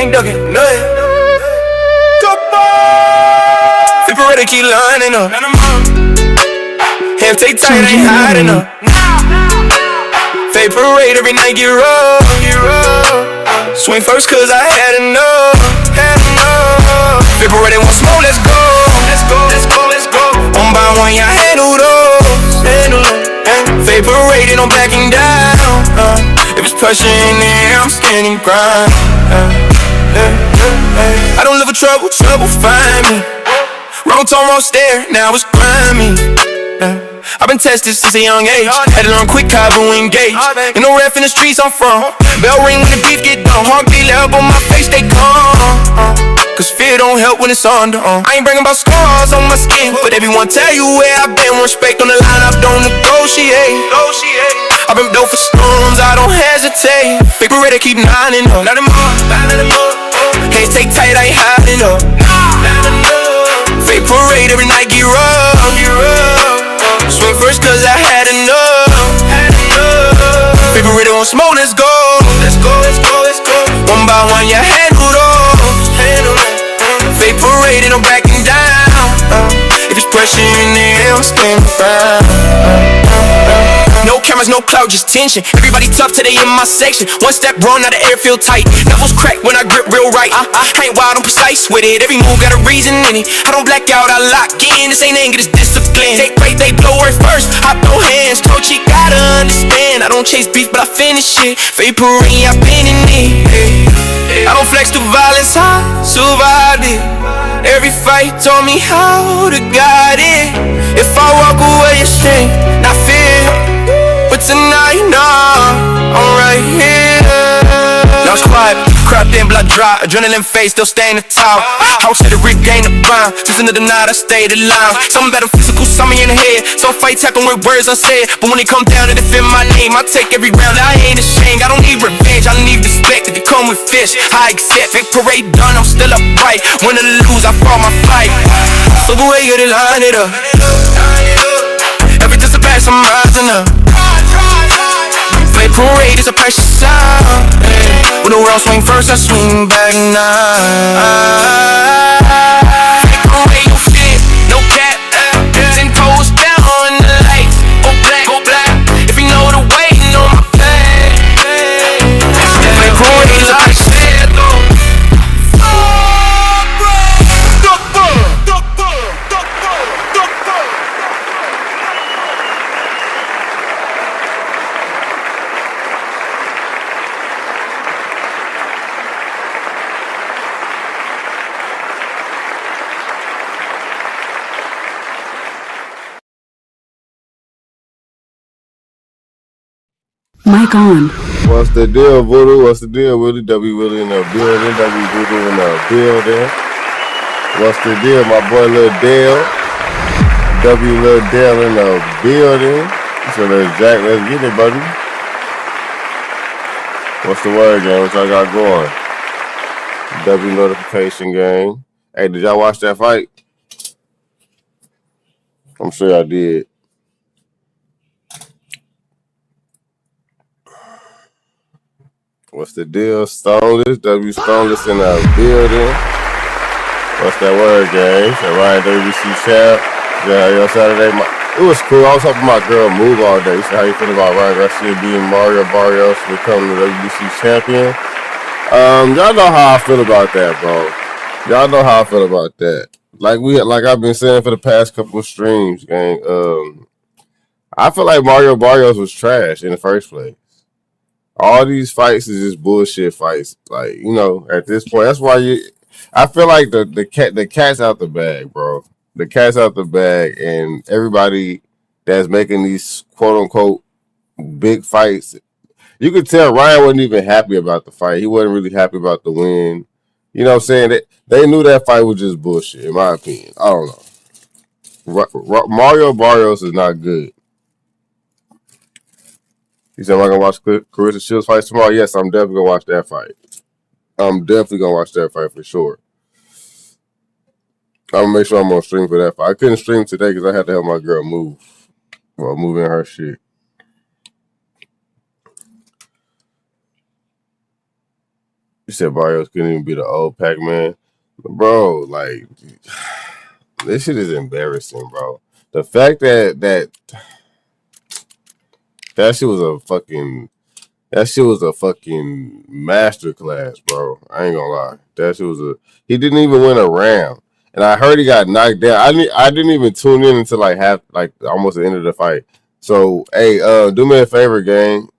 ain't ducking nothing. People ready to keep lining up. Hands take tight, ain't hiding up. Fade parade every night, get rough. Swing first cause I had enough. People ready, want smoke, let's go. One by one, y'all handle those. Fade parade, ain't no backing down. If it's pressure in there, I'm standing ground. I don't live for trouble, trouble find me. Wrong tone, wrong stare, now it's grimy. I've been tested since a young age. Had to learn quick how to engage. Ain't no ref in the streets I'm from. Bell ring when the beef get done. Heartbeat loud, but my face they calm. Cause fear don't help when it's under. I ain't bringing about scars on my skin, but everyone tell you where I've been. Respect on the line, I don't negotiate. I've been built for storms, I don't hesitate. People ready to keep lining up. Hands take tight, I ain't hiding up. Fake parade every night, get rough. Swing first cause I had enough. People really want smoke, let's go. One by one, you handle those. Fake parade, ain't no backing down. If it's pressure in the air, I'm standing firm. No cameras, no cloud, just tension. Everybody tough today in my section. One step wrong, now the air feel tight. Knuckles crack when I grip real right. I ain't wild, I'm precise with it. Every move got a reason in it. I don't black out, I lock in. This ain't anger, this discipline. Take break, they blow her first. Hop no hands, told you gotta understand. I don't chase beef, but I finish it. Fake parade, I've been in it. I don't flex to violence, I survived it. Every fight taught me how to guide it. If I walk away, it's strength, not fear. But tonight, nah, I'm right here. Now it's quiet, crowd then blood dry. Adrenaline face, still staying the top. House to the regain the bomb. Since into the night, I stayed alive. Some battle physical, some in the head. Some fights happen with words unsaid. But when it come down to defend my name, I take every round, I ain't ashamed. I don't need revenge, I need respect. If you come with fish, I accept. Fake parade done, I'm still upright. Win or lose, I fall my fight. So the way you line it up. Every just a pass, I'm rising up. Fake parade is a precious sound. When the world swing first, I swing back now. Fake parade, no fit, no cap. 10 toes down on the lights. Go black. If you know the way, you know my pain. Fake parade is a precious sound. Mic on. What's the deal, Voodoo? What's the deal, Willie? W. Willie in the building. W. Voodoo in the building. What's the deal, my boy Lil Dale? W. Lil Dale in the building. So there's Jack. Let's get it, buddy. What's the word, gang? What y'all got going? W notification gang. Hey, did y'all watch that fight? I'm sure y'all did. What's the deal? Stoneless, W Stoneless in the building. What's that word, gang? So Ryan WBC champ. Yeah, yo, Saturday. It was cool. I was helping my girl move all day. So how you feel about Ryan Garcia being Mario Barrios becoming the WBC champion? Y'all know how I feel about that, bro. Y'all know how I feel about that. Like I've been saying for the past couple of streams, gang. I feel like Mario Barrios was trash in the first place. All these fights is just bullshit fights. Like, you know, at this point, that's why I feel like the cat's out the bag, bro. The cat's out the bag, and everybody that's making these quote unquote big fights, you could tell Ryan wasn't even happy about the fight. He wasn't really happy about the win. You know what I'm saying? They knew that fight was just bullshit, in my opinion. I don't know. Mario Barrios is not good. He said, am I going to watch Clarissa Shields fight tomorrow? Yes, I'm definitely going to watch that fight. I'm definitely going to watch that fight for sure. I'm going to make sure I'm on stream for that fight. I couldn't stream today because I had to help my girl move. Well, moving her shit. You said Barrios couldn't even be the old Pac-Man. Bro, like, this shit is embarrassing, bro. The fact that shit was a fucking masterclass, bro. I ain't gonna lie. That shit was he didn't even win a round. And I heard he got knocked down. I didn't even tune in until like almost the end of the fight. So hey, do me a favor, gang.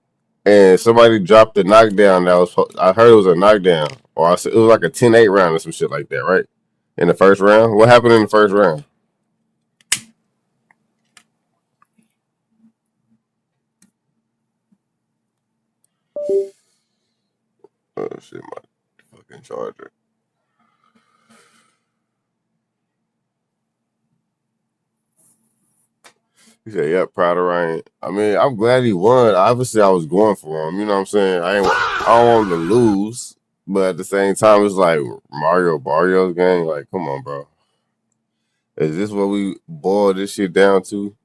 And somebody dropped the knockdown I heard it was a knockdown. Or it was like a 10-8 round or some shit like that, right? In the first round? What happened in the first round? Oh shit, my fucking charger. He said, "Yep, proud of Ryan." I mean, I'm glad he won. Obviously, I was going for him. You know what I'm saying? I don't want him to lose, but at the same time, it's like Mario Barrios game. Like, come on, bro. Is this what we boil this shit down to?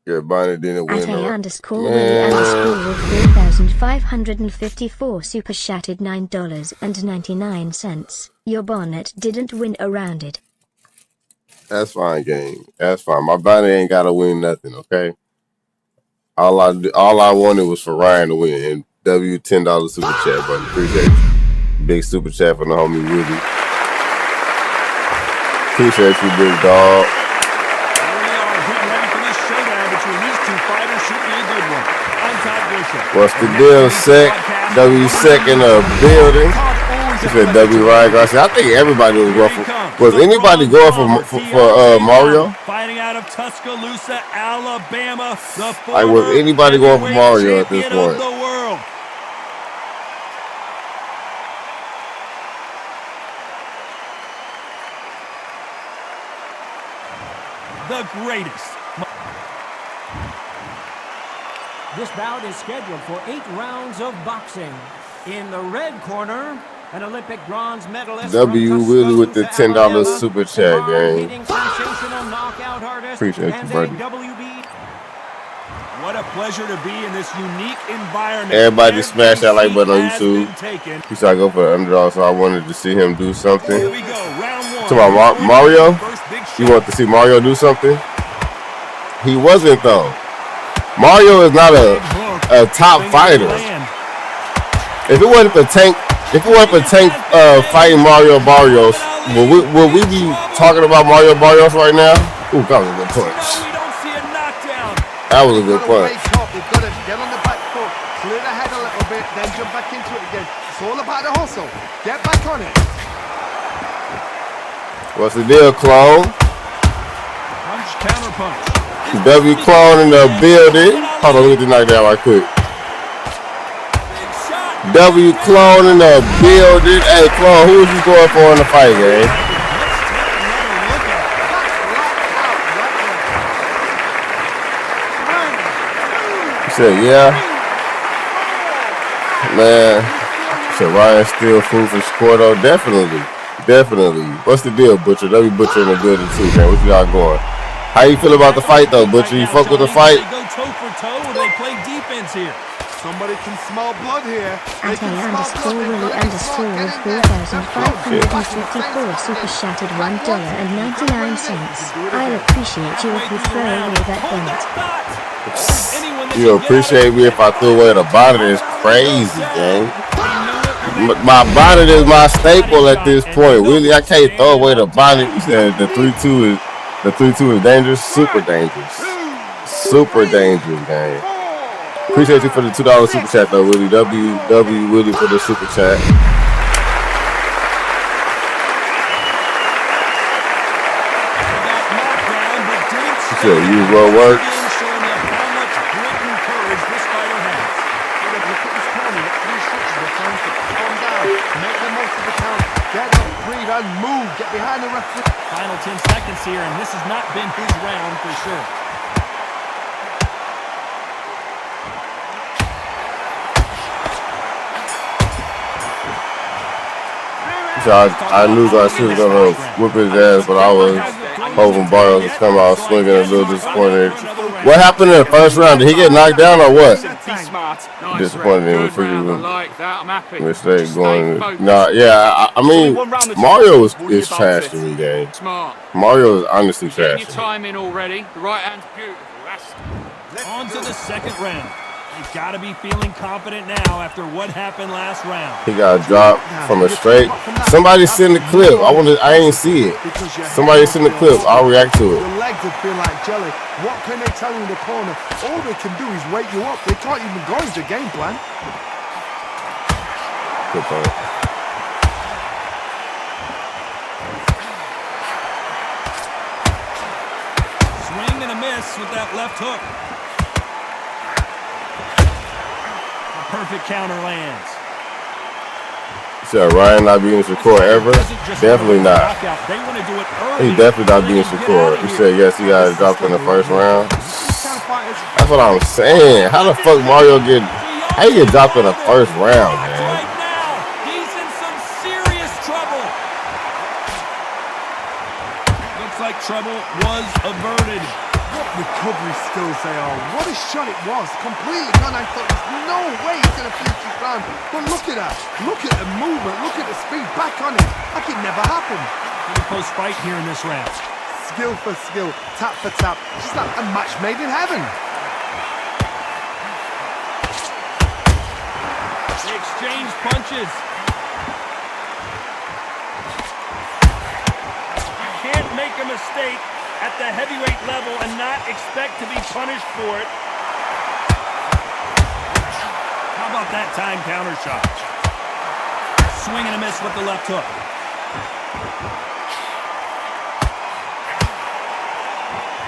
Yeah, Bonnie didn't win. At A_Willie_4554 super chatted $9.99. Your bonnet didn't win a rounded. That's fine, gang. That's fine. My Bonnie ain't gotta win nothing, okay? All I wanted was for Ryan to win. And $10 super chat, buddy. Appreciate you. Big super chat from the homie Woody. Appreciate you, big dog. What's the deal, Sec? W Sec in the building. He said W Ryan Garcia. I think everybody was going for. Was anybody going for Mario? Fighting out of Tuscaloosa, Alabama. Like, was anybody going for Mario at this point? The greatest. This bout is scheduled for 8 rounds of boxing. In the red corner, an Olympic bronze medalist W Willie with the $10 super chat, gang. Appreciate you, buddy. What a pleasure to be in this unique environment. Everybody smash that like button on YouTube. He said I go for the underdog, so I wanted to see him do something. Here we go, round one. To Mario? You want to see Mario do something? He wasn't though. Mario is not a top fighter. If it wasn't for Tank fighting Mario Barrios, will we be talking about Mario Barrios right now? Ooh, that was a good punch. That was a good punch. You've got to get on the back foot, clear the head a little bit, then jump back into it again. It's all about the hustle. Get back on it. What's the deal, clone? Punch, counter punch. W clone in the building. Hold on, let me get the knockdown right quick. W clone in the building. Hey, clone, who was you going for in the fight, gang? He said, yeah. Man. He said, Ryan still food for Squirto. Definitely. What's the deal, Butcher? W Butcher in the building too, man. What you got going? How you feel about the fight, though, Butcher? You fuck with the fight? They go toe for toe or they play defense here. Somebody can smell blood here. At A_Willie_4554 super chatted $1.99. I'll appreciate you if you throw away that bonnet. You appreciate me if I threw away the bonnet? It's crazy, gang. My bonnet is my staple at this point. Really, I can't throw away the bonnet. You said the 3-2 is dangerous. Super dangerous, gang. Appreciate you for the $2 super chat, though, Willie. W Willie for the super chat. He said, use what works. Move, get behind the referee. Final 10 seconds here, and this has not been his round for sure. So I knew Garcia was gonna whip his ass, but I was hoping Barrios will come out swinging a little disappointed. What happened in the first round? Did he get knocked down or what? Disappointed in the freaking mistake going. Nah, yeah, I mean, Mario is trash to me, gang. Mario is honestly trash. Your time in already. The right hand's beautiful. On to the second round. You've got to be feeling confident now after what happened last round. He got dropped from a straight. Somebody send the clip. I ain't see it. Somebody send the clip. I'll react to it. Your legs would feel like jelly. What can they tell you in the corner? All they can do is wake you up. They can't even go into game plan. Good point. Swing and a miss with that left hook. Perfect counter lands. You said Ryan not beating Shakur ever? Definitely not. He definitely not beating Shakur. You said yes, he got dropped in the first round. That's what I'm saying. How the fuck Mario get? How you get dropped in the first round, man? Right now, he's in some serious trouble. Looks like trouble was averted. What recovery skills they are. What a shot it was. Completely gone. I thought there's no way he's going to finish this round. But look at that. Look at the movement. Look at the speed. Back on it. Like it never happened. Pretty close fight here in this round. Skill for skill. Tap for tap. Just like a match made in heaven. They exchange punches. You can't make a mistake at the heavyweight level and not expect to be punished for it. How about that time counter shot? Swing and a miss with the left hook.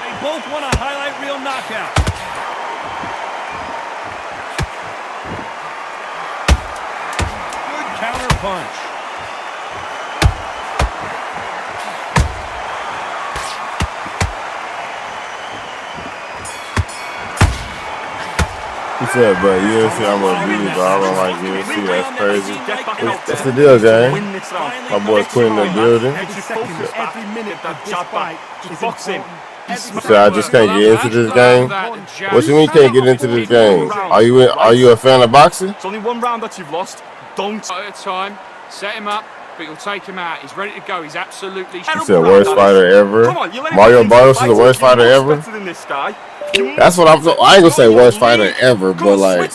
They both want a highlight reel knockout. Good counter punch. He said, but UFC, I'm gonna beat it, but I don't like UFC. That's crazy. That's the deal, gang. My boy's quitting the building. Every minute of this fight is important. So I just can't get into this game. What you mean can't get into this game? Are you a fan of boxing? It's only one round that you've lost. Don't. At a time, set him up, but you'll take him out. He's ready to go. He's absolutely. He said worst fighter ever. Mario Barrios is the worst fighter ever. That's what I ain't gonna say worst fighter ever, but like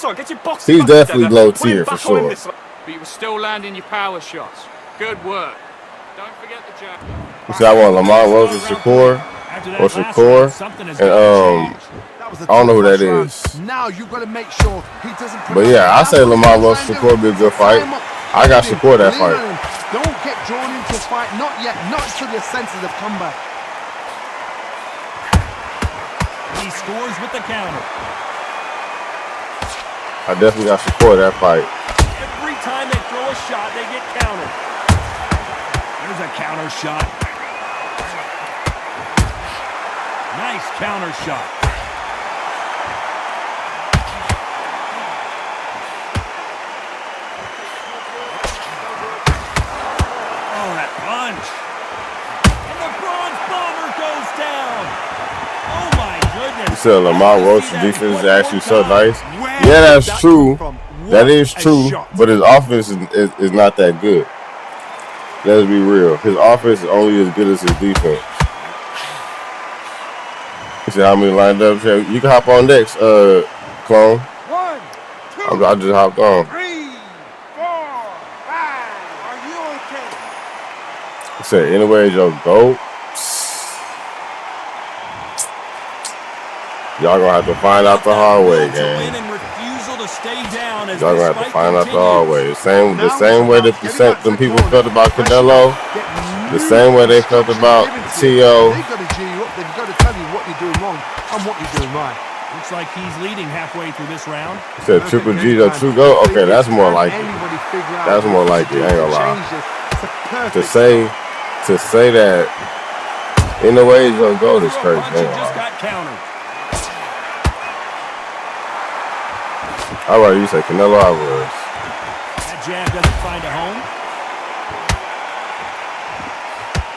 he's definitely low tier for sure. But you were still landing your power shots. Good work. Don't forget the jab. You see, I want Lamar Rose and Shakur, and I don't know who that is. Now you got to make sure he doesn't. But yeah, I say Lamar Rose and Shakur be a good fight. I got Shakur that fight. Don't get drawn into a fight. Not yet. Not until your senses have come back. He scores with the counter. I definitely got Shakur that fight. Every time they throw a shot, they get countered. There's a counter shot. Nice counter shot. Oh, that punch. And the bronze bomber goes down. Oh, my goodness. You said Lamar Rose's defense is actually so nice. Yeah, that's true. That is true. But his offense is not that good. Let's be real. His offense is only as good as his defense. You see how many lined up? You can hop on next, clone. 1, 2, I just hopped on. 3, 4, 5. Are you okay? He said, anyway, your GOAT. Y'all gonna have to find out the hard way, gang. Y'all gonna have to find out the hard way. The same way that them people felt about Canelo, the same way they felt about T.O. They've got to G you up. They've got to tell you what you're doing wrong and what you're doing right. Looks like he's leading halfway through this round. He said Triple G, the true GOAT. Okay, that's more like it. That's more like it. I ain't gonna lie. To say that in the way he's gonna go, this crazy. Just got countered. All right, you say Canelo Alvarez. That jab doesn't find a home.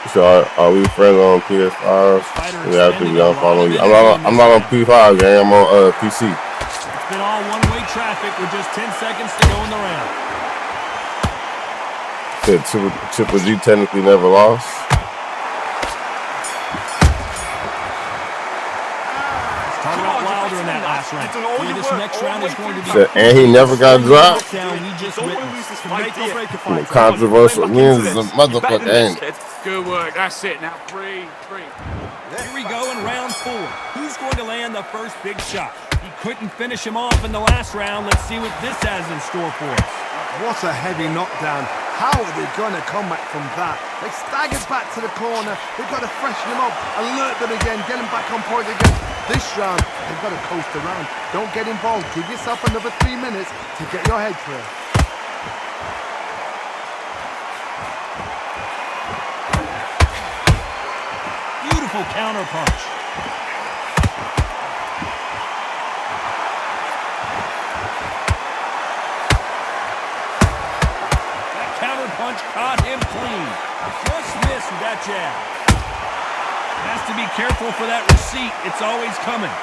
You So are we friends on PS5? We have to be unfollowing you. I'm not on P5 game. I'm on PC. It's been all one-way traffic with just 10 seconds to go in the round. Said Triple G technically never lost. Started out wilder in that last round. This next round is going to be. And he never got dropped. We just witnessed. Controversial wins is a motherfucker, ain't it? Good work. That's it. Now breathe. Here we go in round 4. Who's going to land the first big shot? He couldn't finish him off in the last round. Let's see what this has in store for us. What a heavy knockdown. How are they going to come back from that? They staggered back to the corner. They've got to freshen them up, alert them again, get them back on point again. This round, they've got to coast around. Don't get involved. Give yourself another 3 minutes to get your head clear. Beautiful counter punch. That counter punch caught him clean. Just missed with that jab. Has to be careful for that receipt. It's always coming.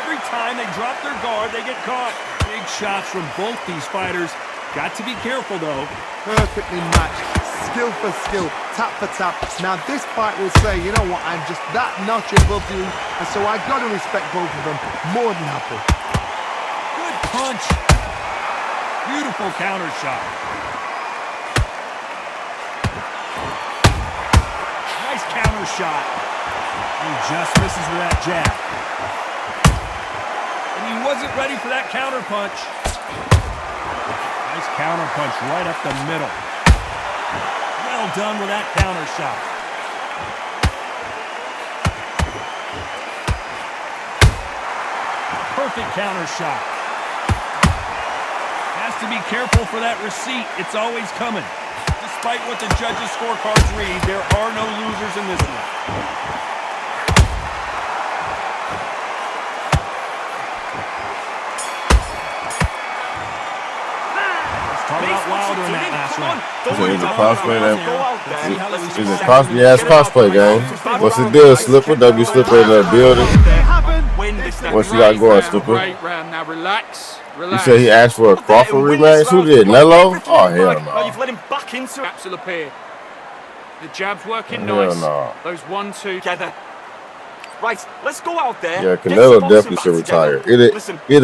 Every time they drop their guard, they get caught. Big shots from both these fighters. Got to be careful, though. Perfectly matched. Skill for skill. Tap for tap. Now, this fight will say, you know what, I'm just that notch above you. And so I got to respect both of them. More than happy. Punch. Beautiful counter shot. Nice counter shot. He just misses with that jab. And he wasn't ready for that counter punch. Nice counter punch right up the middle. Well done with that counter shot. Perfect counter shot. Has to be careful for that receipt. It's always coming. Despite what the judges' scorecards read, there are no losers in this one. Started out wilder in that last round. Is it cosplay that? Is it cosplay? Yeah, it's cosplay game. What's the deal, Slipper? W Slipper in the building. What you got going, Slipper? Great round. Now relax. You said he asked for a Crawford rematch? Who did? Nello? Oh, hell no. You've let him back into it. Capsule appear. The jab's working Hell nice. no. Those 1-2 together. Right, let's go out there. Yeah, Canelo definitely should retire. Either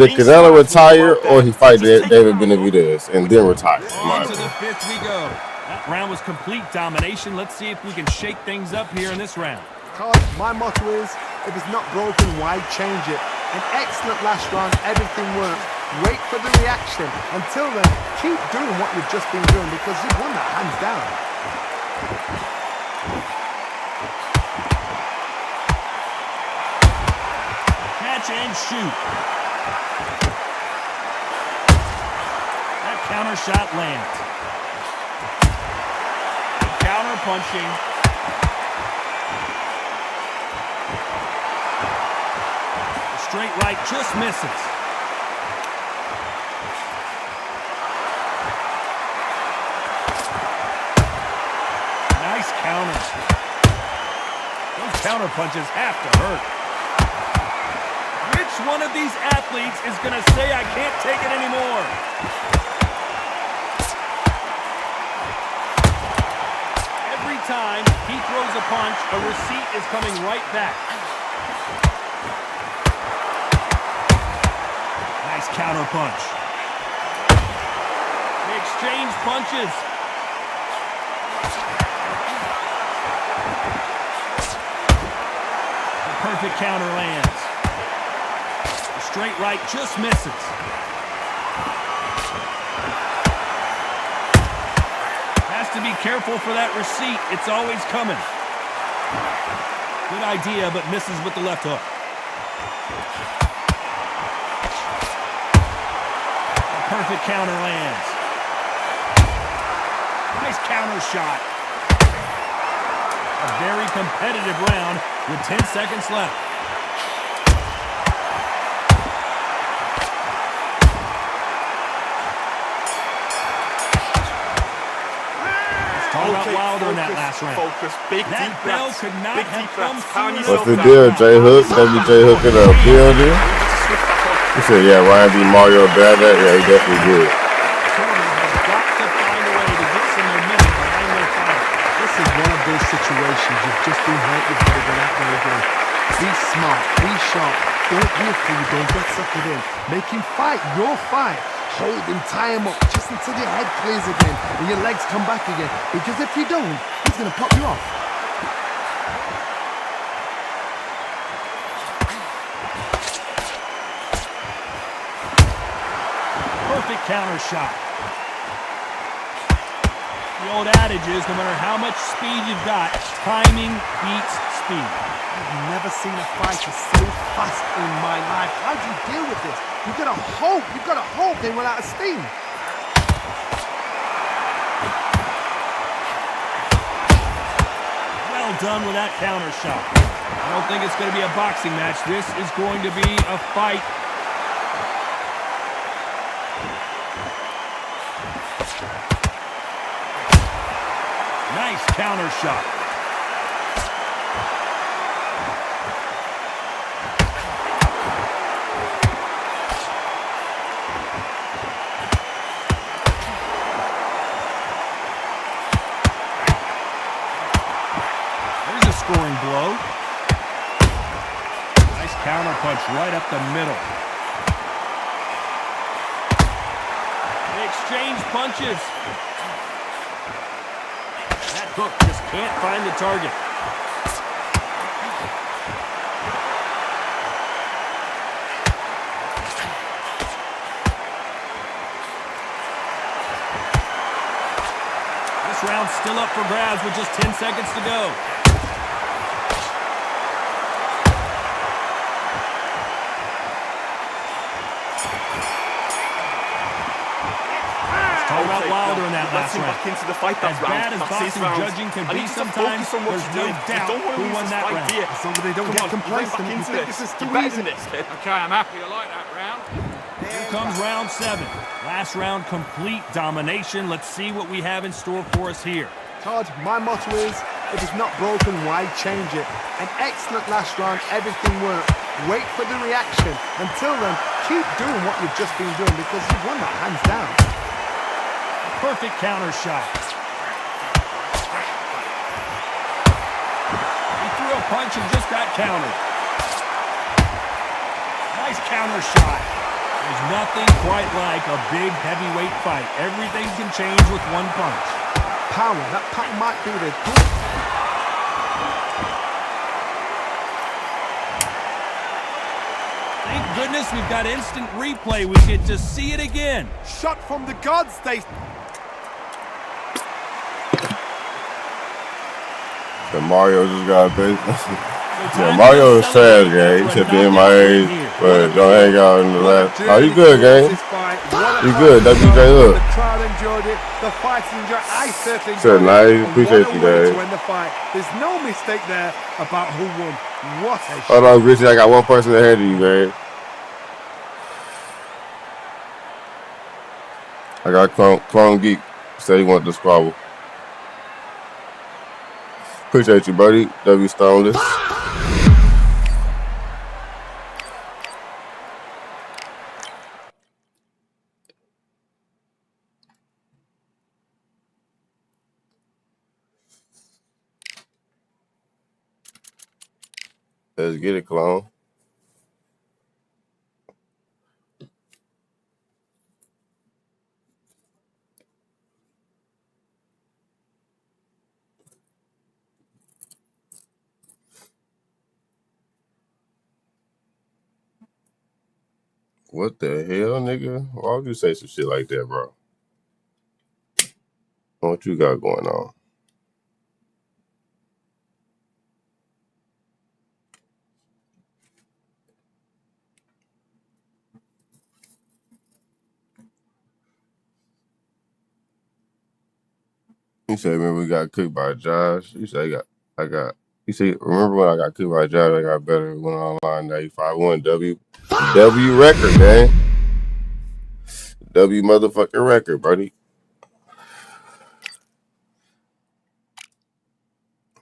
Canelo retire or he fight David Benavidez and then retire. On to the 5th we go. That round was complete domination. Let's see if we can shake things up here in this round. Because my motto is, if it's not broken, why change it? An excellent last round, everything worked. Wait for the reaction. Until then, keep doing what you've just been doing because you've won that hands down. Catch and shoot. That counter shot lands. Counter punching. The straight right just misses. Nice counters. Those counter punches have to hurt. Which one of these athletes is going to say, I can't take it anymore? Every time he throws a punch, a receipt is coming right back. Nice counter punch. They exchange punches. The perfect counter lands. Straight right just misses. Has to be careful for that receipt. It's always coming. Good idea, but misses with the left hook. A perfect counter lands. Nice counter shot. A very competitive round with 10 seconds left. about Wilder in that last round. Focus, big That deep bell breaths. could not Big have deep come breaths. Calm sooner. What's yourself the down. deal, J Hook? WJ Hook in the building. He said, yeah, Ryan beat Mario bad at. Yeah, he definitely did. Got to find a way to get some momentum behind their fight. This is one of those situations you've just been hurt, you've got to get out there again. Be smart, be sharp, don't be a fool, don't get suckered in. Make him fight your fight. Hold him, tie him up, just until your head clears again and your legs come back again. Because if you don't, he's going to pop you off. Perfect counter shot. The old adage is no matter how much speed you've got, timing beats speed. I've never seen a fighter so fast in my life. How do you deal with this? You've got to hope they run out of steam. Well done with that counter shot. I don't think it's going to be a boxing match. This is going to be a fight. Nice counter shot. There's a scoring blow. Nice counter punch right up the middle. They exchange punches. That hook just can't find the target. This round's still up for grabs with just 10 seconds to go. Talk about Wilder in that last round. Back into the fight that As round. bad as That's his boxing round. judging can I be need you to sometimes, focus on what there's you're no doing. You doubt don't want to who lose won this that fight round. here. As long as they don't Come get on, complacent, back you into think this. this is You're better too than easy. this, kid. Okay, I'm happy. I like that round. Here comes round 7. Last round, complete domination. Let's see what we have in store for us here. Todd, my motto is, if it's not broken, why change it? An excellent last round, everything worked. Wait for the reaction. Until then, keep doing what you've just been doing because you've won that hands down. Perfect counter shot. He threw a punch and just got countered. Nice counter shot. There's nothing quite like a big heavyweight fight. Everything can change with one punch. Power, that power might be the Thank goodness we've got instant replay. We get to see it again. shot from the gods. And Mario just got a base. Yeah, Mario is trash, gang. He should be in my age, but don't hang out in the last. Oh, you good, gang? You good, WJ Hook. The crowd enjoyed it. The fighters enjoyed it. I certainly Sir, enjoyed nice. it. And Appreciate what a you, way guys. to end the fight. There's no mistake there about who won. What a Hold on, Gritty. I got one person ahead of you, man. I got Clone Geek. Said he wanted to squabble. Appreciate you, buddy. W Stoneless. Let's get it, Clone. What the hell, nigga? Why would you say some shit like that, bro? What you got going on? You said, remember we got cooked by Josh? You said, you said, remember when I got cooked by Josh? I got better, went online, 95-1 W record, man. W motherfucking record, buddy.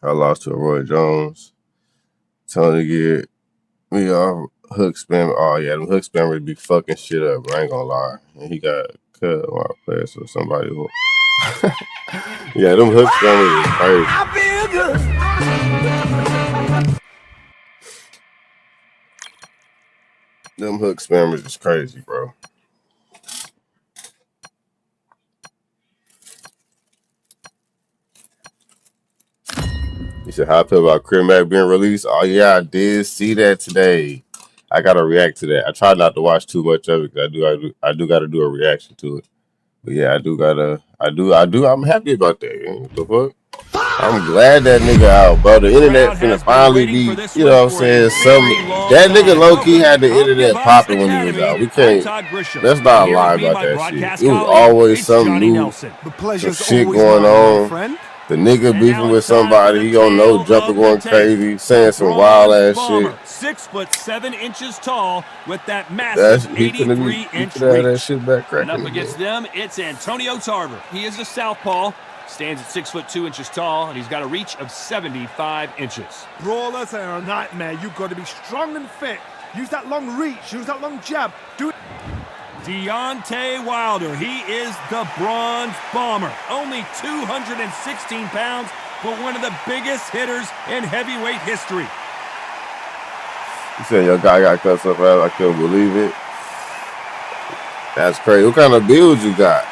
I lost to a Roy Jones. Telling to get me off hook spam. Oh yeah, them hook spammers be fucking shit up. Bro. I ain't gonna lie. And he got cut while I played with somebody who. Yeah, them hook spammers is crazy. I feel good. Them hook spammers is crazy, bro. You said how I feel about Crib Mac being released? Oh yeah, I did see that today. I gotta react to that. I try not to watch too much of it because I do gotta do a reaction to it. But yeah, I'm happy about that. What the fuck? I'm glad that nigga out, bro. The internet finna finally be, you know what I'm saying? That nigga low-key had the internet popping when he was out. We can't, let's not lie about that shit. It was always something new, some shit going on. The nigga beefing with somebody, he don't know, jumping going crazy, saying some wild ass shit. 6'7" tall with that massive 83-inch reach. That shit back cracking. And up against them, it's Antonio Tarver. He is a southpaw, stands at 6'2" tall, and he's got a reach of 75 inches. Brawlers are a nightmare. You've got to be strong and fit. Use that long reach. Use that long jab. Do it. Deontay Wilder, he is the Bronze Bomber. Only 216 pounds, but one of the biggest hitters in heavyweight history. You said your guy got cut so fast, I couldn't believe it. That's crazy. What kind of build you got?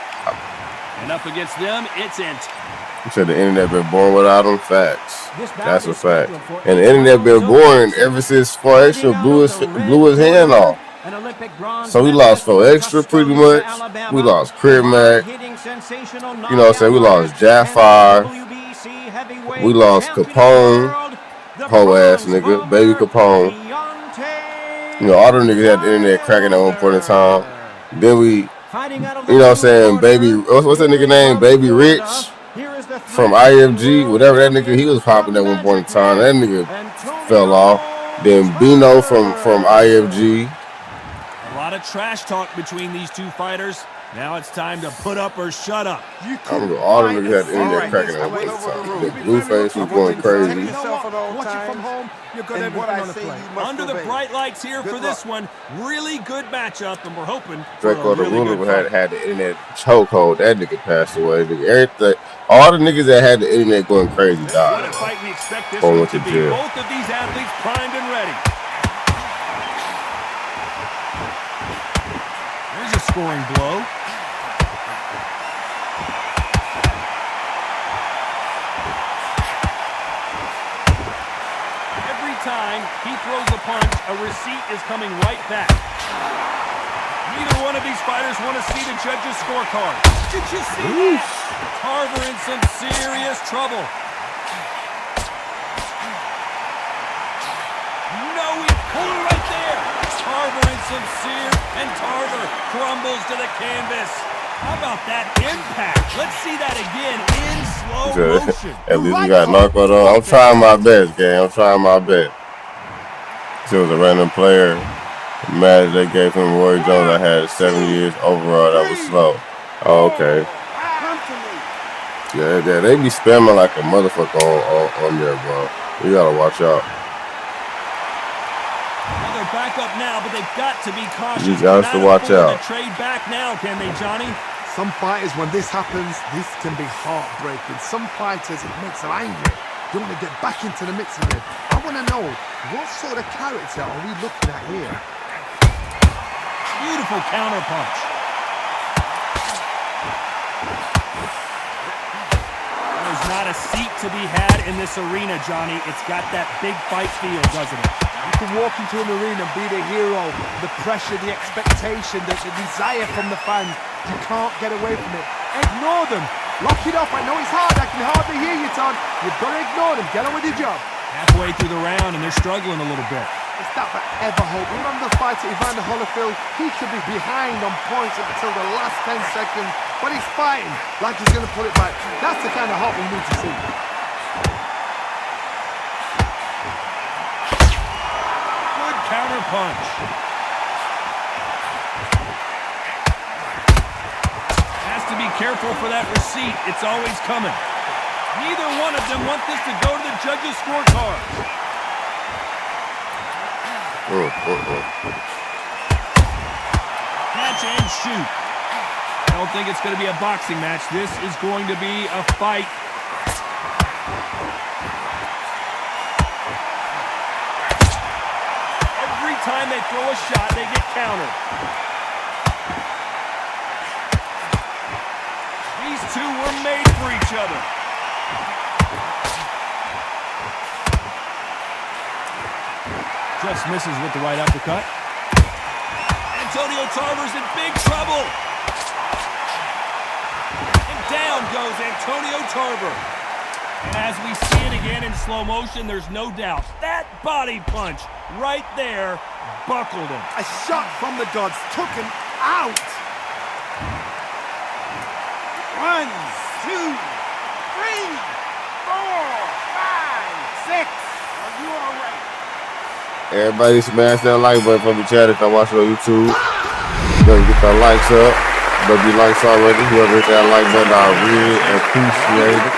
And up against them, it's You said the internet been born without them. Facts. That's a fact. And the internet been born ever since 4 Extra blew his hand off. So we lost 4 Extra pretty much. We lost Crib Mac. You know what I'm saying? We lost Jaffar. We lost Capone. Whole ass nigga. Baby Capone. You know, all them niggas had the internet cracking at one point in time. Then we, you know what I'm saying, Baby, what's that nigga name? Baby Rich from IFG, whatever that nigga, he was popping at one point in time. That nigga fell off. Then Bino from IFG. A lot of trash talk between these two fighters. Now it's time to put up or shut up. All the niggas had the internet cracking at one point in time. The Blueface was going crazy. Watch it from home. You got everything on the plate. Under the bright lights here for this one. Really good matchup, and we're hoping Draco the Ruler had the internet chokehold. That nigga passed away. Everything, all the niggas that had the internet going crazy died. What a fight we expect this Or one went to to be. jail. Both of these athletes primed and ready. There's a scoring blow. Time he throws a punch, a receipt is coming right back. Neither one of these fighters want to see the judges' scorecard. Did you see that? Tarver in some serious trouble. No, he pulled it right there. Tarver in some and Tarver crumbles to the canvas. How about that impact? Let's see that again in slow motion. At least we got knocked out. I'm trying my best, gang. I'm trying my best. It was a random player match they gave him Roy Jones. I had 7 years overall. That was slow. Oh, okay. Yeah, they be spamming like a motherfucker on there, bro. You gotta watch out. Well, they're back up now, but they've got to be cautious. You got to watch out. Trade back now, can they, Johnny? Some fighters, when this happens, this can be heartbreaking. Some fighters, it makes them angry. They want to get back into the mix again. I want to know, what sort of character are we looking at here? Beautiful counter punch. There's not a seat to be had in this arena, Johnny. It's got that big fight feel, doesn't it? You can walk into an arena and be the hero. The pressure, the expectation, the desire from the fans. You can't get away from it. Ignore them. Lock it off. I know it's hard. I can hardly hear you, Todd. You've got to ignore them. Get on with your job. Halfway through the round, and they're struggling a little bit. Is that forever hope? Remember the fight at Evander Holyfield? He could be behind on points up until the last 10 seconds, but he's fighting like he's going to pull it back. That's the kind of hope we need to see. Good counter punch. Has to be careful for that receipt. It's always coming. Neither one of them want this to go to the judges' scorecard. Catch and shoot. I don't think it's going to be a boxing match. This is going to be a fight. Every time they throw a shot, they get countered. These two were made for each other. Just misses with the right uppercut. Antonio Tarver's in big trouble. And down goes Antonio Tarver. And as we see it again in slow motion, there's no doubt that body punch right there buckled him. A shot from the gods took him out. 1, 2, 3, 4, 5, 6. Are you all right? Everybody smash that like button for me, chat. If I watch it on YouTube, don't get the likes up. There'll be likes already. Whoever hit that like button, I really appreciate it.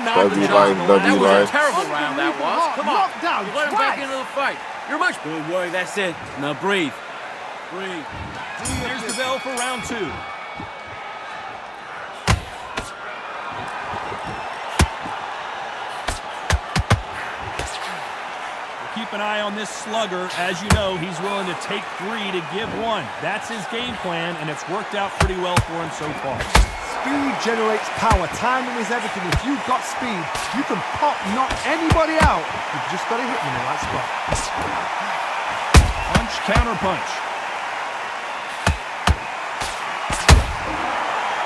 That was a terrible round, that was. Come on, down, you let him back into the fight. You're much. Good work, that's it. Now breathe. Breathe. There's the bell for round 2. Keep an eye on this slugger. As you know, he's willing to take 3 to give 1. That's his game plan, and it's worked out pretty well for him so far. Speed generates power. Timing is everything. If you've got speed, you can knock anybody out. You've just got to hit them in the right spot. Punch, counter punch.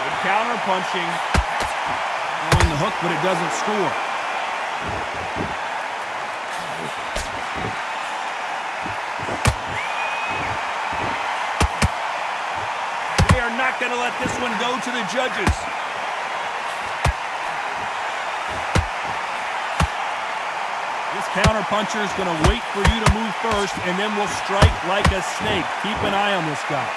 Good counter punching. Throwing the hook, but it doesn't score. They are not going to let this one go to the judges. This counter puncher is going to wait for you to move first, and then will strike like a snake. Keep an eye on this guy.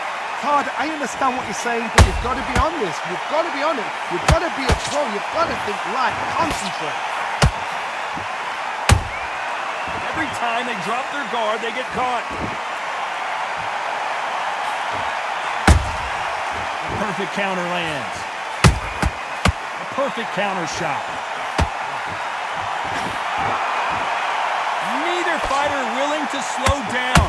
Todd, I understand what you're saying, but you've got to be on this. You've got to be on it. You've got to be a pro. You've got to think right. Concentrate. Every time they drop their guard, they get caught. A perfect counter lands. A perfect counter shot. Neither fighter willing to slow down.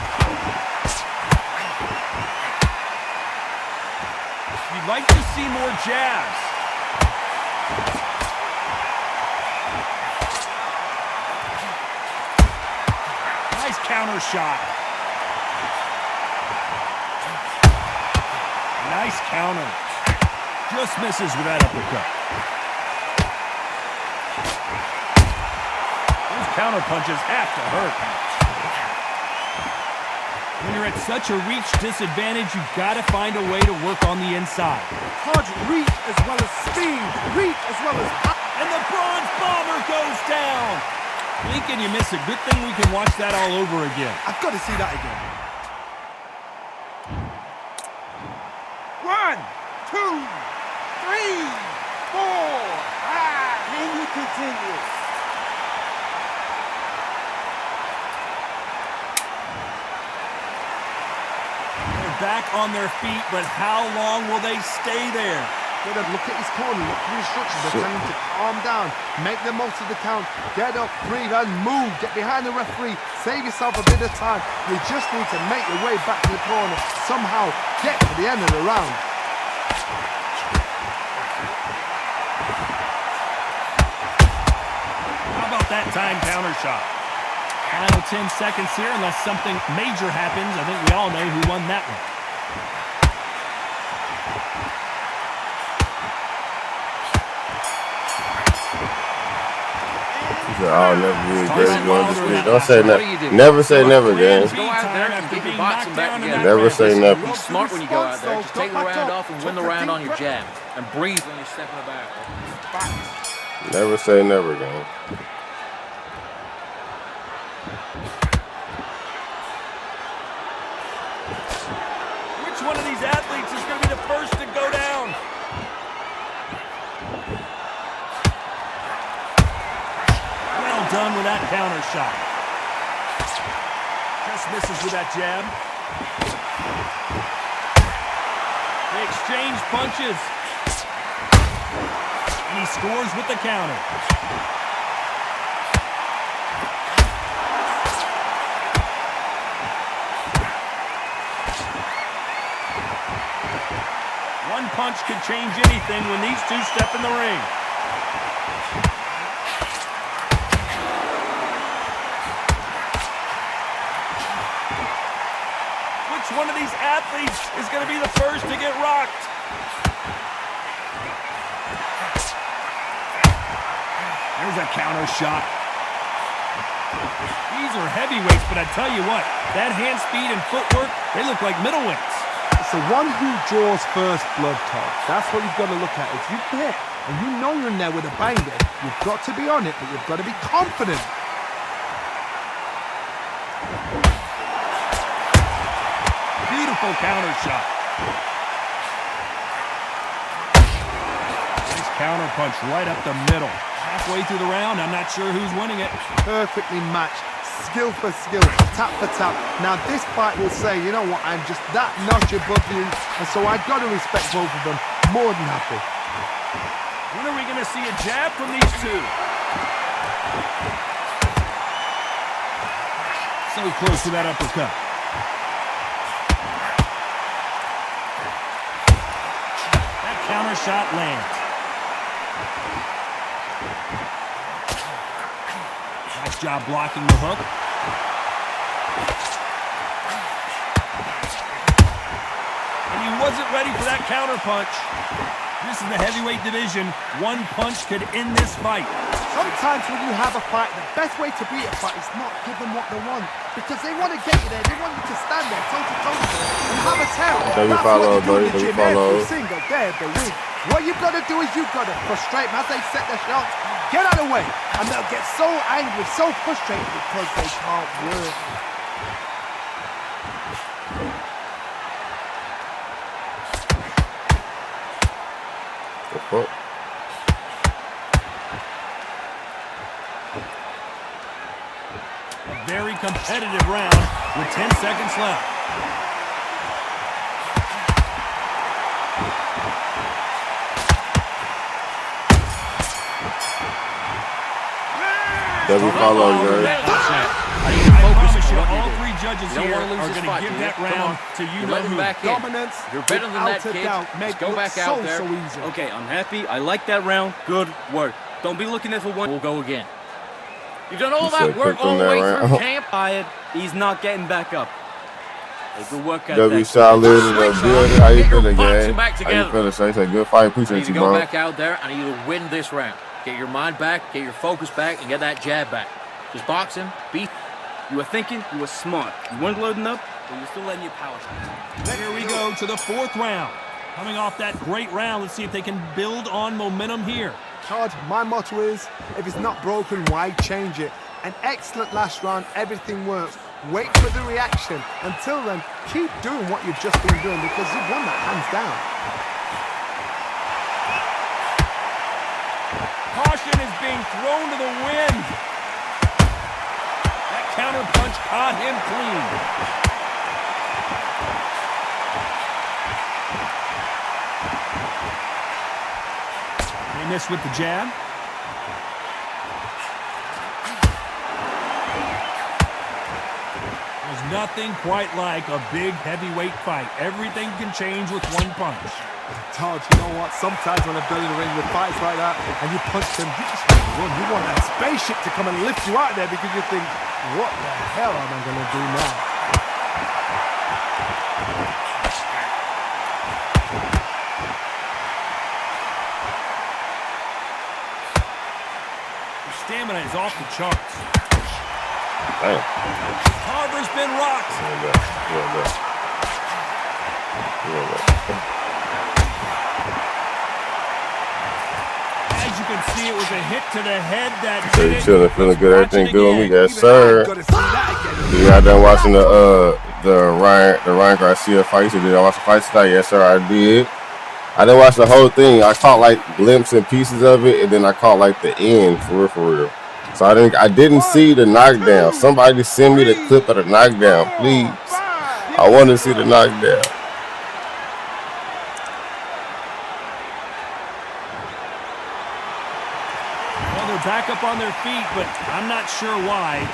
You'd like to see more jabs. Nice counter shot. Nice counter. Just misses with that uppercut. Those counter punches have to hurt. When you're at such a reach disadvantage, you've got to find a way to work on the inside. Todd, reach as well as speed. Reach as well as... And the bronze bomber goes down. Lincoln, you miss it. Good thing we can watch that all over again. I've got to see that again. 1, 2, 3, 4, 5. And you continue. They're back on their feet, but how long will they stay there? Get up, look at his corner, look for instructions. They're telling him to calm down, make the most of the count, get up, breathe, and move. Get behind the referee, save yourself a bit of time. You just need to make your way back to the corner. Somehow get to the end of the round. How about that time counter shot? Final 10 seconds here, unless something major happens. I think we all know who won that one. I'll never be great going to speak. Don't say never. Never say never, gang. Go out there and get your boxing back together. Never say never. Be smart when you go out there. Just take the round off and win the round on your jab. And breathe when you're stepping about. Never say never, gang. Which one of these athletes is going to be the first to go down? done with that counter shot. Just misses with that jab. They exchange punches. And he scores with the counter. One punch could change anything when these two step in the ring. Which one of these athletes is going to be the first to get rocked? There's a counter shot. These are heavyweights, but I tell you what, that hand speed and footwork, they look like middleweights. It's the one who draws first blood, Todd. That's what you've got to look at. If you hit and you know you're in there with a banger, you've got to be on it, but you've got to be confident. Beautiful counter shot. Nice counter punch right up the middle. Halfway through the round, I'm not sure who's winning it. Perfectly matched. Skill for skill, tap for tap. Now this fight will say, you know what, I'm just that notch above you, and so I've got to respect both of them. More than happy. When are we going to see a jab from these two? So close to that uppercut. That counter shot lands. Nice job blocking the hook. And he wasn't ready for that counter punch. This is the heavyweight division. One punch could end this fight. Sometimes when you have a fight, the best way to beat a fight is not give them what they want. Because they want to get you there. They want you to stand there toe-to-toe and have a tell. That's what you do in the gym every single day of the week. What you've got to do is you've got to frustrate them as they set their shots. Get out of the way. And they'll get so angry, so frustrated because they can't work. Oh. A very competitive round with 10 seconds left. Double follow, guys. I promise you, all three judges here are going to give that round to you know who. Dominance. You're better than that, kid. Just go back out there. So easy. Okay, I'm happy. I like that round. Good work. Don't be looking there for one. We'll go again. You've done all that work all the way through camp. Tired. He's not getting back up. Hey, good work out W there. solid in the building. How you feeling, gang? Back How you together. feeling, son? It's a good fight. I need Appreciate to you, go bro. back out there. I need you to win this round. Get your mind back, get your focus back, and get that jab back. Just box him, beat. You were thinking, you were smart. You weren't loading up, but you're still letting your power shots. Here we go to the fourth round. Coming off that great round, let's see if they can build on momentum here. Todd, my motto is, if it's not broken, why change it? An excellent last round, everything works. Wait for the reaction. Until then, keep doing what you've just been doing because you've won that hands down. Caution is being thrown to the wind. That counter punch caught him clean. They missed with the jab. There's nothing quite like a big heavyweight fight. Everything can change with one punch. Todd, you know what? Sometimes when I've done in the ring with fights like that and you punch them, you just want to run. You want that spaceship to come and lift you out there because you think, what the hell am I going to do now? Your stamina is off the charts. Damn. Carver's been rocked. As you can see, it was a hit to the head that So did you it. chilling, feeling good, Let's watch everything it good with me? again. Yes, sir. Got to see that again. You got done watching the Ryan Garcia fight? So did I watch the fight tonight? Yes, sir, I did. I didn't watch the whole thing. I caught like glimpses and pieces of it, and then I caught like the end for real. So I didn't see the knockdown. Somebody send me the clip of the knockdown, please. I want to see the knockdown. Well, they're back up on their feet, but I'm not sure why.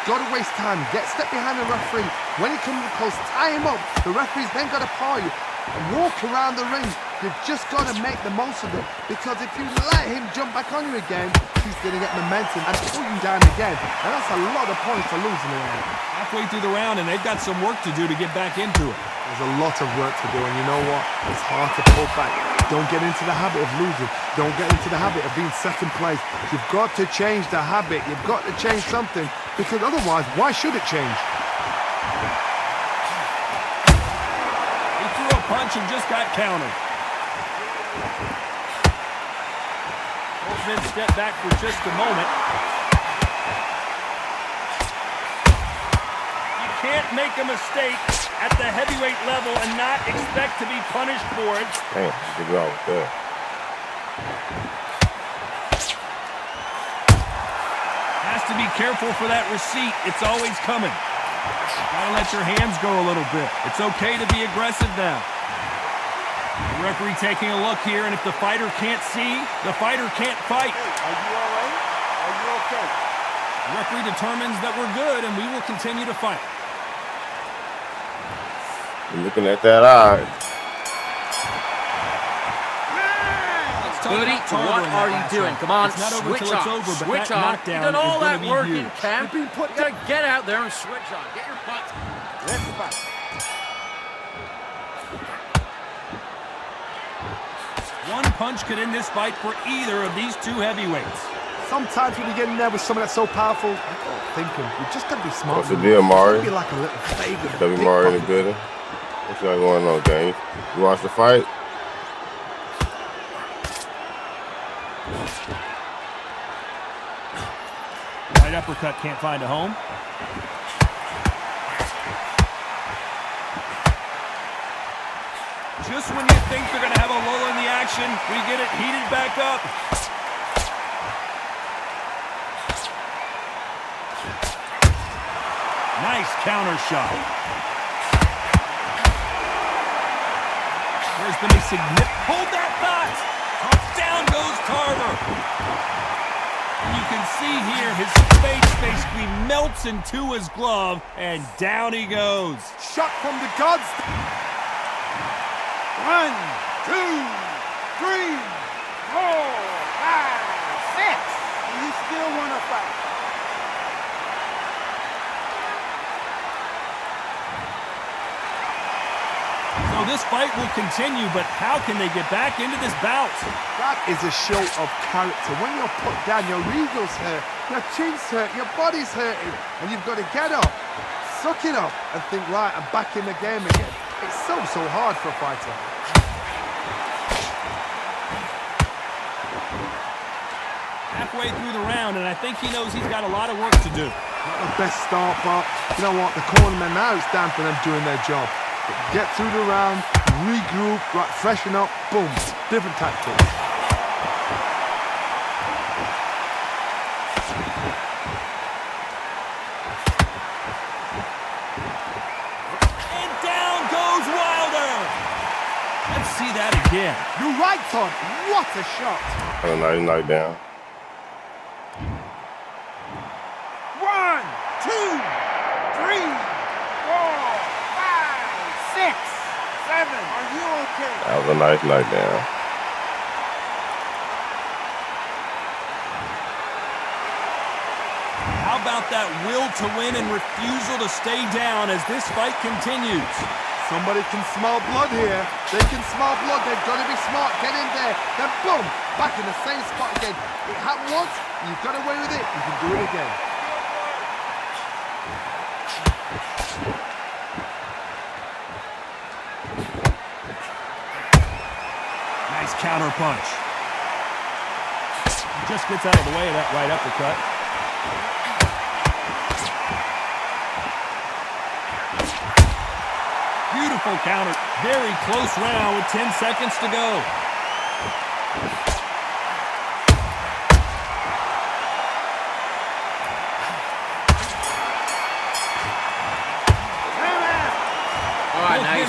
Got to waste time. Step behind the referee. When he comes close, tie him up. The referee's then got to paw you and walk around the ring. You've just got to make the most of it, because if you let him jump back on you again, he's going to get momentum and pull you down again. And that's a lot of points to lose in the round. Halfway through the round, and they've got some work to do to get back into it. There's a lot of work to do, and you know what? It's hard to pull back. Don't get into the habit of losing. Don't get into the habit of being second place. You've got to change the habit. You've got to change something, because otherwise, why should it change? He threw a punch and just got countered. Both men step back for just a moment. You can't make a mistake at the heavyweight level and not expect to be punished for it. Damn, good job with that. Has to be careful for that receipt. It's always coming. Gotta let your hands go a little bit. It's okay to be aggressive now. The referee taking a look here, and if the fighter can't see, the fighter can't fight. Are you all right? Are you okay? The referee determines that we're good, and we will continue to fight. You're looking at that eye. Buddy, what are you doing? Come on, it's not over switch till it's on. over, but Switch that on. knockdown You've done all is that gonna be work huge. in camp. You gotta get out there and switch on. Get your butt. Let's fight. One punch could end this fight for either of these two heavyweights. Sometimes when you get in there with someone that's so powerful, you got to think him. You just got to be smart. What's the deal, Mari? Be like a little favor. W Mari in the building. What's got going on, gang? You watch the fight? Right uppercut can't find a home. Just when you think they're going to have a lull in the action, we get it heated back up. Nice counter shot. There's been a significant... Hold that thought! Down goes Tarver. You can see here his face basically melts into his glove, and down he goes. Shot from the gods. 1, 2, 3, 4, 5, 6. And you still want to fight. So this fight will continue, but how can they get back into this bout? That is a show of character. When you're put down, your ego's hurt, your chin's hurt, your body's hurting, and you've got to get up, suck it up, and think, right, I'm back in the game again. It's so hard for a fighter. Halfway through the round, and I think he knows he's got a lot of work to do. Not the best start, but you know what? The cornermen, now it's down for them doing their job. Get through the round, regroup, right, freshen up, boom, different tactics. And down goes Wilder. Let's see that again. You're right, Todd. What a shot. Oh, nice knockdown. 1, 2, 3, 4, 5, 6, 7. Are you okay? That was a nice knockdown. How about that will to win and refusal to stay down as this fight continues? Somebody can smell blood here. They can smell blood. They've got to be smart. Get in there. Then boom, back in the same spot again. It happened once. You've got away with it. You can do it again. Nice counter punch. He just gets out of the way of that right uppercut. Beautiful counter. Very close round with 10 seconds to go.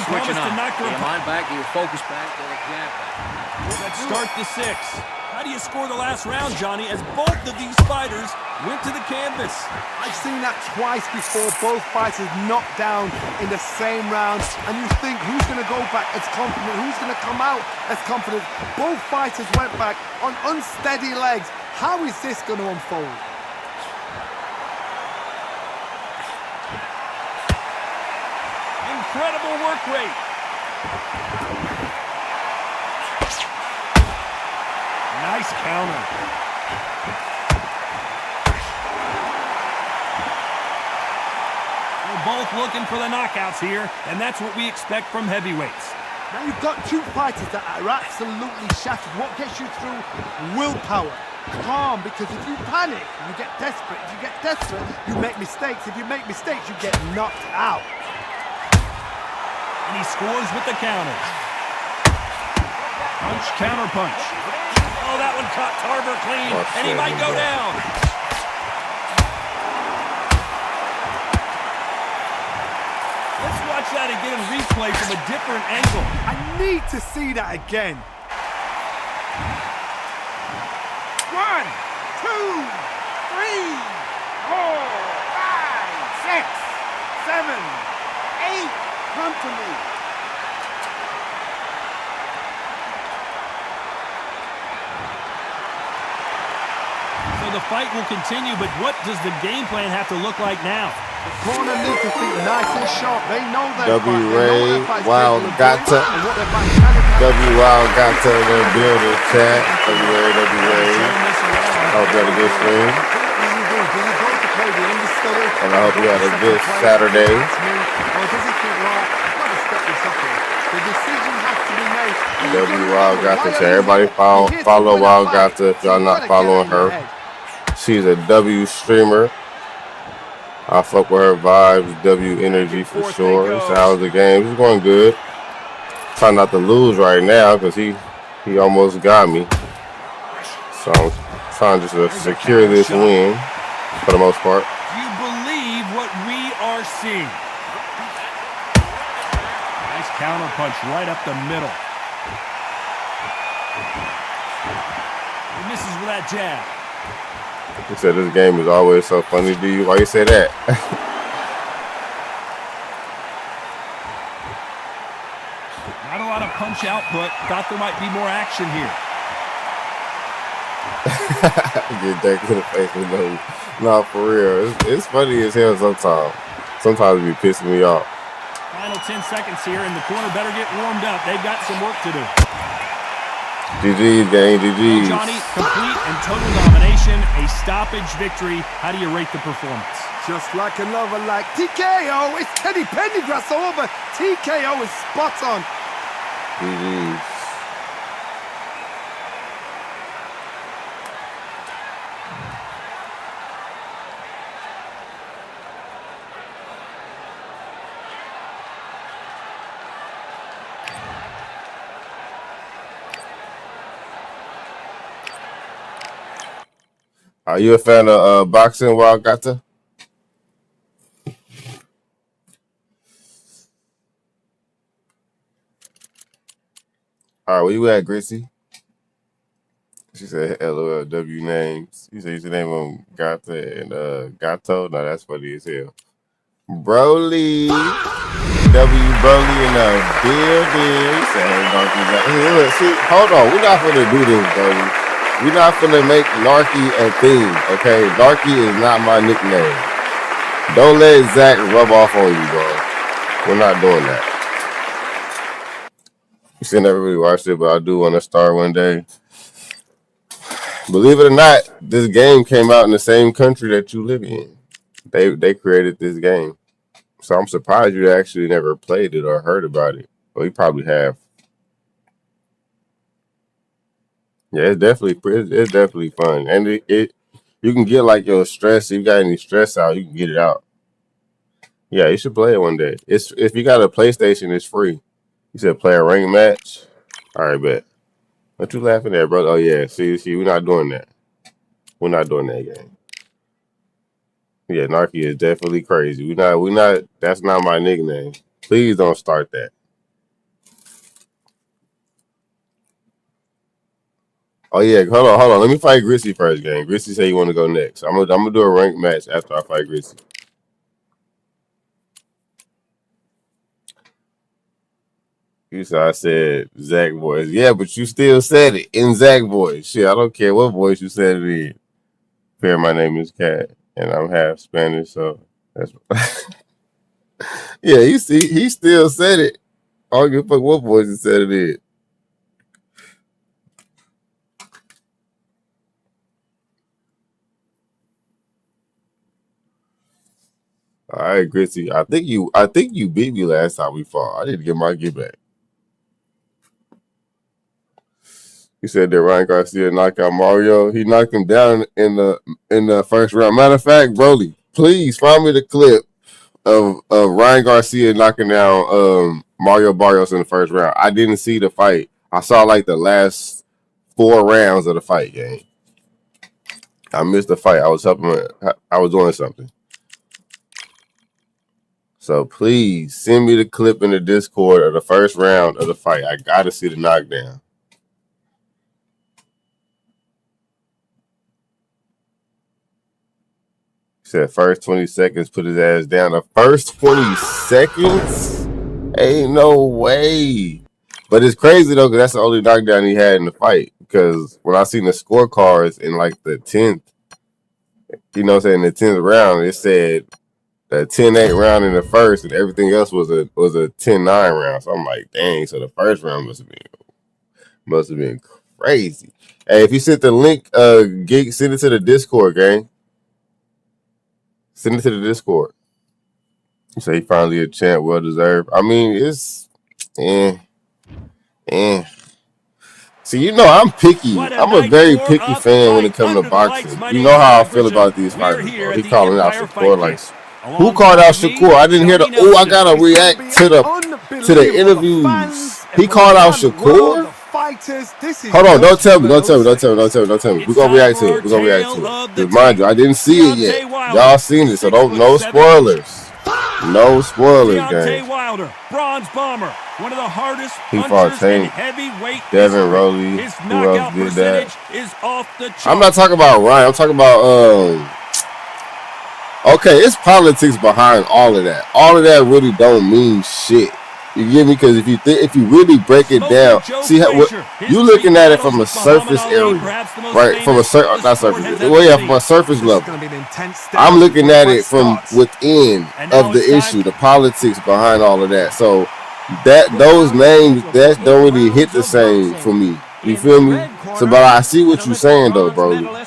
switching promised to on. knock Get her your mind back, get your focus back, get a jab back. Let's start the 6. How do you score the last round, Johnny, as both of these fighters went to the canvas? I've seen that twice before, both fighters knocked down in the same round, and you think who's going to go back as confident, who's going to come out as confident. Both fighters went back on unsteady legs. How is this going to unfold? Incredible work rate. Nice counter. We're both looking for the knockouts here, and that's what we expect from heavyweights. Now you've got two fighters that are absolutely shattered. What gets you through? Willpower. Calm, because if you panic, you get desperate. If you get desperate, you make mistakes. If you make mistakes, you get knocked out. And he scores with the counter. Punch, counter punch. Oh, that one caught Tarver clean, and he might go down. Let's watch that again in replay from a different angle. I need to see that again. 1, 2, 3, 4, 5, 6, 7, 8. Come to me. So the fight will continue, but what does the game plan have to look like now? The corner needs to think nice and sharp. They know their W. fight. They know Ray, what their fight's Wild capable of got doing to- and what their fight can do. W. Wild got to the building chat. W. Ray, W. Ray. I hope you had a good stream. And I hope you had a good Saturday. W. Wild got to chat. Everybody follow Wild got to if y'all not following her. She's a W streamer. I fuck with her vibes, W energy for sure. So how's the game? It's going good. Trying not to lose right now because he almost got me. So I'm trying just to secure this win for the most part. Do you believe what we are seeing? Nice counter punch right up the middle. He misses with that jab. He said this game is always so funny to you. Why you say that? Not a lot of punch output. Thought there might be more action here. Get that to the face with no, for real. It's funny as hell sometimes. Sometimes it be pissing me off. Final 10 seconds here, and the corner better get warmed up. They've got some work to do. GG's, gang, GG's. Well, Johnny, complete and total domination, a stoppage victory. How do you rate the performance? Just like another like TKO. It's Teddy Pendergrass over. TKO is spot on. GG's. Are you a fan of boxing, Wild Gata? All right, where you at, Grissy? She said LOLW names. You said you should name them Gata and Gato. No, that's funny as hell. Broly. W Broly in the building. He said, hey, Donkey. Look, see, hold on. We're not going to do this, Broly. We're not finna make Narky a thing, okay? Narky is not my nickname. Don't let Zach rub off on you, bro. We're not doing that. You should never really watched it, but I do want to start one day. Believe it or not, this game came out in the same country that you live in. They created this game. So I'm surprised you actually never played it or heard about it. Well, you probably have. Yeah, it's definitely fun, and it you can get like your stress. If you got any stress out, you can get it out. Yeah, you should play it one day. It's if you got a PlayStation, it's free. You said play a ring match. All right, bet. What you laughing at, bro? Oh yeah, see, we're not doing that. We're not doing that game. Yeah, Narky is definitely crazy. We're not. That's not my nickname. Please don't start that. Oh yeah, hold on. Let me fight Grizzly first, gang. Grizzly say he want to go next. I'm gonna do a ranked match after I fight Grizzly. You saw I said Zach voice. Yeah, but you still said it in Zach voice. Shit, I don't care what voice you said it in. Fair, my name is Kat, and I'm half Spanish, so that's yeah. He still said it. I don't give a fuck what voice he said it in. All right, Grizzly. I think you beat me last time we fought. I need to get my get back. You said that Ryan Garcia knocked out Mario. He knocked him down in the first round. Matter of fact, Broly, please find me the clip of Ryan Garcia knocking down Mario Barrios in the first round. I didn't see the fight. I saw like the last 4 rounds of the fight, gang. I missed the fight. I was doing something. So please send me the clip in the Discord of the first round of the fight. I gotta see the knockdown. Said first 20 seconds, put his ass down. The first 20 seconds? Ain't no way. But it's crazy though, because that's the only knockdown he had in the fight. Because when I seen the scorecards in like the 10th, you know what I'm saying, the 10th round, it said the 10-8 round in the first, and everything else was a 10-9 round. So I'm like, dang, so the first round must have been crazy. Hey, if you sent the link, send it to the Discord, gang. Send it to the Discord. You say finally a champ, well deserved. I mean, it's See, you know I'm picky. I'm a very picky fan when it comes to boxing. You know how I feel about these fighters, bro. He calling out Shakur like, who called out Shakur? I didn't hear the. Oh, I gotta react to the interviews. He called out Shakur. Hold on, don't tell me. We're gonna react to it. Because mind you, I didn't see it yet. Y'all seen it, so no spoilers. No spoilers, gang. Wilder, bronze bomber, one of the hardest he fought Tank, Devin Rowley. Who else did that? Is off the charts. I'm not talking about Ryan. I'm talking about okay, it's politics behind all of that. All of that really don't mean shit. You get me? Because if you really break it down, see how you looking at it from a surface area, right? From a from a surface level. I'm looking at it from within of the issue, the politics behind all of that. So those names that don't really hit the same for me. You feel me? So, but I see what you're saying though, bro. You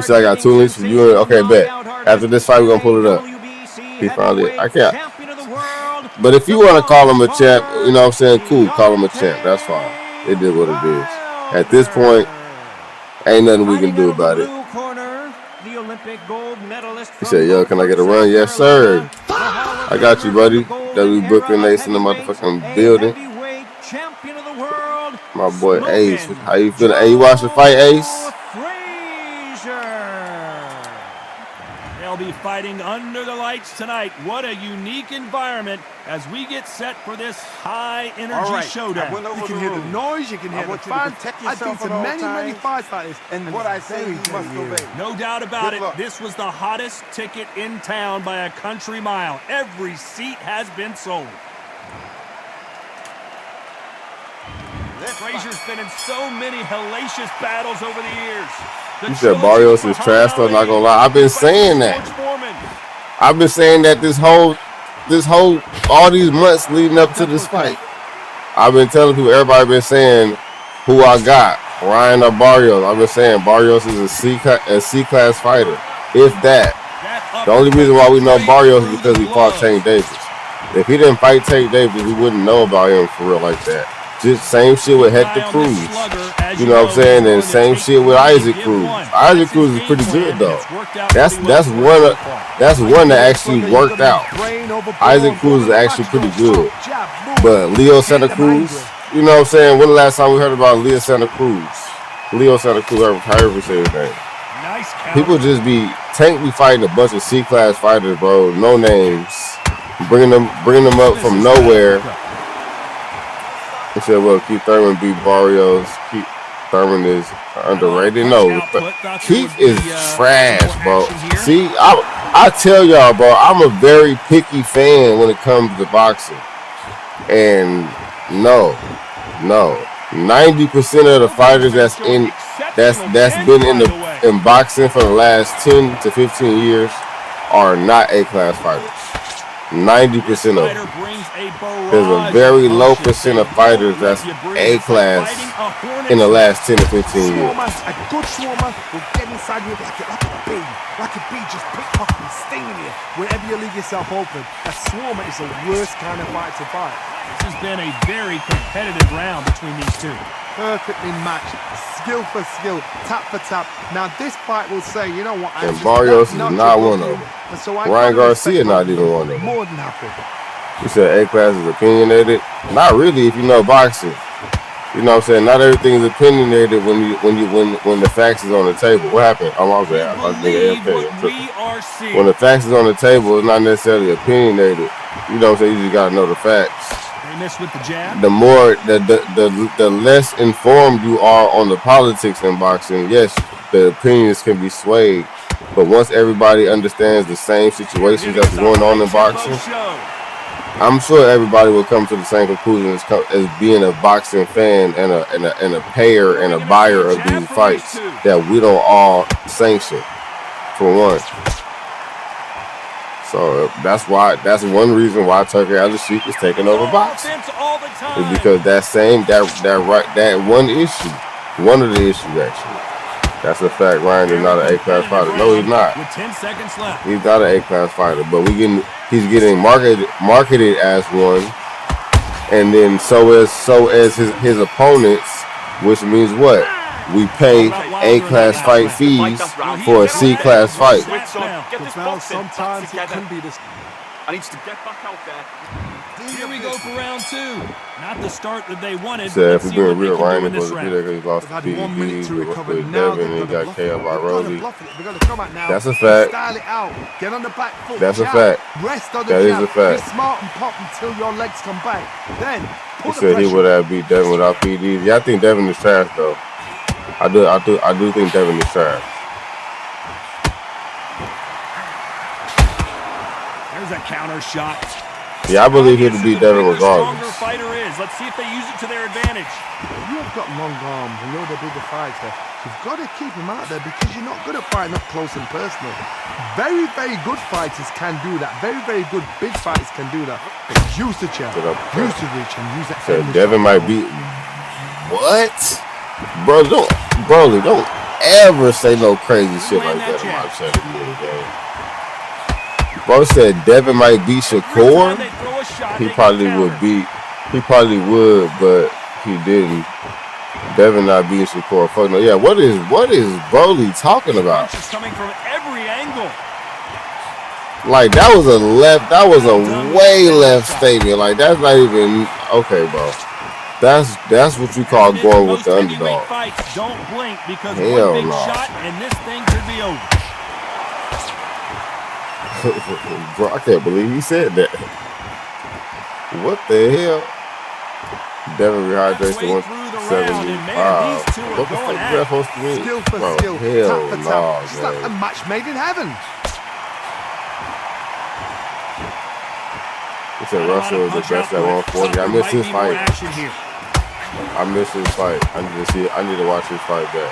said I got 2 links for you. Okay, bet. After this fight, we're gonna pull it up. He finally. I can't. But if you want to call him a champ, you know what I'm saying? Cool, call him a champ. That's fine. It is what it is. At this point, ain't nothing we can do about it. He said, yo, can I get a run? Yes, sir. I got you, buddy. W Brooklyn Ace in the motherfucking building. My boy Ace. How you feeling? Hey, you watch the fight, Ace? They'll be fighting under the lights tonight. What a unique environment as we get set for this high-energy showdown. You can hear the noise, you can hear the fans. I've been to many fights like this, and what I say, you must obey. No doubt about it, this was the hottest ticket in town by a country mile. Every seat has been sold. Frazier's been in so many hellacious battles over the years. You said Barrios is trash, though. Not gonna lie, I've been saying that. I've been saying that this whole all these months leading up to this fight. I've been telling people, everybody been saying who I got, Ryan or Barrios. I've been saying Barrios is a C-class fighter, if that. The only reason why we know Barrios is because he fought Tank Davis. If he didn't fight Tank Davis, we wouldn't know about him for real like that. Just same shit with Hector Cruz. You know what I'm saying? And same shit with Isaac Cruz. Isaac Cruz is pretty good though. That's one that actually worked out. Isaac Cruz is actually pretty good. But Leo Santa Cruz, you know what I'm saying? When the last time we heard about Leo Santa Cruz? Leo Santa Cruz, however you say his name. People just Tank be fighting a bunch of C-class fighters, bro. No names. Bringing them up from nowhere. He said, well, Keith Thurman beat Barrios. Keith Thurman is underrated. No, Keith is trash, bro. See, I tell y'all, bro, I'm a very picky fan when it comes to boxing. And no, 90% of the fighters that's been in boxing for the last 10 to 15 years are not A-class fighters. 90% of them. There's a very low percent of fighters that's A-class in the last 10 to 15 years. A good swarmer will get inside you like a bee, just pickpocketing, stinging you whenever you leave yourself open. A swarmer is the worst kind of fight to fight. This has been a very competitive round between these two. Perfectly matched, skill for skill, tap for tap. Now this fight will say, you know what? And Barrios is not one of them. So Ryan Garcia not even one of them. More than happy. You said A-class is opinionated. Not really if you know boxing. You know what I'm saying? Not everything is opinionated when the facts is on the table. What happened? I'm also when the facts is on the table, it's not necessarily opinionated. You know what I'm saying? You just gotta know the facts. They missed with the jab. The more the less informed you are on the politics in boxing, yes, the opinions can be swayed. But once everybody understands the same situations that's going on in boxing, I'm sure everybody will come to the same conclusion as being a boxing fan and a payer and a buyer of these fights that we don't all sanction, for one. So that's one reason why Tucker Al-Sheikh is taking over boxing. Is because that one issue, one of the issues actually. That's a fact. Ryan is not an A-class fighter. No, he's not. With 10 seconds left. He's not an A-class fighter, but he's getting marketed as one, and then so as his opponents, which means what? We pay A-class fight fees for a C-class fight. Sometimes it can be this. I need to get back out there. Here we go for round two. Not the start that they wanted. So if we're being real, Ryan is supposed to be there because he lost the PED with Devin and he got KO by Rosie. That's a fact. Get on the back foot. That's a fact. Rest on the that is a fact. Be smart and pop until your legs come back. Then he said he would have beat Devin without PEDs. Yeah, I think Devin is trash though. I do think Devin is trash. There's a counter shot. Yeah, I believe he'll beat Devin regardless. Fighter is. Let's see if they use it to their advantage. You've got long arms and you're the bigger fighter. You've got to keep him out there because you're not good at fighting up close and personal. Very, very good fighters can do that. Very, very good big fighters can do that. But use the jab, use the reach, and use that. So Devin might beat. What? Bro, don't ever say no crazy shit like that in my chat game. Bro said Devin might beat Shakur. He probably would, but he didn't. Devin not beating Shakur. Fuck no. Yeah, what is Broly talking about? Just coming from every angle. Like that was a way left statement. Like that's not even okay, bro. That's what you call going with the underdog. Don't blink because hell one big no. shot and this thing could be over. Bro, I can't believe he said that. What the hell? Devin rehydrates to 175. What the fuck is that supposed to mean? Skill for bro, skill, hell tap for no, tap. It's like man. a match made in heaven. He said Russell is the best at 140. I missed his fight. I missed his fight. I need to watch his fight back.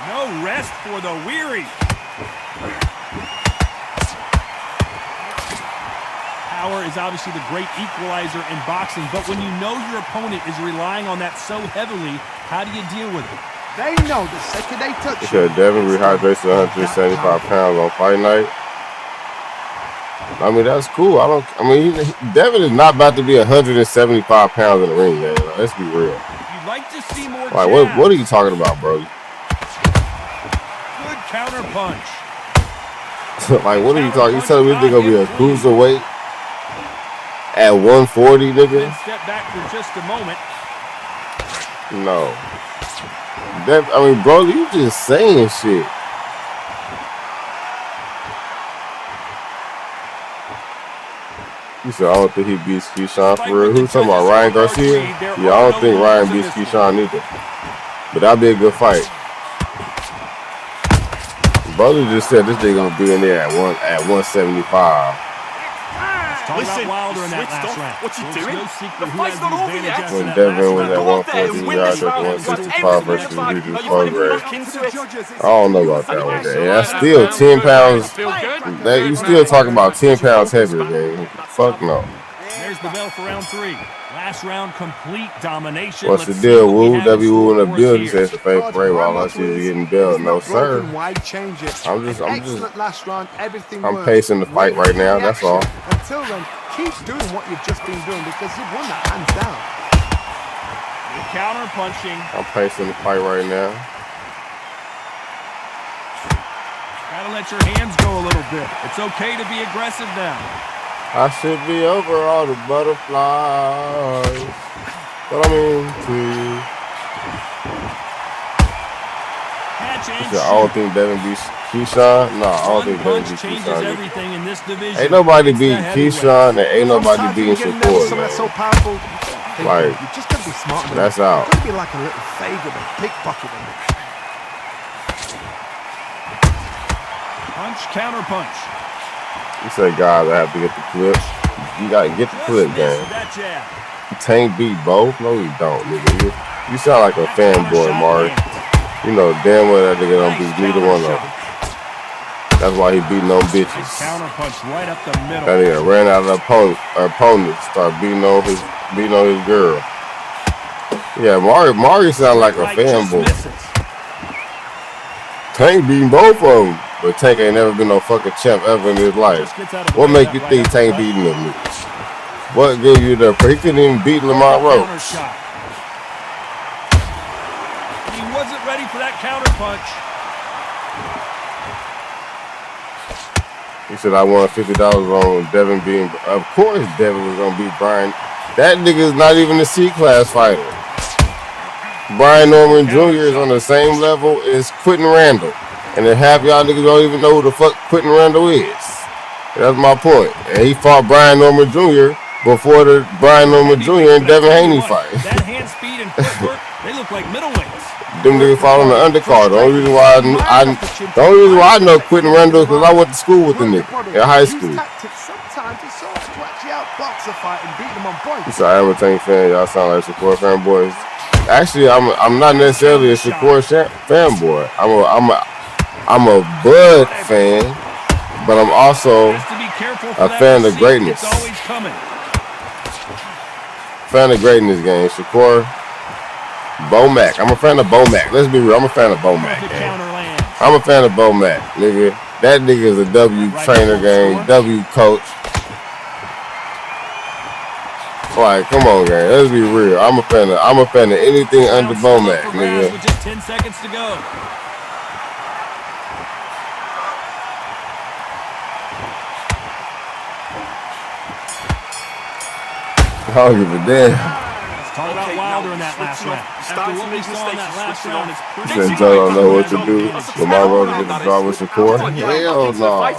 No rest for the weary. Power is obviously the great equalizer in boxing, but when you know your opponent is relying on that so heavily, how do you deal with it? They know the second they touch He said Devin rehydrates to 175 pounds on fight night. I mean, that's cool. Devin is not about to be 175 pounds in the ring, man. Let's be real. You'd like to see more Like, jabs. what are you talking about, bro? Good counter punch. Like, what are you talking? You telling me this gonna be a cruiserweight at 140, nigga? Then step back for just a moment. No. Bro, you just saying shit. You said I don't think he beats Keyshawn for real. Who's talking about Ryan Garcia? Yeah, I don't think Ryan beats Keyshawn either. But that'd be a good fight. Brother just said this thing gonna be in there at 175. Listen, Wilder in that last round. What you doing? No secret The who fight's has not the over advantage yet. after When that Devin last was at round. 114 yards at 165 versus Regis Progress. I don't know about that one. That's still 10 pounds. You still talking about 10 pounds heavier, man. Fuck no. There's the bell for round 3. Last round, complete domination. What's the Let's deal, see what we Woo? have W Woo in the store building for us says the fake parade while I see you getting belt. No, sir. Why change it? I'm Excellent last round. Everything I'm works. pacing the fight right now. That's all. Until then, keep doing what you've just been doing because you've won that hands down. here. Counter punching. I'm pacing the fight right now. Gotta let your hands go a little bit. It's okay to be aggressive now. I should be over all the butterflies. But I'm into you. Catch and You said, I don't think Devin beats Keyshawn. No, I don't think Devin punch beats changes Keyshawn either. everything in this division. Ain't nobody It's the beat heavyweight. Keyshawn and ain't nobody beating Something getting there, Shakur, something that's so man. powerful. Like, You just gotta be smart. Man. that's out. It's gotta be like a little favor, a pickpocket. Punch, counter punch. You say guys I have to get the clip. You gotta get the clip, Just man. missed that jab. Tank beat both? No, he don't, nigga. You sound like a fanboy, Mari. You know damn well that nigga don't beat neither one of them. That's why he beating on bitches. Counter punch right up the middle. That nigga ran out of the opponent, start beating on his girl. Yeah, Mari sound like a Right, just fanboy. misses. Tank beating both of them, but Tank ain't never been no fucking champ ever in his life. Just gets out of the What way make of you that think right Tank uppercut. beating them niggas? What gave you the? He couldn't even beat Lamont Counter Roach. shot. He wasn't ready for that counter punch. He said I won $50 on Devin being. Of course, Devin was gonna beat Brian. That nigga's not even a C-class fighter. Brian Norman Jr. is on the same level as Quentin Randall, and then half y'all niggas don't even know who the fuck Quentin Randall is. That's my point. And he fought Brian Norman Jr. before the Brian Norman Jr. and Devin Haney fight. That hand speed and footwork, they look like middleweights. Them niggas fought on the undercard. The only reason why I know Quentin Randall is because I went to school with the nigga in high school. Sometimes it's so to actually outbox a fight and beat them on points. You said I am a Tank fan. Y'all sound like Shakur fanboys. Actually, I'm not necessarily a Shakur fanboy. I'm a Bud fan, but I'm also Has to be careful for a that fan of receipt. greatness. It's always coming. Fan of greatness, gang. Shakur, Bomac. I'm a fan of Bomac. Let's be real. I'm a fan of Bomac, Perfect gang. counter lands. I'm a fan of Bomac, nigga. That nigga is a W trainer, gang. W coach. Like, come on, gang. Let's be real. I'm a fan of anything under Now still up Bomac, for grabs nigga. with just 10 seconds to go. I don't give a damn. Let's talk about Wilder in that last round. After what we saw in that last round, it's pretty Since I don't know what to do, Lamar Rose get the draw with Shakur. Hell no.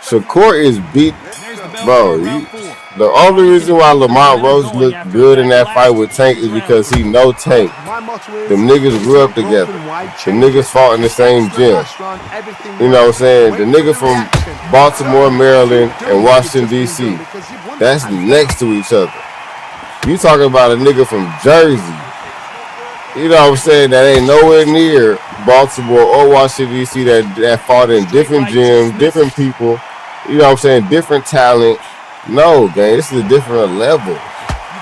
Shakur is beat. there's the bell Bro, for round 4. the only reason why Lamont Rose looked good in that fight with Tank is because he know Tank. My motto is, Them niggas grew up together. Them niggas fought in the same gym. You know what I'm saying? The nigga from Baltimore, Maryland, and Washington, D.C. That's next to each other. You talking about a nigga from Jersey. You know what I'm saying? That ain't nowhere near Baltimore or Washington, D.C. that fought in different gyms, different people. You know what I'm saying? Different talent. No, gang, this is a different level.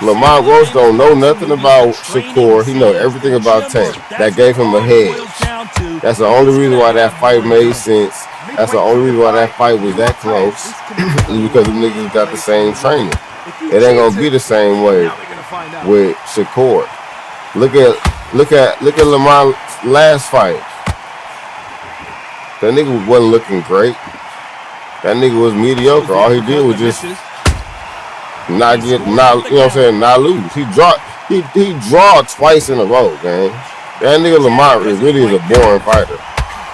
Lamont Rose don't know nothing about Shakur. He know everything about Tank. That gave him a hedge. That's the only reason why that fight made sense. That's the only reason why that fight was that close. Is because the niggas got the same training. It ain't gonna be the same way with Shakur. Look at Lamont's last fight. That nigga wasn't looking great. That nigga was mediocre. All he did was just not lose. He draw twice in a row, gang. That nigga Lamont really is a boring fighter.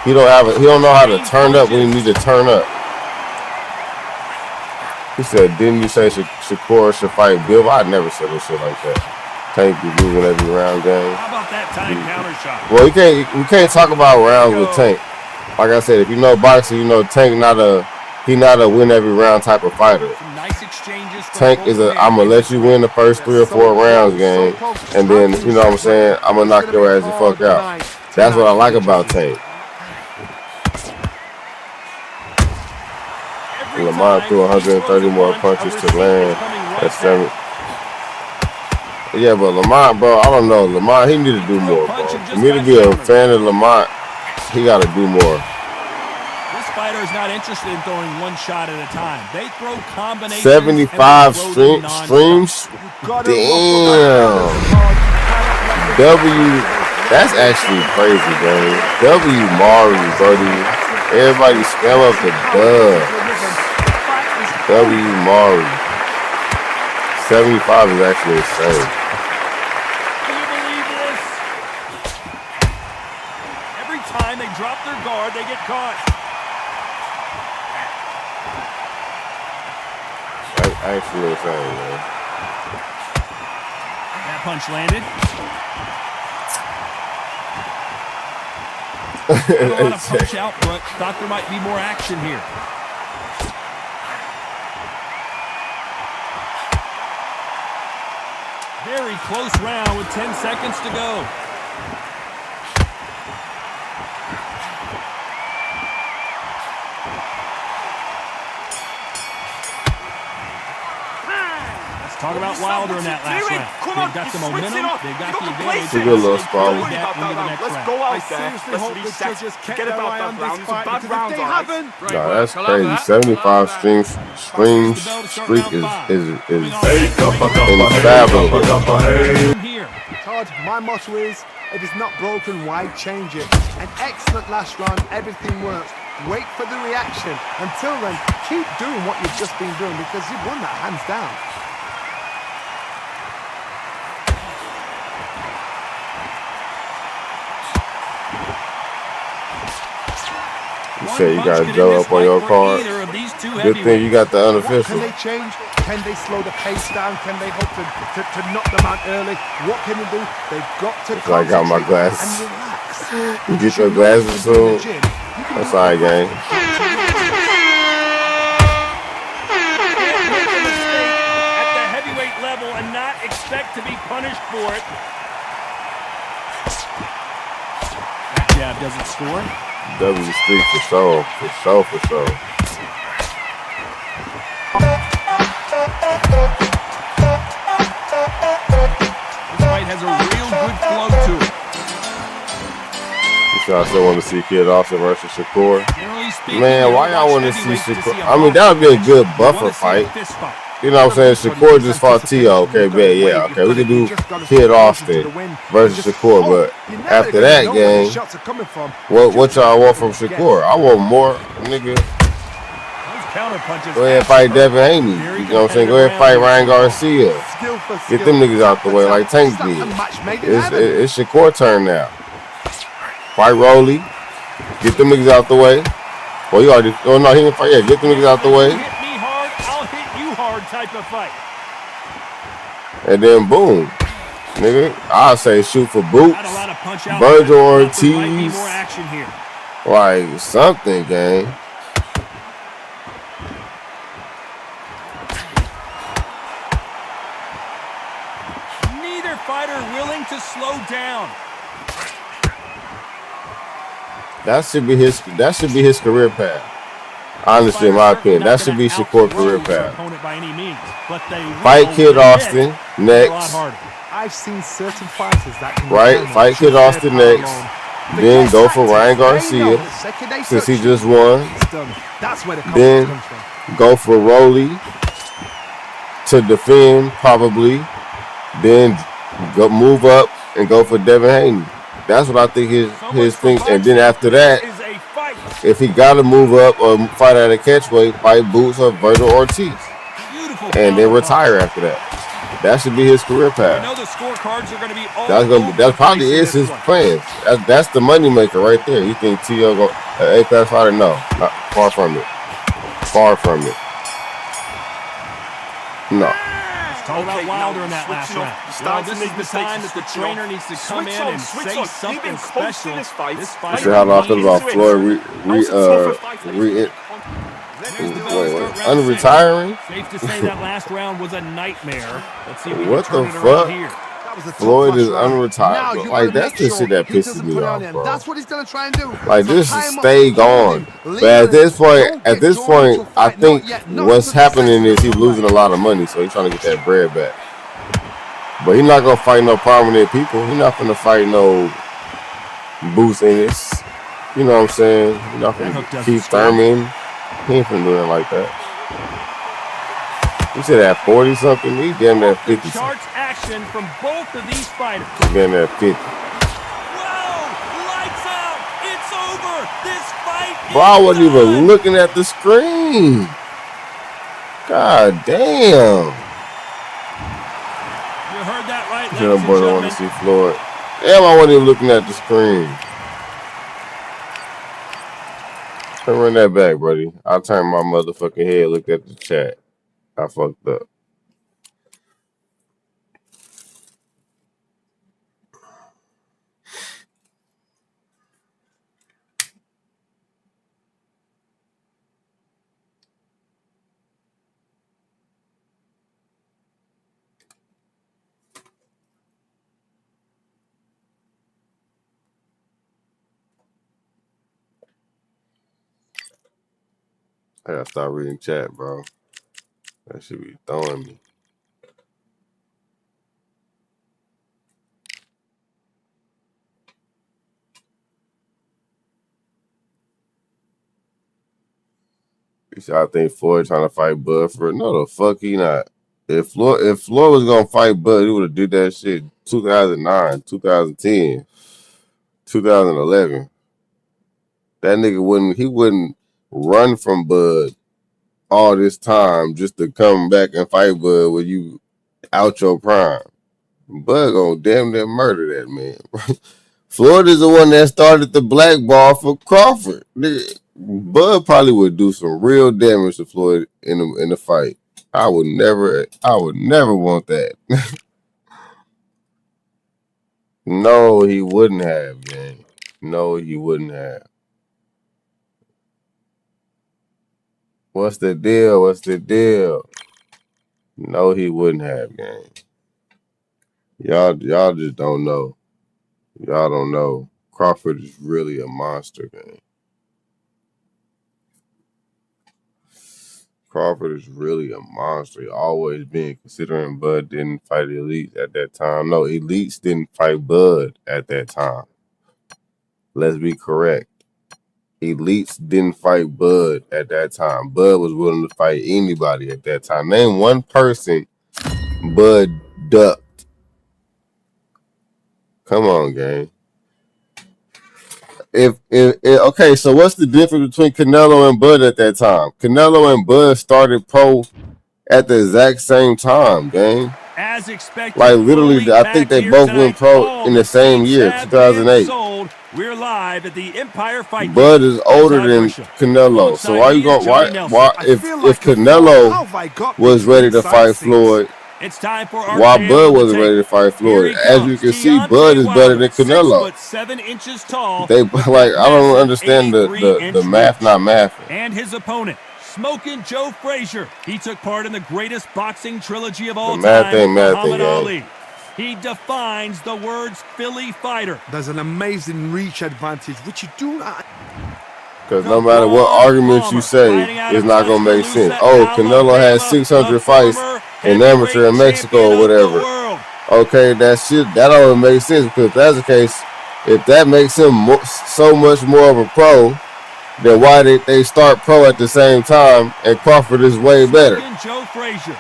He don't know how to turn up when he need to turn up. He said, didn't you say Shakur should fight Bill? I never said no shit like that. Tank be moving every round game. How about that time counter shot? Well, we can't talk about rounds with Tank. Like I said, if you know boxing, you know Tank not a win every round type of fighter. Some nice exchanges. Tank is I'm gonna let you win the first 3 or 4 rounds game, and then you know what I'm saying, I'm gonna knock your ass the fuck out. That's what I like about Tank. Lamont threw 130 more punches to land. That's 7. Yeah, but Lamont, bro, I don't know. Lamont, he need to do more, bro. For me to be a fan of Lamont, he got to do more. This fighter is not interested in throwing one shot at a time. They throw combinations. 75 streams? Damn. That's actually crazy, man. Mari, buddy. Everybody spell up the dub. Mari. 75 is actually insane. Can you believe this? Every time they drop their guard, they get caught. That's actually insane, man. That punch landed. A lot of punch out front. Thought there might be more action here. Very close round with 10 seconds to go. Let's talk about Wilder in that last round. They've got the momentum. They've got the advantage. It's a good little spot. Let's go out there. Let's reset. Forget about that round. It's a bad round, alright? Nah, that's crazy. 75 streams streak is unfathomable. Todd, my motto is, if it's not broken, why change it? An excellent last round, everything works. Wait for the reaction. Until then, keep doing what you've just been doing because you've won that hands down. You say you got Joe up on your card. Good thing you got the unofficial. What can they change? Can they slow the pace down? Can they hope to knock them out early? What can they do? They've got to I got my glasses. and relax. You get your glasses soon. That's all right, gang. At the heavyweight level and not expect to be punished for it. That jab doesn't score. W Street for sure. This fight has a real good flow to it. You I still want to see Kid Austin versus Shakur. Generally speaking, Man, why y'all want to see Shakur? I mean, that would be a good buffer fight. You know what I'm saying? Shakur just fought T.O. Okay, bet, yeah. Okay, we can do Kid Austin versus Shakur, but after that game, what y'all want from Shakur? I want more, nigga. Go ahead and fight Devin Haney. You know what I'm saying? Go ahead and fight Ryan Garcia. Get them niggas out the way like Tank did. It's Shakur turn now. Fight Rolly. Get them niggas out the way. Well, you already. Oh no, he didn't fight. Yeah, get them niggas out the way. Hit me hard, I'll hit you hard type of fight. And then boom, nigga. I'll say shoot for Boots, Virgil Ortiz, like something, gang. Neither fighter willing to slow down. That should be his career path. Honestly, in my opinion, that should be Shakur's career path. Fight Kid Austin next. I've seen certain fighters that can fight Kid Austin next. Then go for Ryan Garcia since he just won. Then go for Rolly to defend probably. Then go move up and go for Devin Haney. That's what I think his thing. And then after that, if he got to move up or fight at a catchweight, fight Boots or Virgil Ortiz. And then retire after that. That should be his career path. That probably is his plan. That's the money maker right there. You think T.O. go A-class fighter? No, far from it. Far from it. No. Talk about Wilder in that last round. Well, this is the time that the trainer needs to come in and say something special. This fight. You see how I feel about Floyd unretiring? Safe to say that last round was a nightmare. Let's see if we What can turn the it around fuck? here. Floyd is unretired. Like, that's the shit that pisses me off, bro. That's what he's gonna try and do. Like, just stay gone. But at this point, I think what's happening is he's losing a lot of money, so he's trying to get that bread back. But he's not gonna fight no prominent people. He's not gonna fight no Boots Ennis. You know what I'm saying? He's not gonna Keith Thurman. He ain't finna do nothing like that. You said at 40 something, he damn near 50 something. Charts action from both of these fighters. Damn near 50. Whoa! Lights out! It's over! This fight Bro, I wasn't even looking at the screen. God damn. You heard that right, That ladies and boy don't want gentlemen. to see Floyd. Damn, I wasn't even looking at the screen. Run that back, buddy. I turned my motherfucking head, looked at the chat. I fucked up. I gotta start reading chat, bro. That should be throwing me. You see, I think Floyd trying to fight Bud for it. No, the fuck he not. If Floyd was gonna fight Bud, he would have did that shit 2009, 2010, 2011. That nigga wouldn't run from Bud all this time just to come back and fight Bud when you out your prime. Bud gonna damn near murder that man. Floyd is the one that started the blackball for Crawford. Nigga, Bud probably would do some real damage to Floyd in the fight. I would never want that. No, he wouldn't have, man. No, he wouldn't have. What's the deal? What's the deal? No, he wouldn't have, gang. Y'all just don't know. Y'all don't know. Crawford is really a monster, gang. Crawford is really a monster. He always been, considering Bud didn't fight Elites at that time. No, Elites didn't fight Bud at that time. Let's be correct. Elites didn't fight Bud at that time. Bud was willing to fight anybody at that time. Name one person Bud ducked. Come on, gang. Okay, so what's the difference between Canelo and Bud at that time? Canelo and Bud started pro at the exact same time, gang. As expected, like literally, I think they both went pro in the same year, 2008. We're live at the Empire Fight. Bud is older than Canelo, so why you going? Why if Canelo was ready to fight Floyd? It's time for our why Bud wasn't ready to fight Floyd? As you can see, Bud is better than Canelo. 7 inches tall. They like I don't understand the math not mathing. And his opponent, Smokin' Joe Frazier. He took part in the greatest boxing trilogy of all time, Muhammad Ali. He defines the words Philly fighter. There's an amazing reach advantage, which you do not. Because no matter what arguments you say, it's not going to make sense. Oh, Canelo has 600 fights in amateur in Mexico or whatever. Okay, that don't make sense, because if that's the case, if that makes him so much more of a pro, then why did they start pro at the same time and Crawford is way better? Joe Frazier.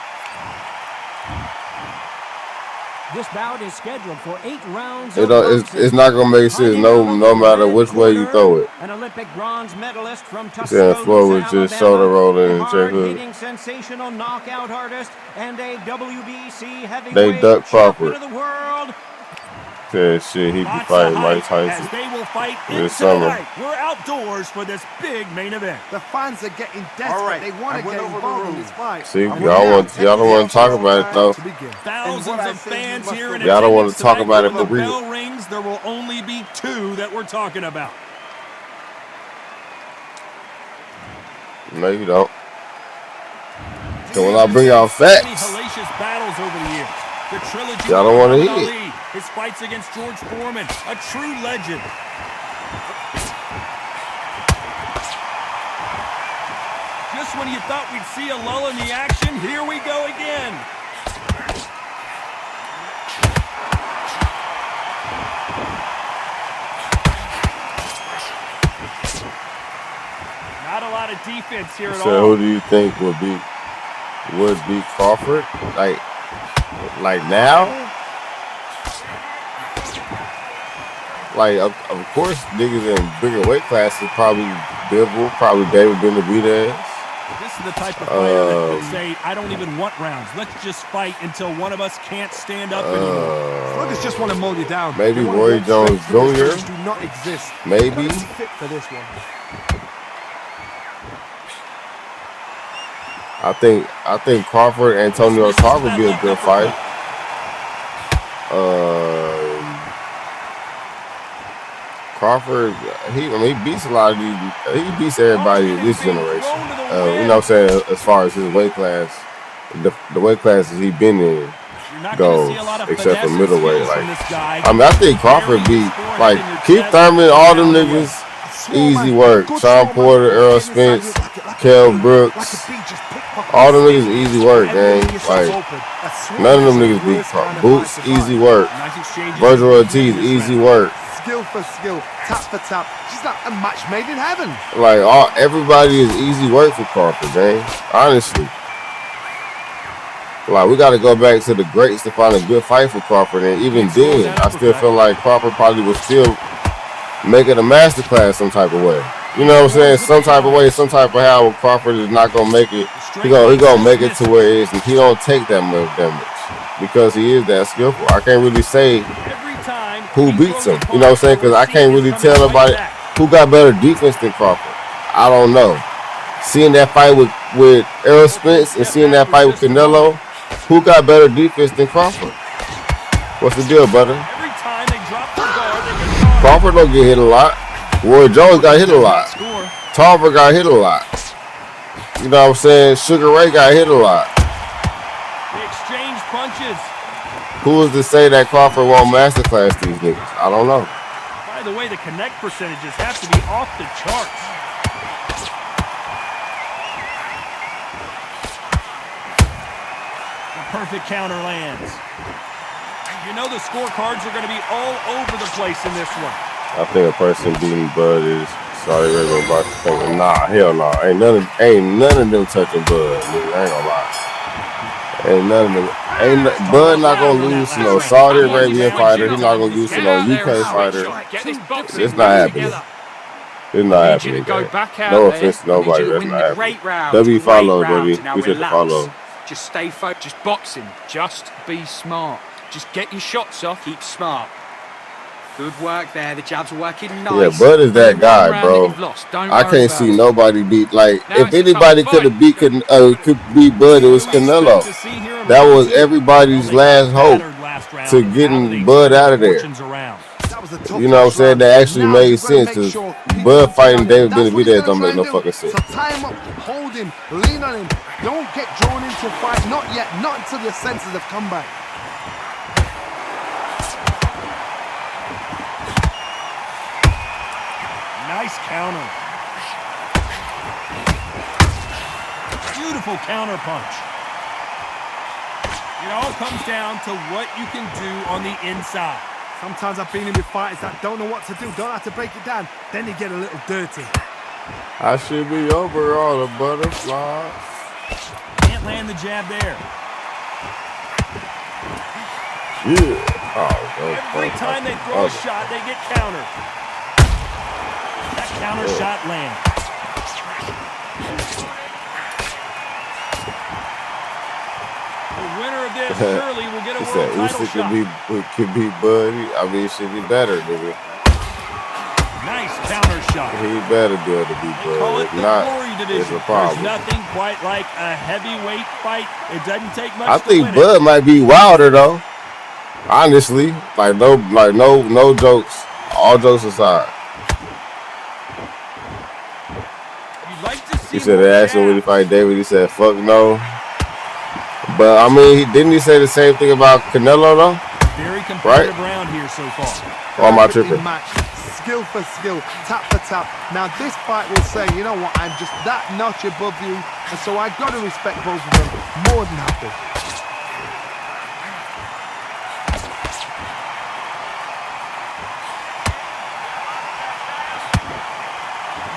This bout is scheduled for 8 rounds. It's not gonna make sense. No matter which way you throw it. An Olympic bronze medalist from Tuscaloosa, Floyd was just shoulder rolling and check hook. Sensational knockout artist and a WBC heavyweight they duck Crawford. champion of the world. Said shit, he be Lots of fighting Mike hype as Tyson they will fight this into the summer. night. We're outdoors for this big main event. The fans are getting desperate. All right, They want I to went get over the involved in rules. this fight. See, And y'all don't want to talk about it though. to begin. Thousands what I of say, you fans must here go in back. Y'all don't want attendance to talk tonight. about it When the for real. bell rings, there will only be two that we're talking about. No, you don't. So when I bring out Many facts, hellacious battles over the years. The trilogy y'all with don't wanna Muhammad hear it. Ali, his fights against George Foreman, a true legend. Just when you thought we'd see a lull in the action, here we go again. Not a lot of defense here at so all. who do you think would beat Crawford? Like now? Like of course niggas in bigger weight classes, probably Bivol, probably David Benavidez. This is the type of fighter that would say, I don't even want rounds. Let's just fight until one of us can't stand up anymore. Slugger's just want to mow you down. Maybe They wanna Roy walk Jones straight through this Jr. ring. Do not exist. Maybe. He's fit for this one. I think Crawford Antonio Tarver would be a good fight. Crawford, he beats a lot of these. He beats everybody in this generation. You know what I'm saying? As far as his weight class, the weight classes he been in goes, except for middleweight. Like, I mean, I think Crawford beat like Keith Thurman, all them niggas. Easy work. Sean Porter, Earl Spence, Kell Brooks, all them niggas easy work, gang. Like, none of them niggas beat Crawford. Boots, easy work. Virgil Ortiz, easy work. Skill for skill, tap for tap. She's like a match made in heaven. Like, everybody is easy work for Crawford, gang. Honestly. Like, we got to go back to the greats to find a good fight for Crawford. And even then, I still feel like Crawford probably was still making a masterclass some type of way. You know what I'm saying? Some type of way, some type of how Crawford is not going to make it. He gonna make it to where it is. And he don't take that much damage because he is that skillful. I can't really say who beats him. You know what I'm saying? Because I can't really tell nobody who got better defense than Crawford. I don't know. Seeing that fight with Errol Spence and seeing that fight with Canelo, who got better defense than Crawford? What's the deal, brother? Crawford don't get hit a lot. Roy Jones got hit a lot. Tarver got hit a lot. You know what I'm saying? Sugar Ray got hit a lot. They exchange punches. Who is to say that Crawford won't masterclass these niggas? I don't know. By the way, the connect percentages have to be off the charts. The perfect counter lands. You know the scorecards are going to be all over the place in this one. I think a person beating Bud is Saudi Arabia boxing thinking, nah, hell no. Ain't none of them touching Bud, nigga. I ain't gonna lie. Ain't none of them. Bud not gonna lose to no Saudi Arabian fighter. He's not gonna lose to no UK fighter. It's not happening. It's not happening. No offense to nobody, that's not happening. W follow, baby. We should follow. Just stay focused. Just boxing. Just be smart. Just get your shots off. Keep smart. Good work there. The jabs are working nice. Yeah, Bud is that guy, bro. I can't see nobody beat. Like, if anybody could have beat Bud, it was Canelo. That was everybody's last hope to getting Bud out of there. You know what I'm saying? That actually made sense because Bud fighting David Benavidez don't make no fucking sense. So tie him up, hold him, lean on him. Don't get drawn into a fight. Not yet. Not until your senses have come back. Nice counter. Beautiful counter punch. It all comes down to what you can do on the inside. Sometimes I've been in with fighters that don't know what to do, don't have to break it down. Then they get a little dirty. I should be over all the butterflies. Can't land the jab there. Yeah. Oh, every time they throw a shot, they get countered. That counter shot lands. The winner of this, surely we'll get a He world said title Issa shot. could be Buddy. I mean, should be better, nigga. Nice counter shot. He better be able to be They call Buddy. it If the not, glory it's division. a problem. There's nothing quite like a heavyweight fight. It doesn't take much I to think win Bud it. might be wilder though. Honestly, no jokes. All jokes aside. You'd like to see He said more they asked him would he jabs. fight David. He said fuck no. But I mean, didn't he say the same thing about Canelo though? Very competitive round here so far. Or am I tripping? Match, skill for skill, tap for tap. Now this fight will say, you know what, I'm just that notch above you, and so I've got to respect both of them more than happy.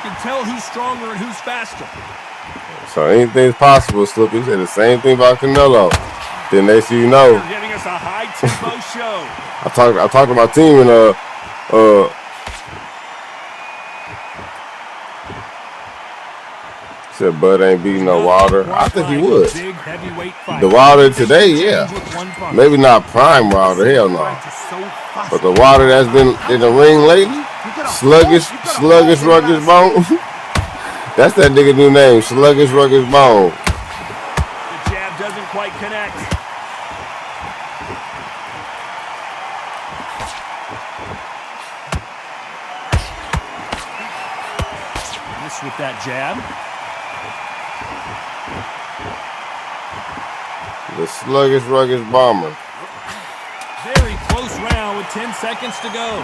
You can tell who's stronger and who's faster. So anything's possible, Slippy. He said the same thing about Canelo. Then next thing you know, You're giving us a high tempo show. I talked to my team and said Bud ain't beating no Wilder. I think he would. Big heavyweight fight. The Wilder today, yeah. Maybe not prime Wilder, hell no. But the Wilder that's been in the ring lately, sluggish, rugged bone. That's that nigga new name, sluggish, rugged bone. The jab doesn't quite connect. Miss with that jab. The sluggish, rugged bomber. Very close round with 10 seconds to go.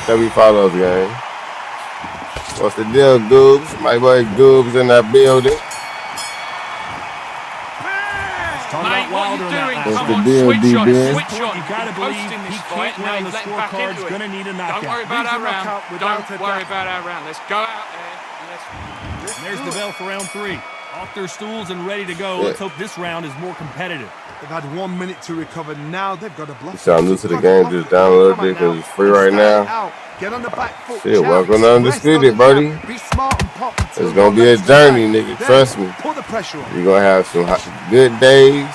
W follows game. What's the deal, Goobs? My boy Goobs in that building. Mate, what are you doing? What's Come the on, deal, switch on, D-Ben? switch on. You gotta You're believe posting he this fight, can't round now the let back scorecard's into it. gonna need a knockout. Don't worry about Needs a our round. knockout without Don't a worry doubt. about our round. Let's go out there. There's the bell for round 3. Off their stools and ready to go. Let's hope this round is more competitive. They've had 1 minute to recover. Now they've got a bluff. You sound new to the game, just download it because it's free right now. Get on the back foot. Shit, welcome to Undisputed, buddy. Be smart and pop. It's gonna be a journey, nigga. Trust me. Put the pressure on. You're gonna have some good days.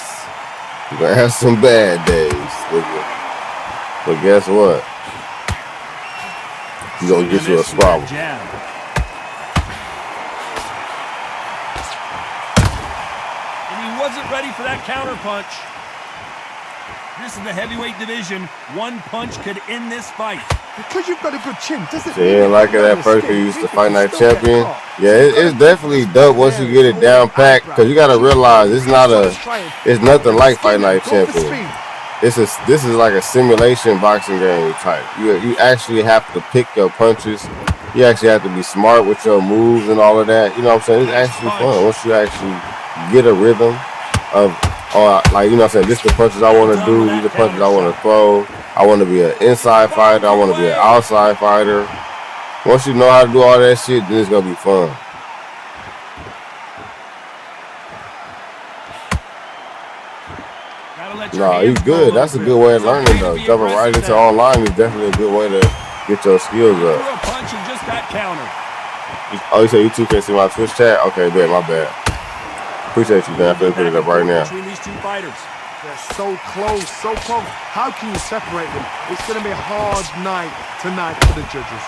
You're gonna have some bad days, nigga. But guess what? You're gonna get you a spot. Jab. And he wasn't ready for that counter punch. This is the heavyweight division. One punch could end this fight. Because you've got a good chin, does it? She didn't like it at first because you used to fight night champion. Yeah, it's definitely dope once you get it down packed. Because you gotta realize it's nothing like fight night champion. This is like a simulation boxing game type. You actually have to pick your punches. You actually have to be smart with your moves and all of that. You know what I'm saying? It's actually fun once you actually get a rhythm of, like, you know what I'm saying, this is the punches I want to do, these are the punches I want to throw. I want to be an inside fighter, I want to be an outside fighter. Once you know how to do all that shit, then it's going to be fun. Nah, he's good. That's a good way of learning, though. Jumping right into online is definitely a good way to get your skills up. A punch and just got countered. Oh, you said you two can't see my Twitch chat? Okay, bet, my bad. Appreciate you, man. I'm finna put it up right now. Between these two fighters. They're so close, so close. How can you separate them? It's going to be a hard night tonight for the judges.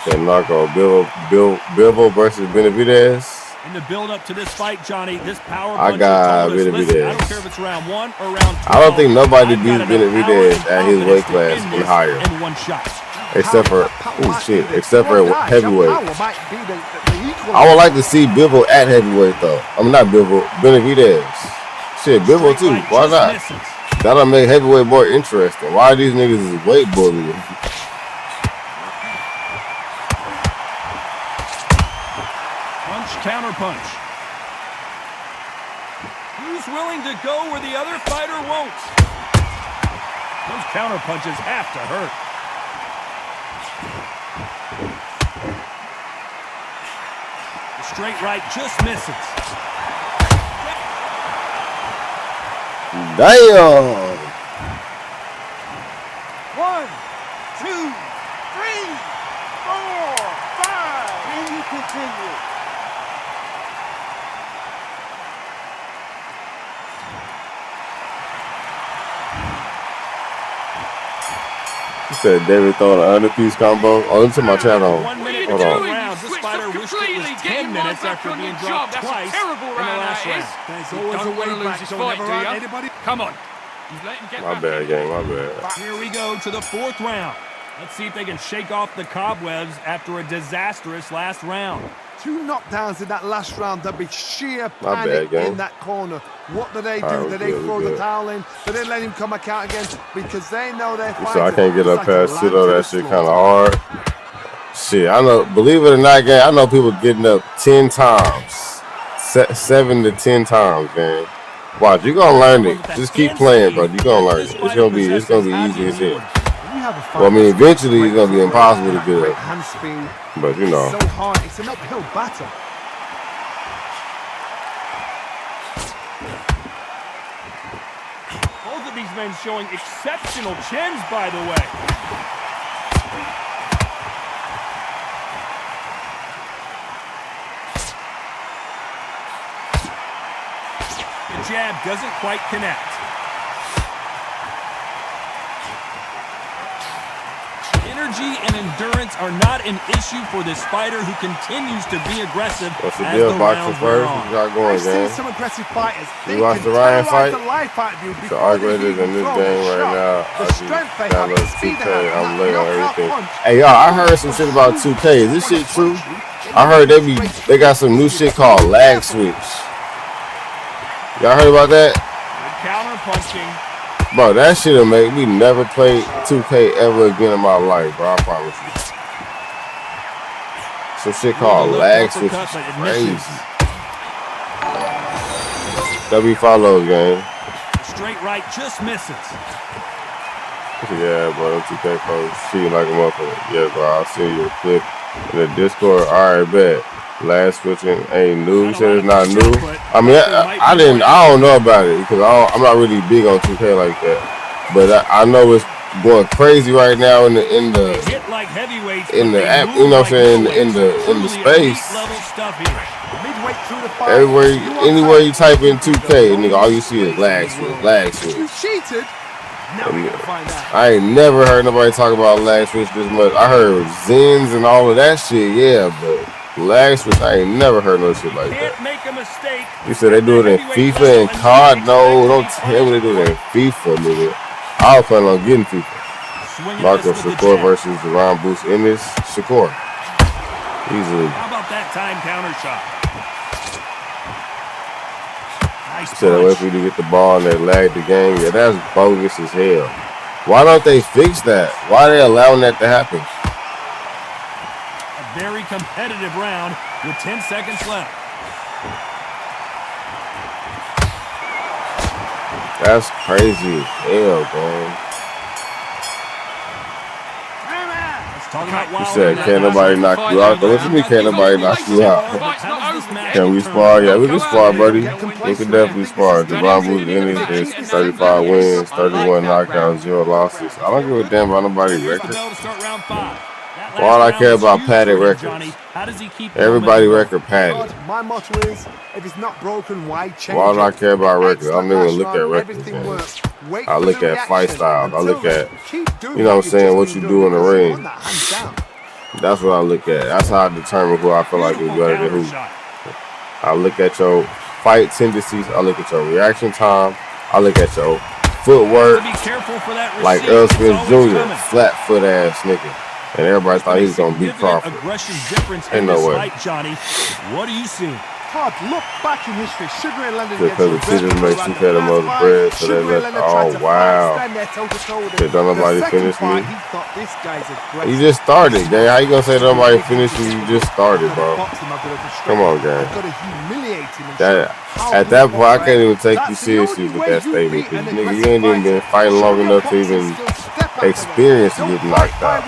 That Narco, Bilbo versus Benavidez. In the build-up to this fight, Johnny, this power I puncher got told us, listen, Benavidez. I don't care if it's round 1 or round 2. I don't think nobody I've beats got enough Benavidez power at and his weight confidence to class end and this higher. in one shot. Except for heavyweight. I would like to see Bivol at heavyweight though. I'm not Bivol, Benavidez. Shit, Bivol too. Why not? That'll make heavyweight more interesting. Why these niggas is weight bullying? Punch, counter punch. Who's willing to go where the other fighter won't? Those counter punches have to hurt. The straight right just misses. Damn! 1, 2, 3, 4, 5. You said David throwing an underpiece combo. Oh, into my channel. 1 minute Hold and on. 2 rounds. This fighter wished it was 10 minutes after being dropped twice in the last round. There's You always don't a want to way lose back. this Don't fight, ever do hurt you? anybody. Come on. You've let him get My back bad, up. gang. My bad. Here we go to the 4th round. Let's see if they can shake off the cobwebs after a disastrous last round. 2 knockdowns in that last round. There'll be sheer My panic bad, gang. in that corner. What do they do? All right, Do we they good, we throw the good. towel in? Do they let him come back out again? Because they know they're fighting. So I can't get up It's like a past lamb Pseudo. to That the shit kind of slaughter. hard. Shit, I know. Believe it or not, gang, I know people getting up 10 times, 7 to 10 times, gang. Watch, you gonna learn it. Just keep playing, bro. You gonna learn it. It's gonna be easy as hell. You have a fight Well, I mean, that's eventually great it's gonna be footwork, impossible to that get great up. hand speed. But you know, It's so hard. It's an uphill battle. Both of these men showing exceptional chins, by the way. The jab doesn't quite connect. Energy and endurance are not an issue for this fighter who continues to be aggressive what's the as deal, the boxing rounds wear first? on. What you got going, I've seen gang? some aggressive fighters. They You watch can the Ryan terrorize fight? the life out of you So before they R-graded even in this throw game the right shot. now. The I just strength they have, the downloaded speed they 2K. have, and I'm that late on knockout everything. punch. Hey, y'all, I heard some shit about 2K. Is this shit true? I heard they got some new shit called lag switch. Y'all heard about that? Good counter punching. Bro, that shit'll make me never play 2K ever again in my life, bro. I promise you. Some shit called lag switch is crazy. W follow, gang. Straight right just misses. Yeah, bro, them 2K folks cheating like a motherfucker. Yeah, bro, I'll send you a clip in the Discord. All right, bet. Last switching ain't new. You said it's not new. I mean, I don't know about it because I'm not really big on 2K like that. But I know it's going crazy right now in the Hit like heavyweights, in but the they app. move You know what I'm like saying? middleweights. In the Truly space. elite level stuff here. Midway through the fight, Anywhere you type in 2K, nigga, all you see is lag switch, lag switch. You cheated. Now we can find out. I ain't never heard nobody talk about lag switch this much. I heard Zins and all of that shit, yeah, but lag switch, I ain't never heard no shit like that. Can't make a mistake. You said they do it in FIFA and COD? No, don't tell me they do it in FIFA, nigga. I was planning on getting FIFA. Marco Shakur versus Deron Boost Ennis. Shakur. Easily. How about that time counter shot? Nice Said I wait for you to get the ball and they lag the game. Yeah, that's bogus as hell. Why don't they fix that? Why are they allowing that to happen? A very competitive round with 10 seconds left. That's crazy as hell, man. You said, can't nobody knock you out. What you mean, can't nobody knock you out? Can we spar? Yeah, we can spar, buddy. We can definitely spar. Deron Boost Ennis is 35 wins, 31 knockouts, 0 losses. I don't give a damn about nobody's record. Why do I care about padded records? Everybody record padded. My motto is, if it's not broken, why change Why do I it? care about records? I don't even Excellent look at last records, round, man. everything works. Wait I for look the at fight reaction. styles. I look Until at, then, keep doing you know what I'm saying, what you've you just do in the been doing ring. because you won that hands down. That's what I look at. That's how I determine who I feel like is better than who. I look at your fight tendencies. I look at your reaction time. I look at your footwork. Like Earl Smith Jr., flat foot ass nigga. And everybody thought he was going to beat Crawford. Ain't no way. Johnny, what do you see? Todd, look back in history. Sugar Ray Leonard Because the teachers make 2K the most bread, so they let, oh wow. Shit, don't nobody finish me. You just started, gang. How you gonna say nobody finished you? You just started, bro. Come on, gang. At that point, I can't even take you seriously with that statement. Because, nigga, you ain't even been fighting long enough to even experience to get knocked out.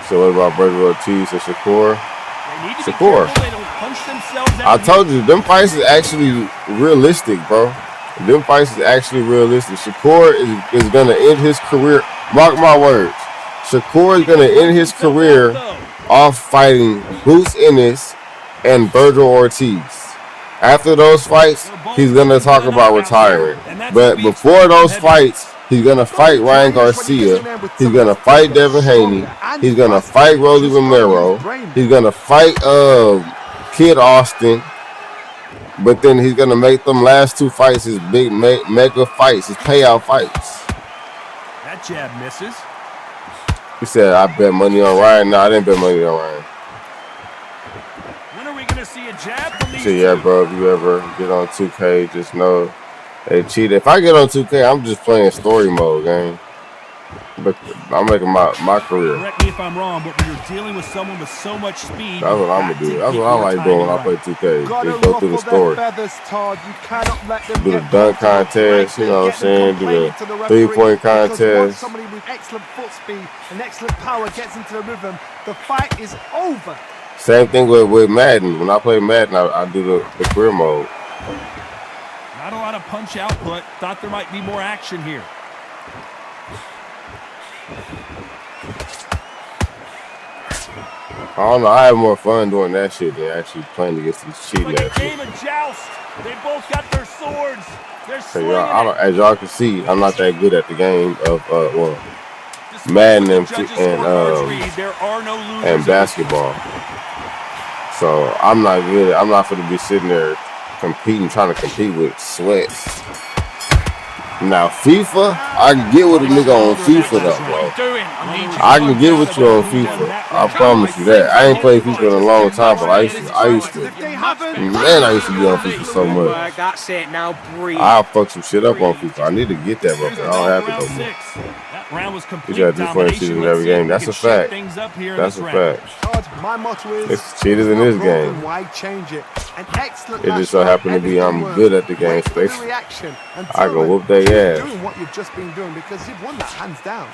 So what about Burger Ortiz and Shakur? Shakur. I told you, them fights is actually realistic, bro. Them fights is actually realistic. Shakur is going to end his career. Mark my words. Shakur is going to end his career off fighting Boost Ennis and Burger Ortiz. After those fights, he's gonna talk about retiring. But before those fights, he's gonna fight Ryan Garcia. He's gonna fight Devin Haney. He's gonna fight Rolly Romero. He's gonna fight Kid Austin. But then he's gonna make them last 2 fights his big mega fights, his payout fights. That jab misses. He said, "I bet money on Ryan." No, I didn't bet money on Ryan. When are we gonna see a jab from these So yeah, two? bro, if you ever get on 2K, just know they cheat. If I get on 2K, I'm just playing story mode, gang. But I'm making my career. Correct me if I'm wrong, but when you're dealing with someone with so much speed, That's what I'm gonna do. That's what I like doing when I play 2K. Just go through the story. Do the dunk contest, you know what I'm saying? Do the 3-point contest. Somebody with excellent foot speed and excellent power gets into the rhythm, the fight is over. Same thing with Madden. When I play Madden, I do the career mode. not a lot of punch output. Thought there might be more action here. I don't know. I have more fun doing that shit than actually playing against these cheating Like a ass game of joust. They both got their swords. They're So slinging y'all, it. as y'all can see, I'm not that good at the game of Madden and basketball. So I'm not good. I'm not going to be sitting there trying to compete with sweats. Now FIFA, I can get with a nigga on FIFA though, bro. I can get with you on FIFA. I promise you that. I ain't played FIFA in a long time, but I used to be on FIFA so much. That's it. Now breathe. I'll fuck some shit up on FIFA. I need to get that, bro. I don't have it no more. That round was complete You got different cheaters in every game. That's a fact. That's a fact. My motto is It's cheaters in this game. why change it? An excellent It just so happened to be I'm good at the game, so I can whoop their ass. Doing what you've just been doing because you've won that hands down.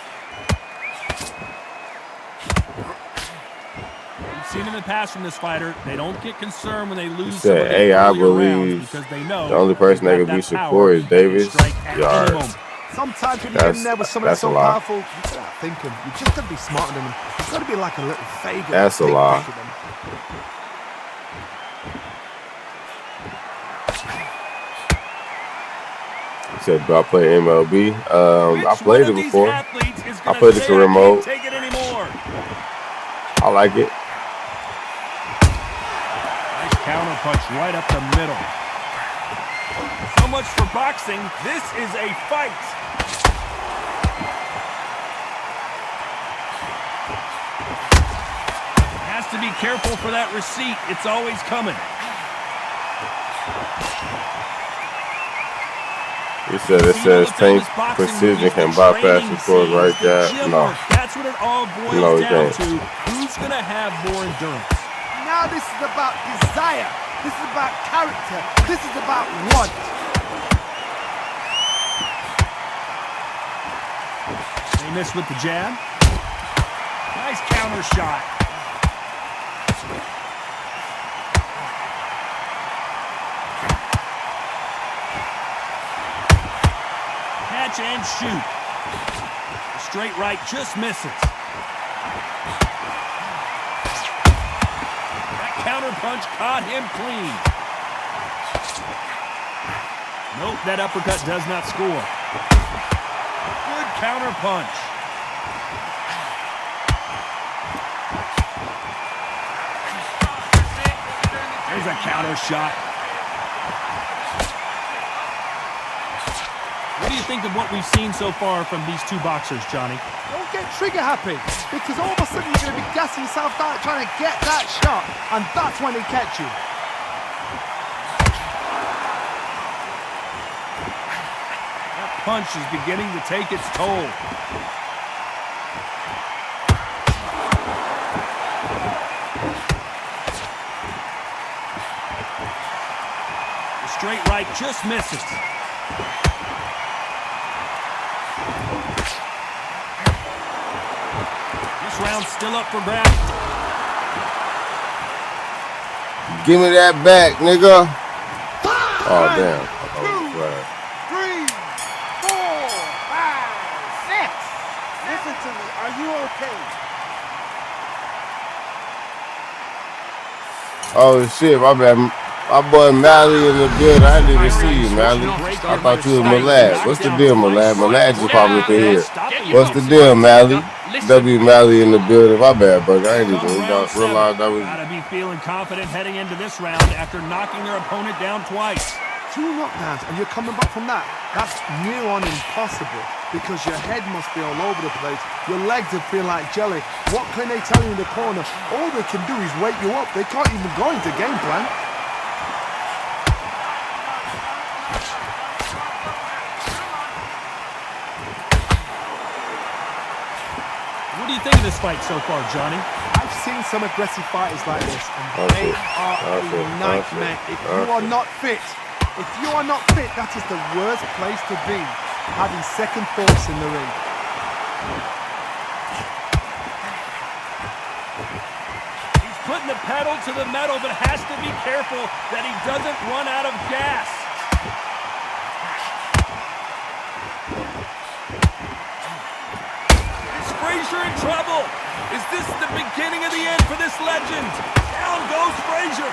We've seen in the past from this fighter, they don't get concerned when they lose. He said, "Hey, I believe the only person that can beat Shakur is Davis." Yards. Sometimes when you're in there with someone that's so powerful, you start thinking, you just got to be smarter than them. You've got to be like a little faggot. That's a lie. He said, "Do I play MLB?" I played it before. I played the career mode. I like it. Nice counter punch right up the middle. So much for boxing. This is a fight. Has to be careful for that receipt. It's always coming. He said it says Tank Precision can bypass the sword right there. No. That's what it all boils down to. Who's going to have more endurance? Now this is about desire. This is about character. This is about want. They missed with the jab. Nice counter shot. Catch and shoot. The straight right just misses. That counter punch caught him clean. Nope, that uppercut does not score. Good counter punch. There's a counter shot. What do you think of what we've seen so far from these two boxers, Johnny? Don't get trigger happy, because all of a sudden you're going to be gassing yourself out trying to get that shot, and that's when they catch you. That punch is beginning to take its toll. The straight right just misses. Round still up for grabs. Give me that back, nigga. Oh, damn. 2, 3, 4, 5, 6. Listen to me. Are you okay? Oh, shit. My bad. My boy Mally in the building. I didn't even see you, Mally. I thought you was Malad. What's the deal, Malad? Malad just popped up in here. What's the deal, Mally? W Mally in the building. My bad, bro. I ain't even realized that was. Gotta be feeling confident heading into this round after knocking their opponent down twice. 2 knockdowns and you're coming back from that. That's near on impossible because your head must be all over the place. Your legs would feel like jelly. What can they tell you in the corner? All they can do is wake you up. They can't even go into game plan. What do you think of this fight so far, Johnny? I've seen some aggressive fighters like this, and they are a nightmare. If you are not fit, that is the worst place to be, having second thoughts in the ring. He's putting the pedal to the metal, but has to be careful that he doesn't run out of gas. Is Frazier in trouble? Is this the beginning of the end for this legend? Down goes Frazier.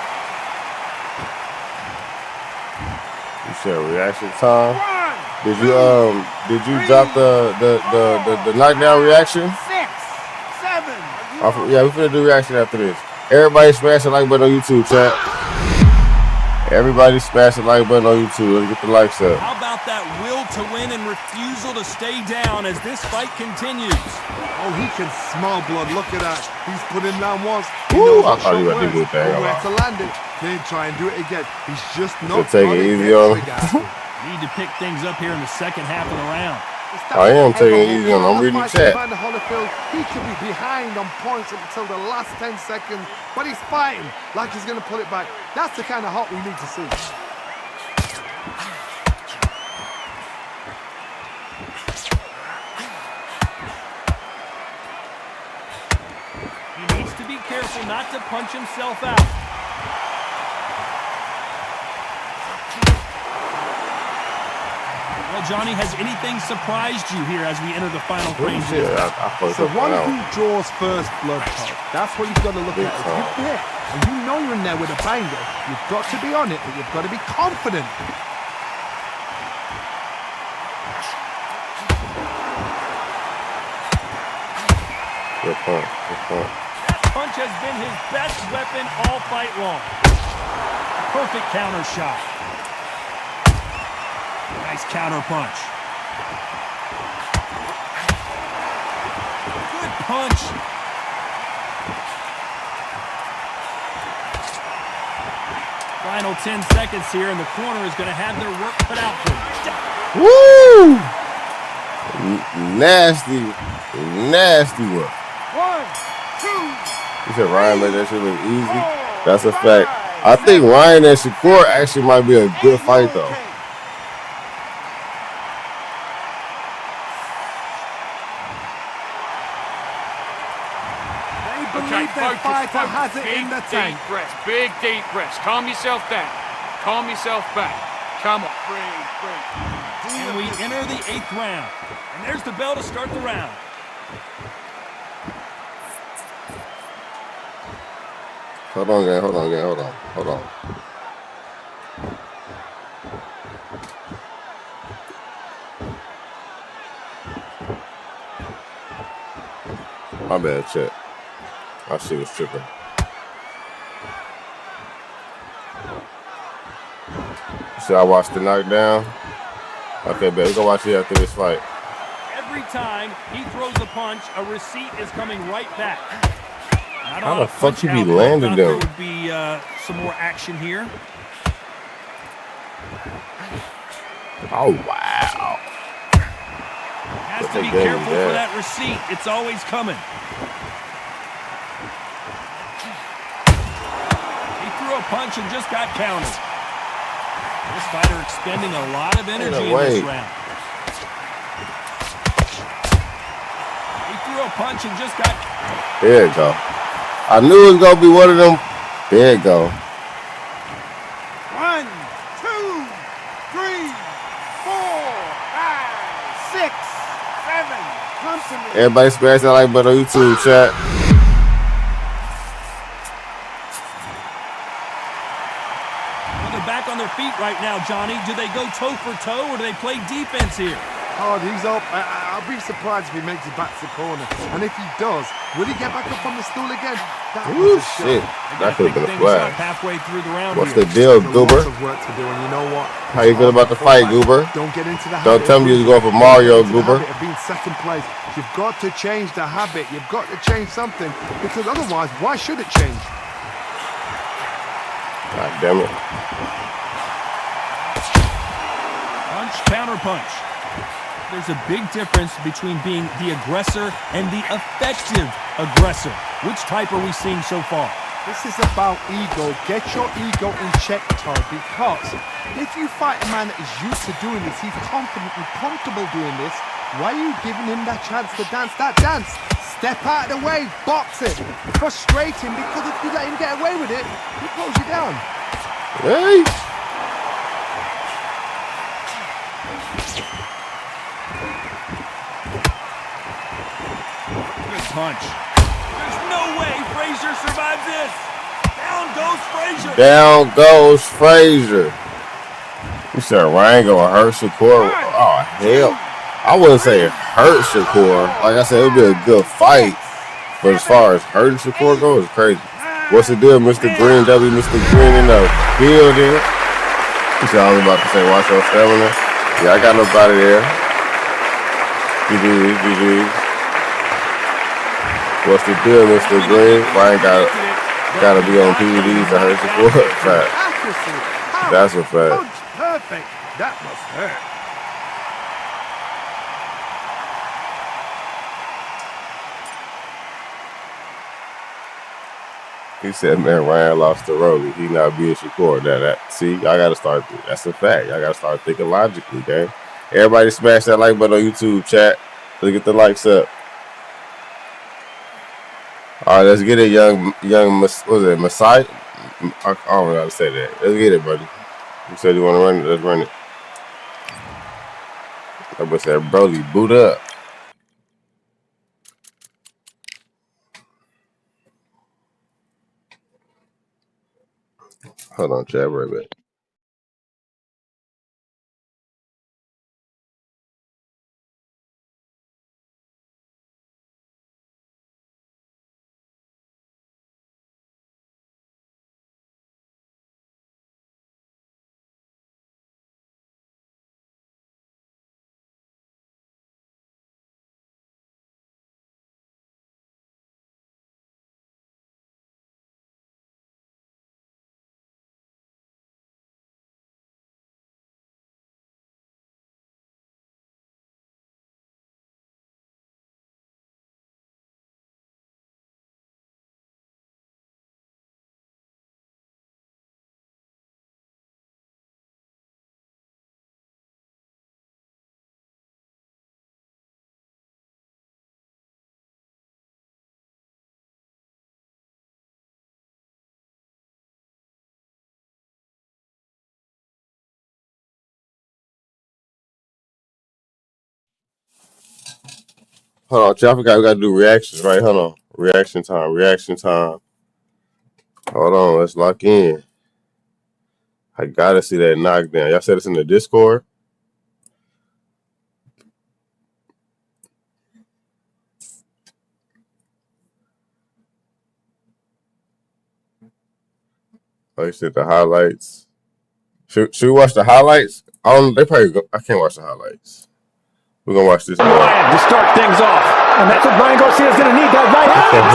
You said reaction time. Did you drop the knockdown reaction? 6, 7. Yeah, we finna do reaction after this. Everybody smash the like button on YouTube, chat. Everybody smash the like button on YouTube. Let's get the likes up. How about that will to win and refusal to stay down as this fight continues? Oh, he can smell blood. Look at that. He's put him down once. Ooh, I thought he was going to do it there. Where to land it. Then try and do it again. He's just not take it easy on him. Need to pick things up here in the second half of the round. I am taking it easy on him. I'm reading the chat. He could be behind on points up until the last 10 seconds, but he's fighting like he's going to pull it back. That's the kind of hot we need to see. He needs to be careful not to punch himself out. Well, Johnny, has anything surprised you here as we enter the final frame? So one who draws first blood, Paul. That's what you've got to look at. If you're there and you know you're in there with a banger, you've got to be on it, but you've got to be confident. Good point. Good point. That punch has been his best weapon all fight long. Perfect counter shot. Nice counter punch. Good punch. Final 10 seconds here, and the corner is going to have their work cut out for them. Woo! Nasty. Nasty work. 1, 2. You said Ryan made that shit look easy. That's a fact. I think Ryan and Shakur actually might be a good fight, though. Focus. Big deep breaths. Calm yourself down. Calm yourself back. Come on. Breathe. And we enter the 8th round. And there's the bell to start the round. Hold on, gang. Hold on. My bad, chat. My shit was tripping. Should I watch the knockdown? Okay, baby, go watch it after this fight. Every time he throws a punch, a receipt is coming right back. How the fuck you be landing there them? Would be some more action here. Oh, wow. Has to be careful for that receipt. It's always coming. He threw a punch and just got countered. This fighter expending a lot of energy in this round. He threw a punch and just got... There you go. I knew it was going to be one of them. There you go. 1, 2, 3, 4, 5, 6, 7. Come to me. Everybody smash that like button on YouTube, chat. back on their feet right now, Johnny. Do they go toe for toe or do they play defense here? Oh, he's up. I'll be surprised if he makes it back to the corner. And if he does, will he get back up on the stool again? That was a shit. That could have been a flag. Halfway through the round. What's the deal, Goober? Lots of work to do, and you know what? How you feel about the fight, Goober? Don't get into the Don't tell me you're going for Mario, Goober. Of being second place. You've got to change the habit. You've got to change something, because otherwise, why should it change? God damn it. Punch, counter punch. There's a big difference between being the aggressor and the effective aggressor. Which type are we seeing so far? This is about ego. Get your ego in check, Todd, because if you fight a man that is used to doing this, he's confident and comfortable doing this, why are you giving him that chance to dance that dance? Step out of the way, box it. Frustrate him, because if you let him get away with it, he pulls you down. Hey! Punch. There's no way Frazier survives this. Down goes Frazier. Down goes Frazier. You said Ryan gonna hurt Shakur? Oh, hell. I wouldn't say it hurt Shakur. Like I said, it would be a good fight. But as far as hurting Shakur goes, it's crazy. What's the deal, Mr. Green? Mr. Green in the building. You said I was about to say, watch your stamina. Yeah, I got nobody there. GG. What's the deal, Mr. Green? Ryan gotta be on PEDs to hurt Shakur. Fact. That's a fact. Perfect. That must hurt. He said, man, Ryan lost to Roby. He not being Shakur. See, I gotta start. That's a fact. I gotta start thinking logically, gang. Everybody smash that like button on YouTube, chat. Let's get the likes up. All right, let's get it, young. What was it, Masai? I don't know how to say that. Let's get it, buddy. You said you want to run it. Let's run it. I was saying, Broly, boot up. Hold on, chat, right back. Hold on, chat. I forgot we got to do reactions, right? Hold on. Reaction time. Hold on. Let's lock in. I got to see that knockdown. Y'all said it's in the Discord? Oh, you said the highlights. Should we watch the highlights? They probably go. I can't watch the highlights. We're going to watch this. Ryan to start things off. And that's what Ryan Garcia's going to need, that right hand.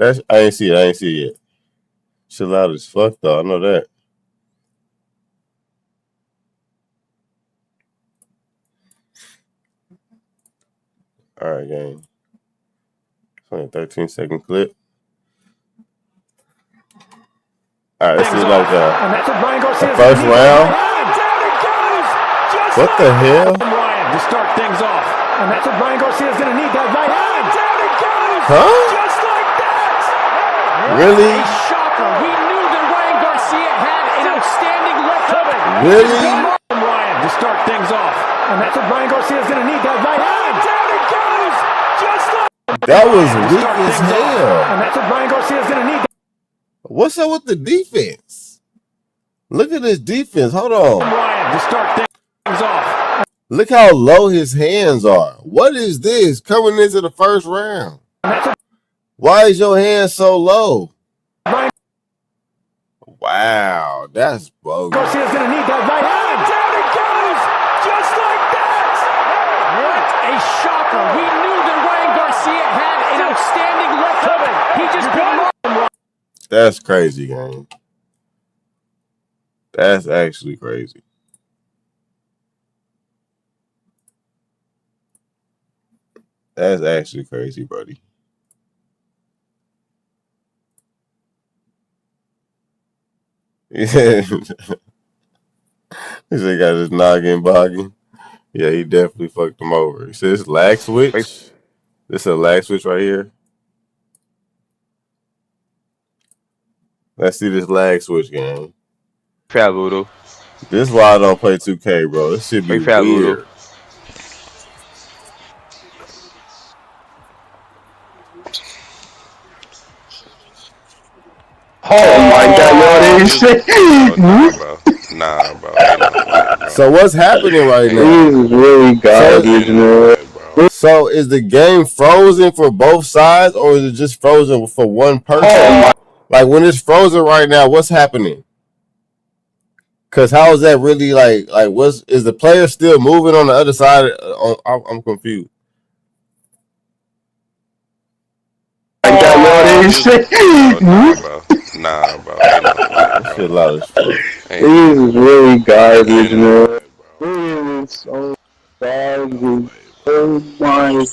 Oh, shit. I ain't see it yet. Chill out as fuck, though. I know that. All right, gang. It's only a 13-second clip. All right, this is like the first round. What the hell? Ryan to start things off. And that's what Ryan Garcia's going to need, that right hand. Down it goes. Huh? Just like that. Really? A shocker. We knew that Ryan Garcia had an outstanding left hook. Really? Ryan to start things off. And that's what Ryan Garcia's going to need, that right hand. Down it goes. Just like That was weak as hell. And that's what Ryan Garcia's going to need. What's up with the defense? Look at his defense. Hold on. Ryan to start things off. Look how low his hands are. What is this coming into the first round? Why is your hand so low? Ryan. Wow, that's bogus. Garcia's going to need that right hand. Down it goes! Just like that! What a shocker. We knew that Ryan Garcia had an outstanding left hook. He just couldn't. That's crazy, gang. That's actually crazy. That's actually crazy, buddy. He said he got his noggin bogging. Yeah, he definitely fucked him over. He says lag switch. This is a lag switch right here. Let's see this lag switch game. This is why I don't play 2K, bro. This should be weird. Oh my God, this shit. Nah, bro. So what's happening right now? This is really garbage, man. So is the game frozen for both sides, or is it just frozen for one person? Like when it's frozen right now, what's happening? Cause how is that really like is the player still moving on the other side? I'm confused. Nah, bro. That shit loud as fuck. This is really garbage, man. This is so garbage. Oh my.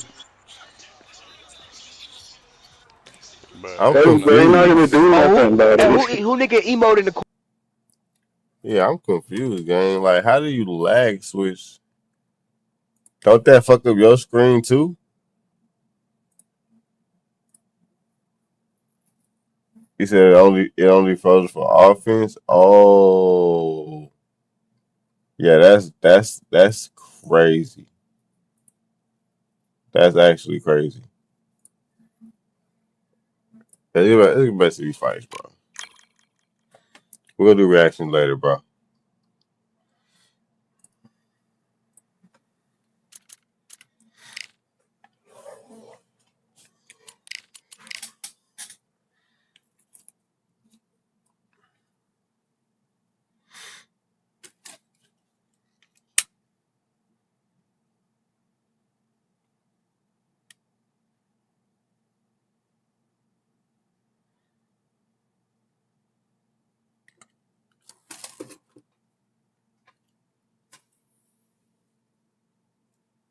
I'm confused. They're not gonna do nothing about it. Who nigga emote in the corner? Yeah, I'm confused, gang. Like, how do you lag switch? Don't that fuck up your screen too? He said it only frozen for offense. Oh, yeah, that's crazy. That's actually crazy. It's best of these fights, bro. We're gonna do reaction later, bro.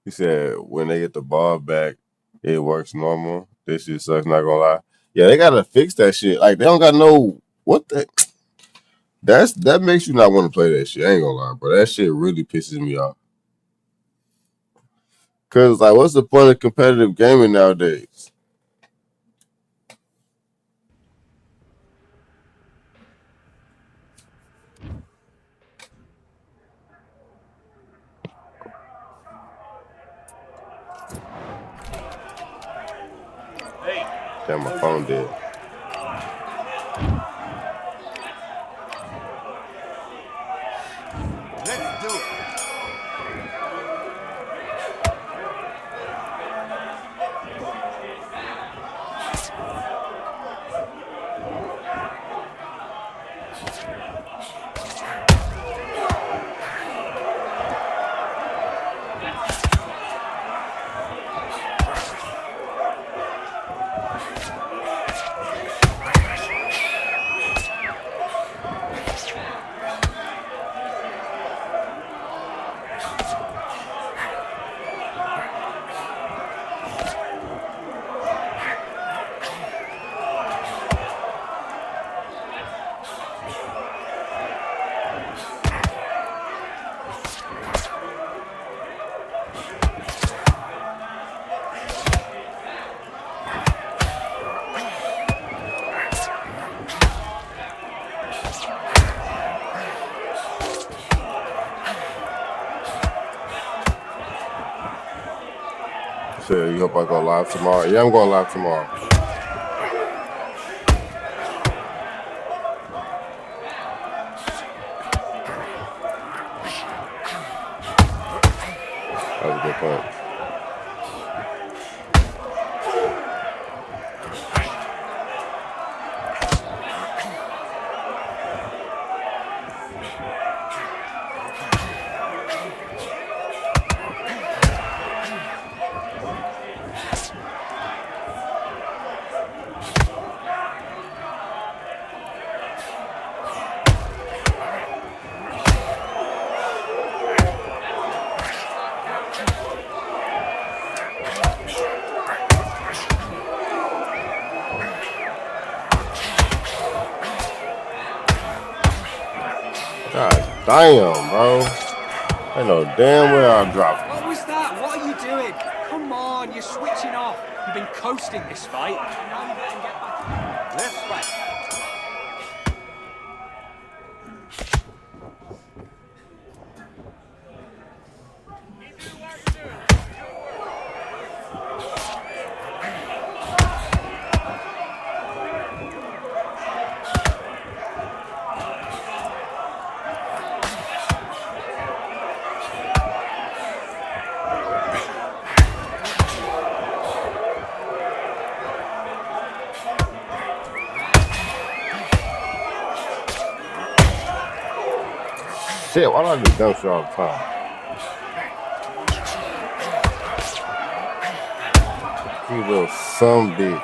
He said when they get the ball back, it works normal. This shit sucks, not gonna lie. Yeah, they gotta fix that shit. Like they don't got no what the that makes you not want to play that shit. I ain't gonna lie, bro. That shit really pisses me off. Cause like what's the point of competitive gaming nowadays? Damn, my phone dead. Let's do it. Shit, you hope I go live tomorrow? Yeah, I'm going live tomorrow. That was a good point. God damn, bro. I know damn well I'll drop it. What was that? What are you doing? Come on, you're switching off. You've been coasting this fight. Now you better get back. This fight. Shit, why do I do dumb shit all the time? You little some bitch.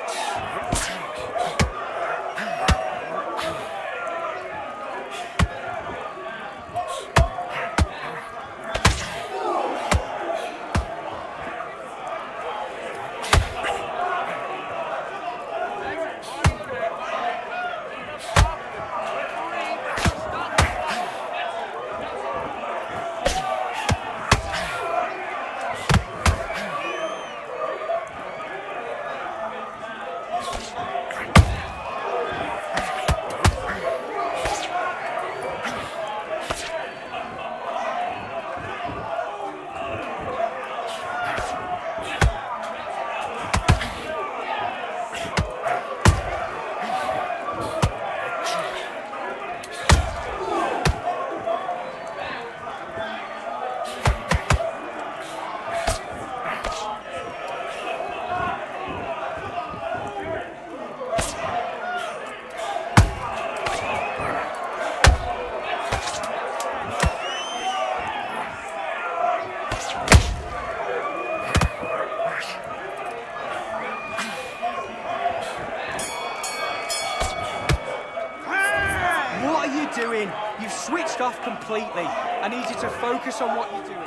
What are you doing? You've switched off completely. I need you to focus on what you're doing.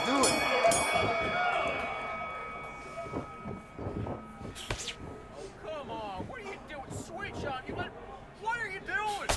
Do it. Come on, what are you doing? Switch on. What are you doing?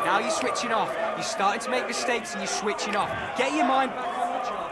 Now you're switching off. You're starting to make mistakes and you're switching off. Get your mind back on the job.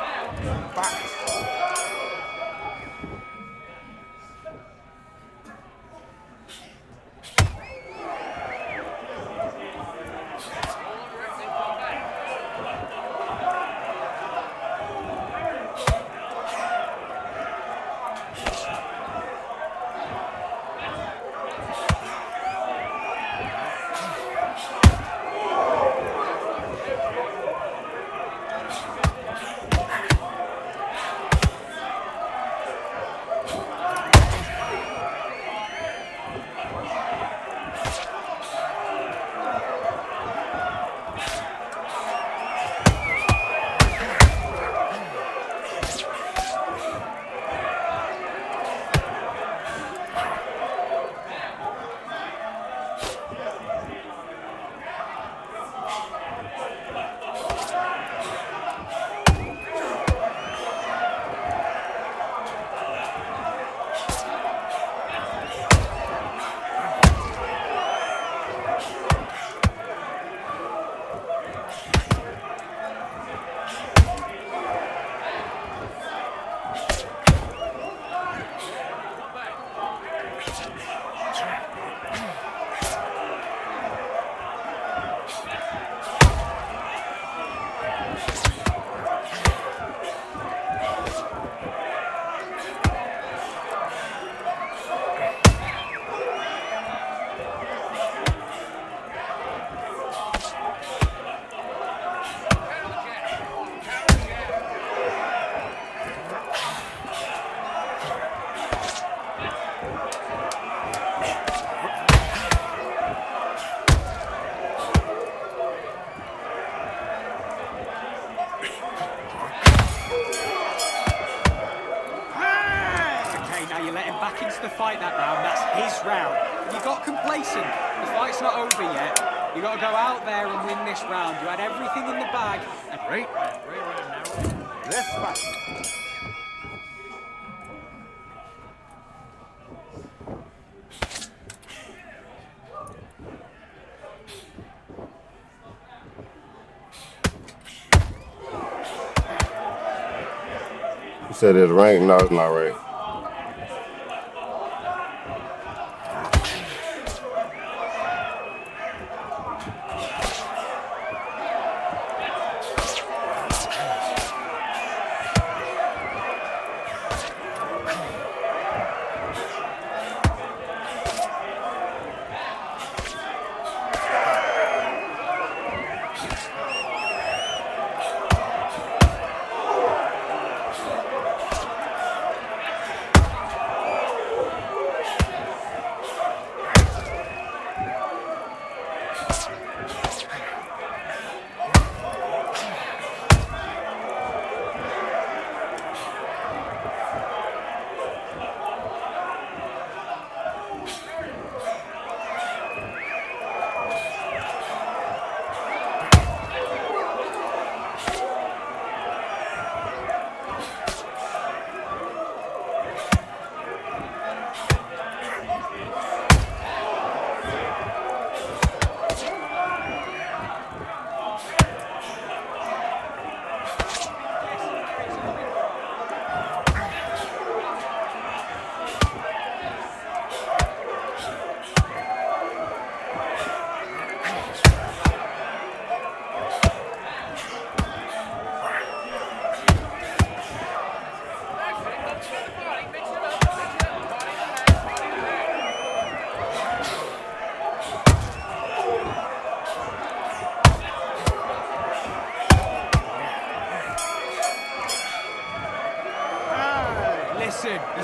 Back into the fight that round. That's his round. You got complacent. The fight's not over yet. You got to go out there and win this round. You had everything in the bag. Great round now. Let's fight. You said it's ranked? No, it's not ranked.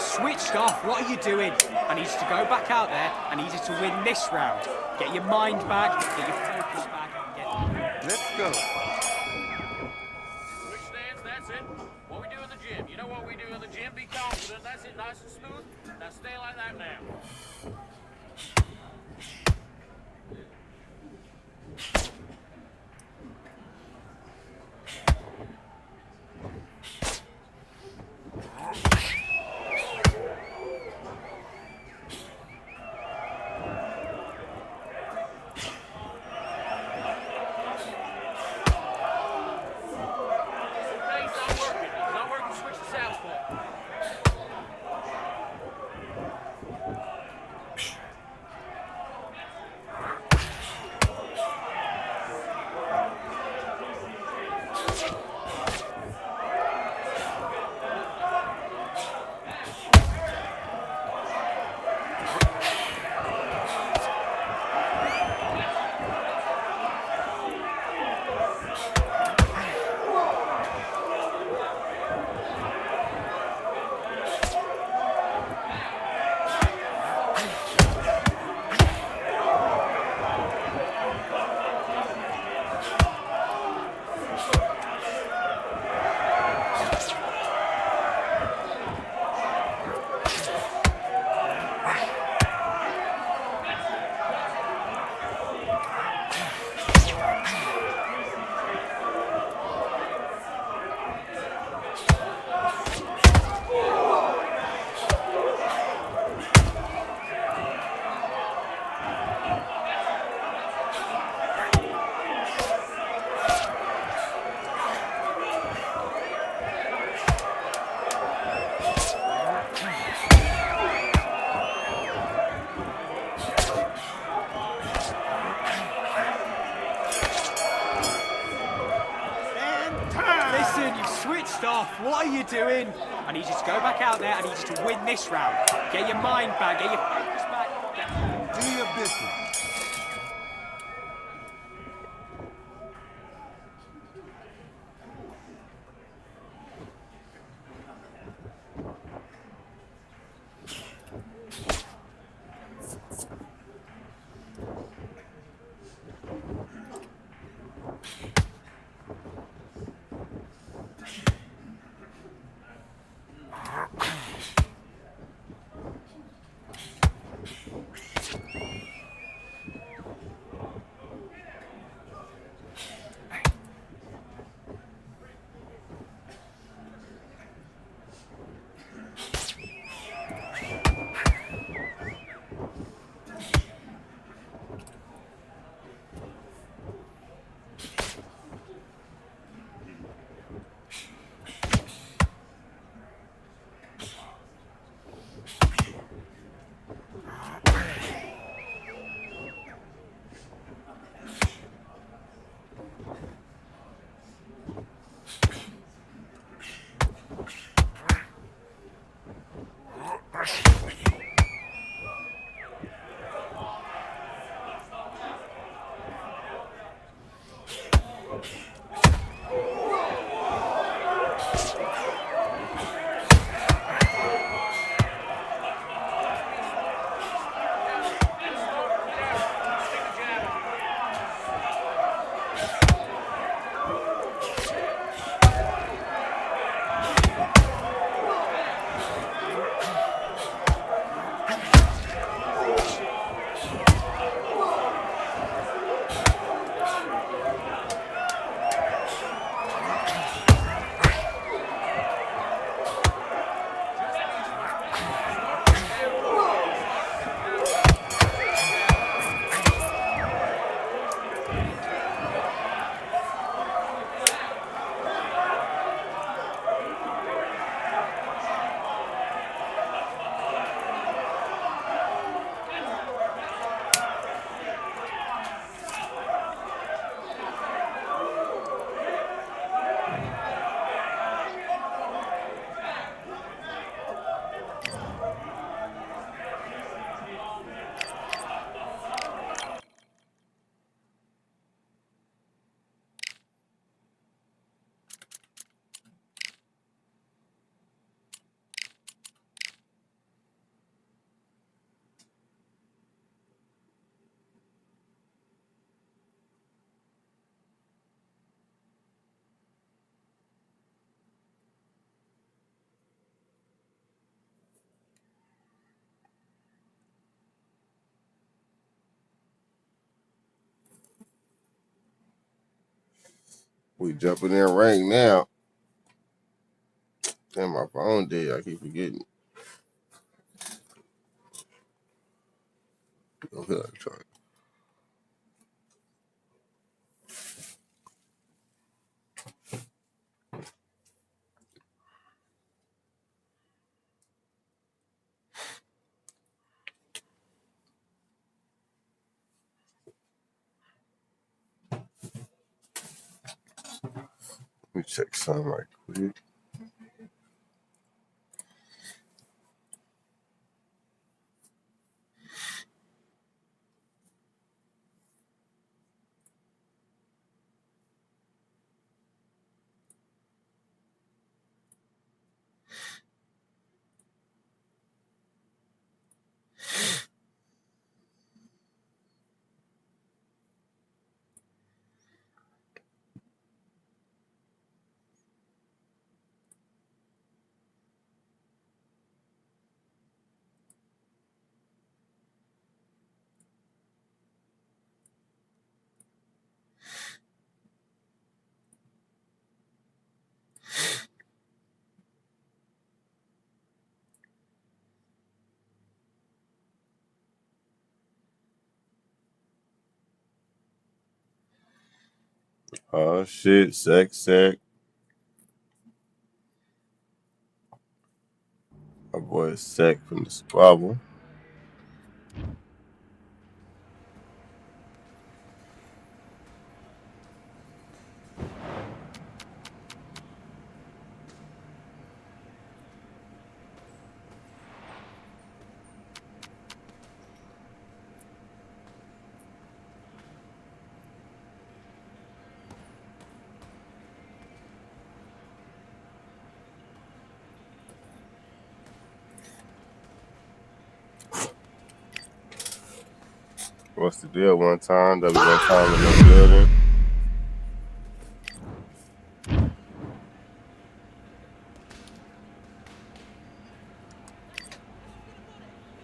switched off. What are you doing? I need you to go back out there. I need you to win this round. Get your mind back, get your focus back. Let's go. Switch stance, that's it. What we do in the gym. You know what we do in the gym? Be confident. That's it, nice and smooth. Now stay like that now. What are you doing? I need you to go back out there. I need you to win this round. Get your mind back. Get your focus back. Do your business. We jumping in rank now. Damn, my phone dead. I keep forgetting. Go ahead, try it. Let me check something right quick. Oh shit, sack. My boy Sack from the squabble. What's the deal? One time in the building.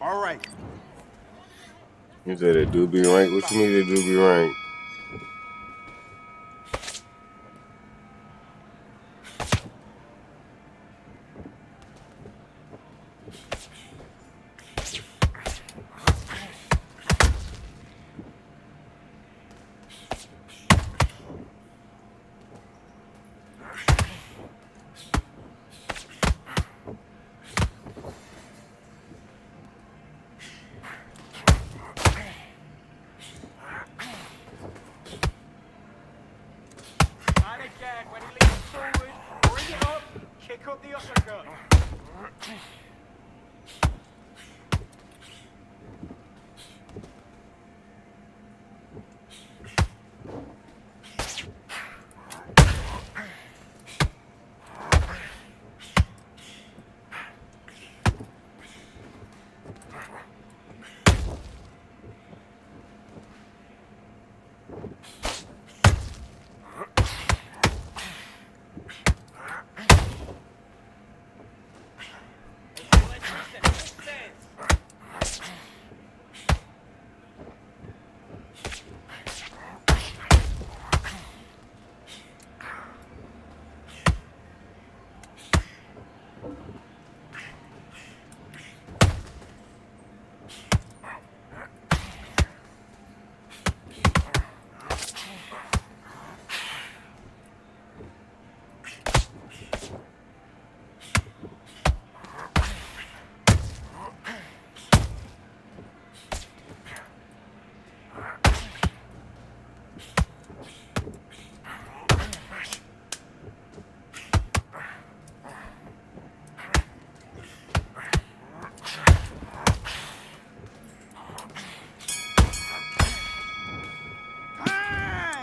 All right. You said they do be ranked. What you mean they do be ranked? And again, when he leans forward, bring it up, kick up the uppercut.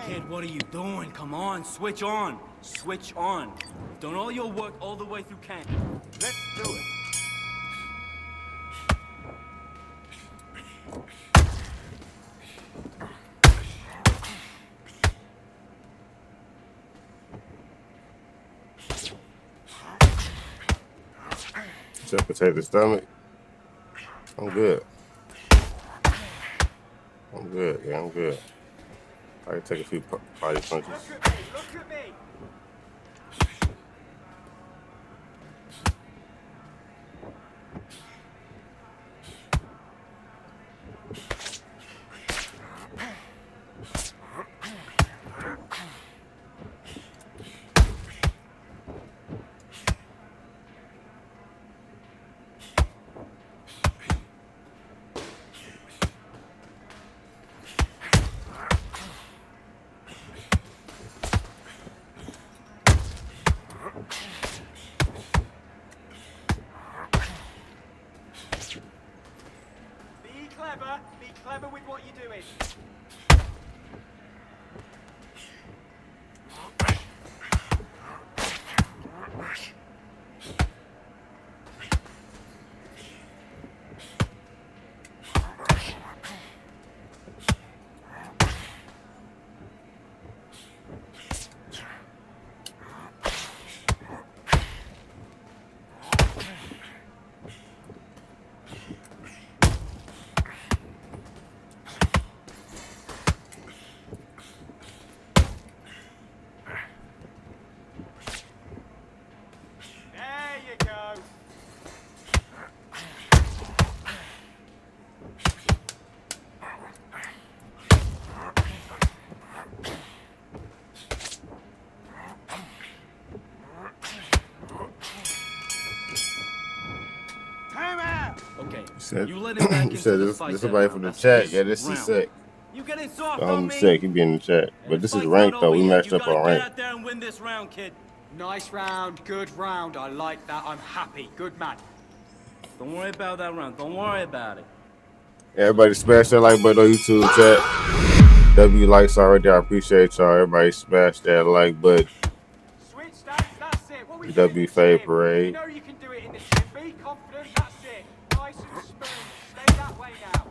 Kid, what are you doing? Come on, switch on. Switch on. Done all your work all the way through camp. Let's do it. Just potato stomach. I'm good. Yeah, I'm good. I can take a few body punches. Look at me. Be clever with what you're doing. You let him back You said into the this fight. somebody from the chat. Yeah, this is sick. You getting soft on me? Sick. He be in the chat. But this is ranked though. We matched up on rank. Get out there and win this round, kid. Nice round, good round. I like that. I'm happy. Good man. Don't worry about that round. Don't worry about it. Everybody smash that like button on YouTube chat. W likes already. I appreciate y'all. Everybody smash that like button. Switch stance, that's it. What we W Fade Parade. You know you can do it in the gym. Be confident, that's it. Nice and smooth. Stay that way now.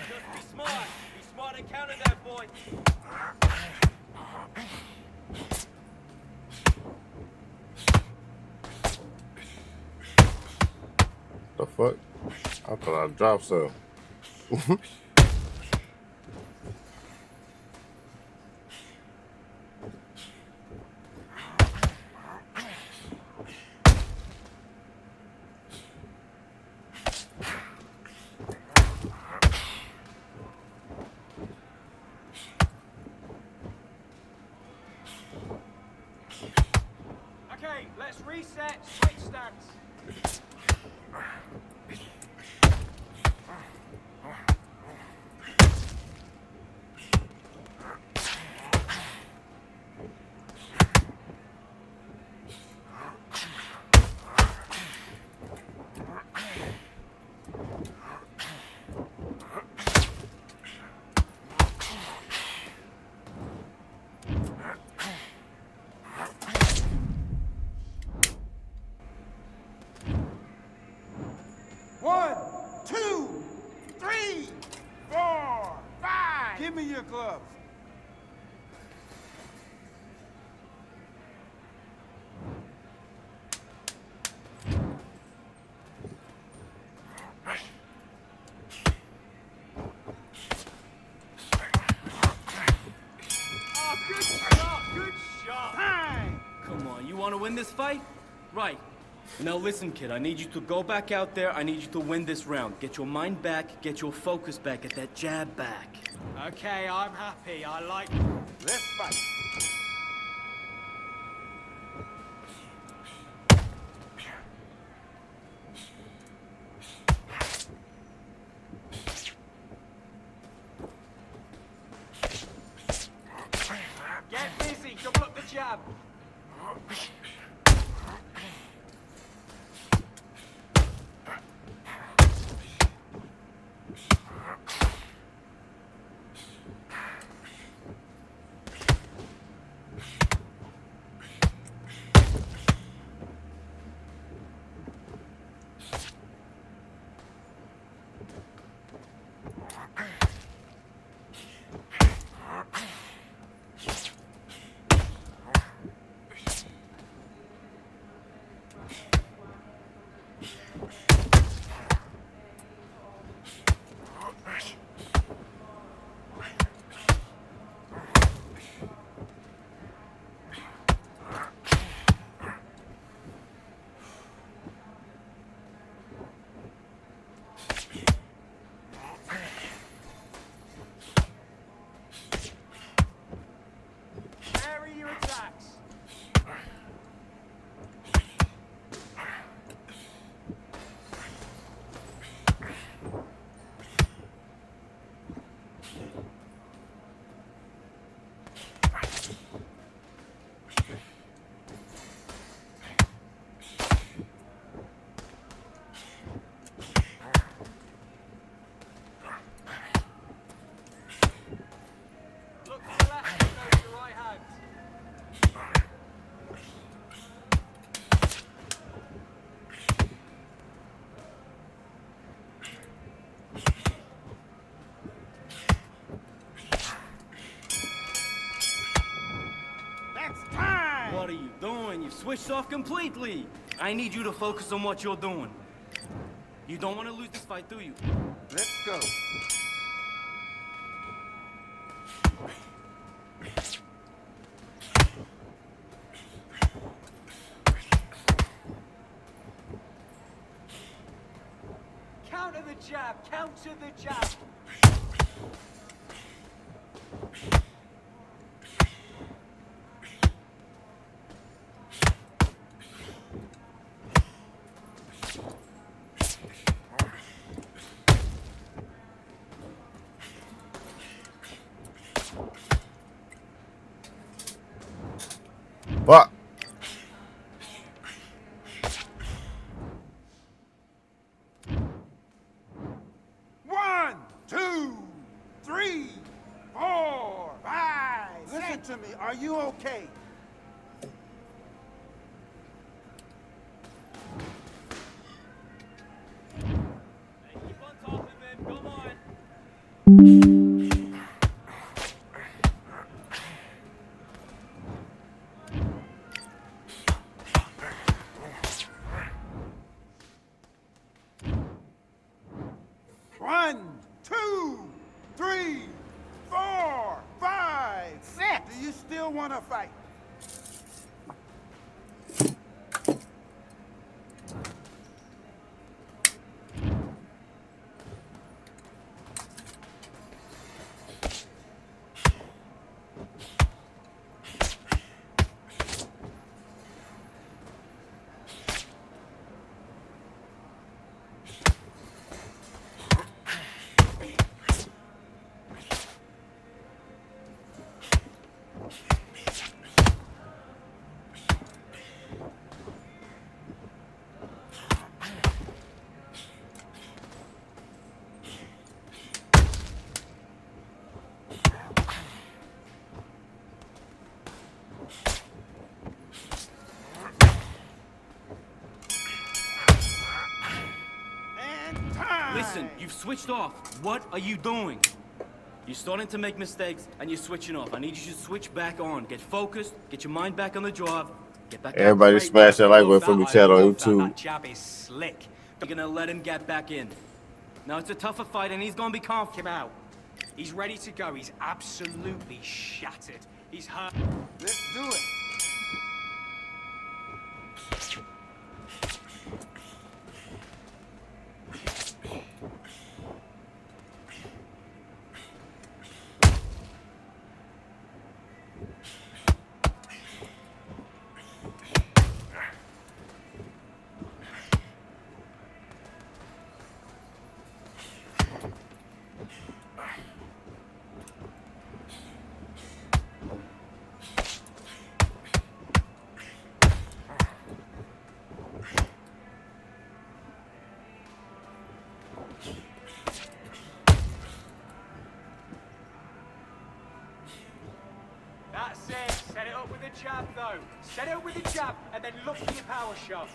Just be smart and counter that boy. The fuck? I thought I dropped some. Okay, let's reset. Switch stance. One, two, three, 4, 5. Give me your gloves. Oh, good shot, good shot. Bang. Come on, you want to win this fight? Right. Now listen, kid, I need you to go back out there. I need you to win this round. Get your mind back, get your focus back, get that jab back. Okay, I'm happy. I like. Let's fight. Get busy, double up the jab. switched off completely. I need you to focus on what you're doing. You don't want to lose this fight, do you? Let's go. Counter the jab, counter the jab. Fuck. One, two, three, four, five. Listen to me. Are you okay? Keep on top of him, come on. One, two, three, four, five, six. Do you still want to fight? Listen, you've switched off. What are you doing? You're starting to make mistakes and you're switching off. I need you to switch back on. Get focused, get your mind back on the job, get back Everybody smash that like button for me, chat on YouTube. That jab is slick. You're gonna let him get back in. Now it's a tougher fight and he's gonna be confident. Him out. He's ready to go. He's absolutely shattered. He's hurt. Let's do it. That's it. Set it up with a jab, though. Set it up with a jab, and then look for your power shove.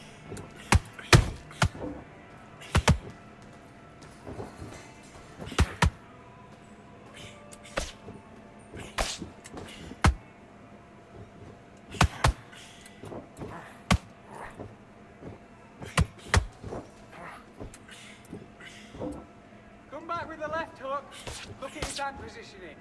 Come back with the left hook. Look at his hand positioning.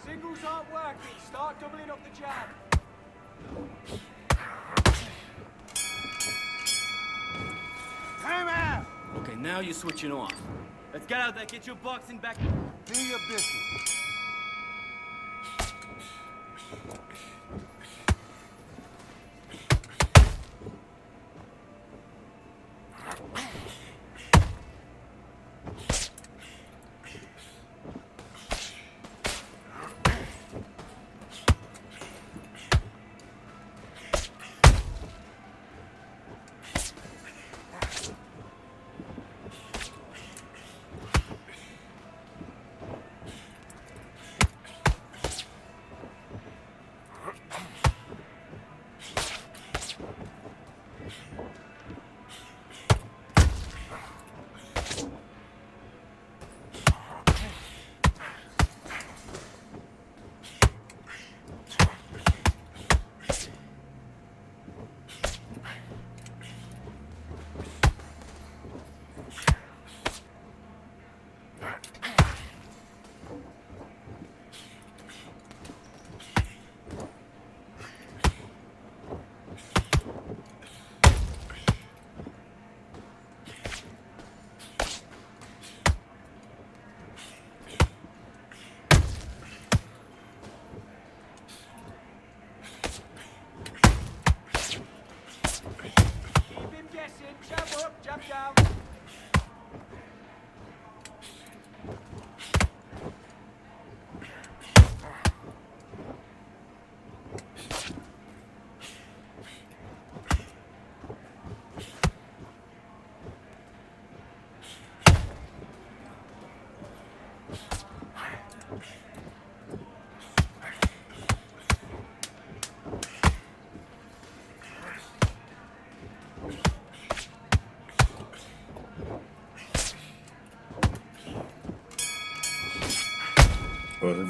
Singles aren't working. Start doubling up the jab. Time out. Okay, now you're switching off. Let's get out there, get your boxing back. Do your business.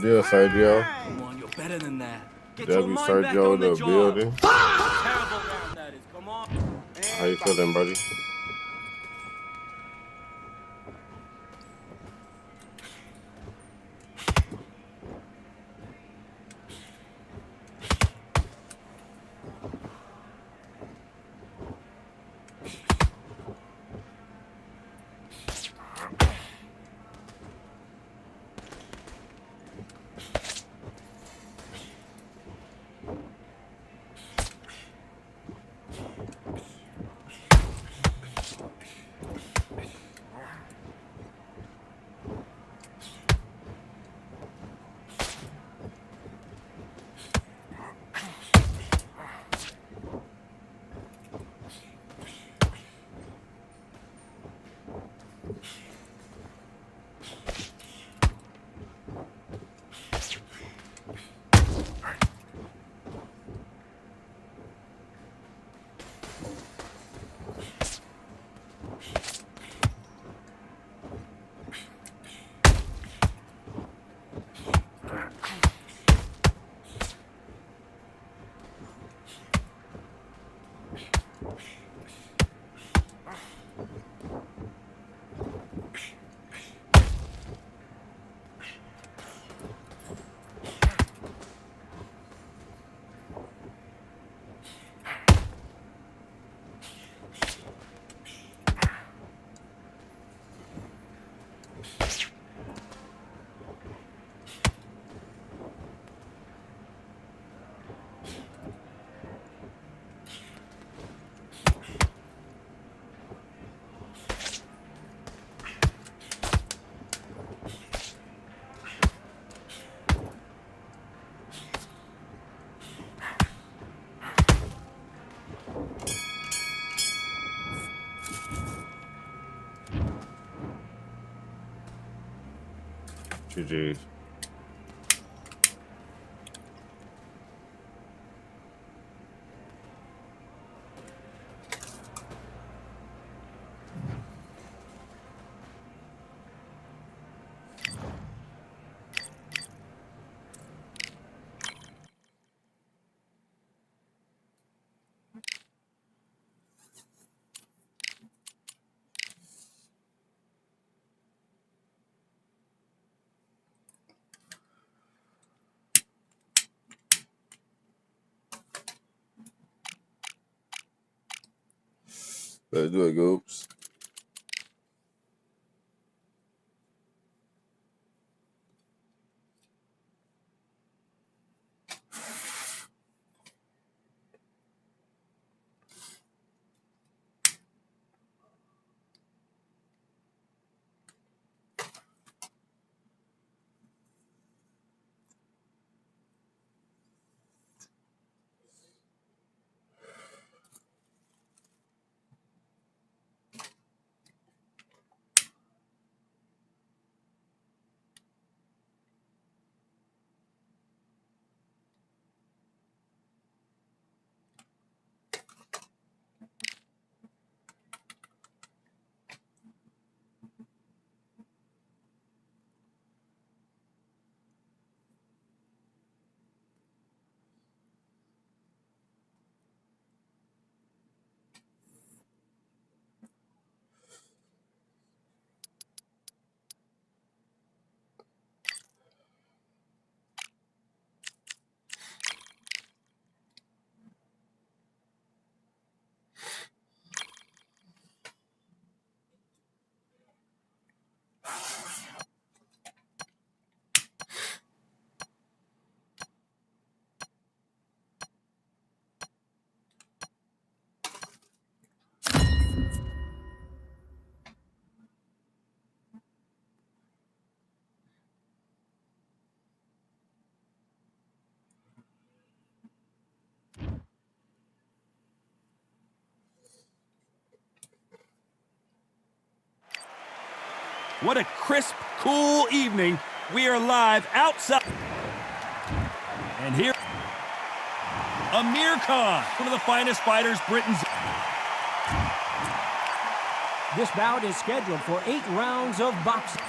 deal, Sergio. Come on, you're better than that. Get your W. mind back Sergio on the the job. building. Terrible round that is. Come on. How you feeling, buddy? GG's. Let's do it, Goops. What a crisp, cool evening. We are live outside. And here, Amir Khan, one of the finest fighters Britain's. This bout is scheduled for 8 rounds of boxing.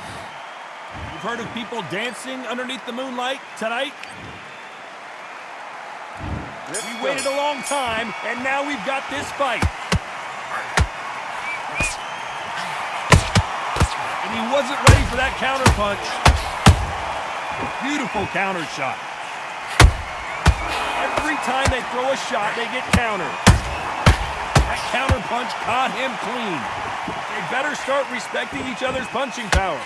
You've heard of people dancing underneath the moonlight tonight? We waited a long time, and now we've got this fight. And he wasn't ready for that counter punch. Beautiful counter shot. Every time they throw a shot, they get countered. That counter punch caught him clean. They better start respecting each other's punching power.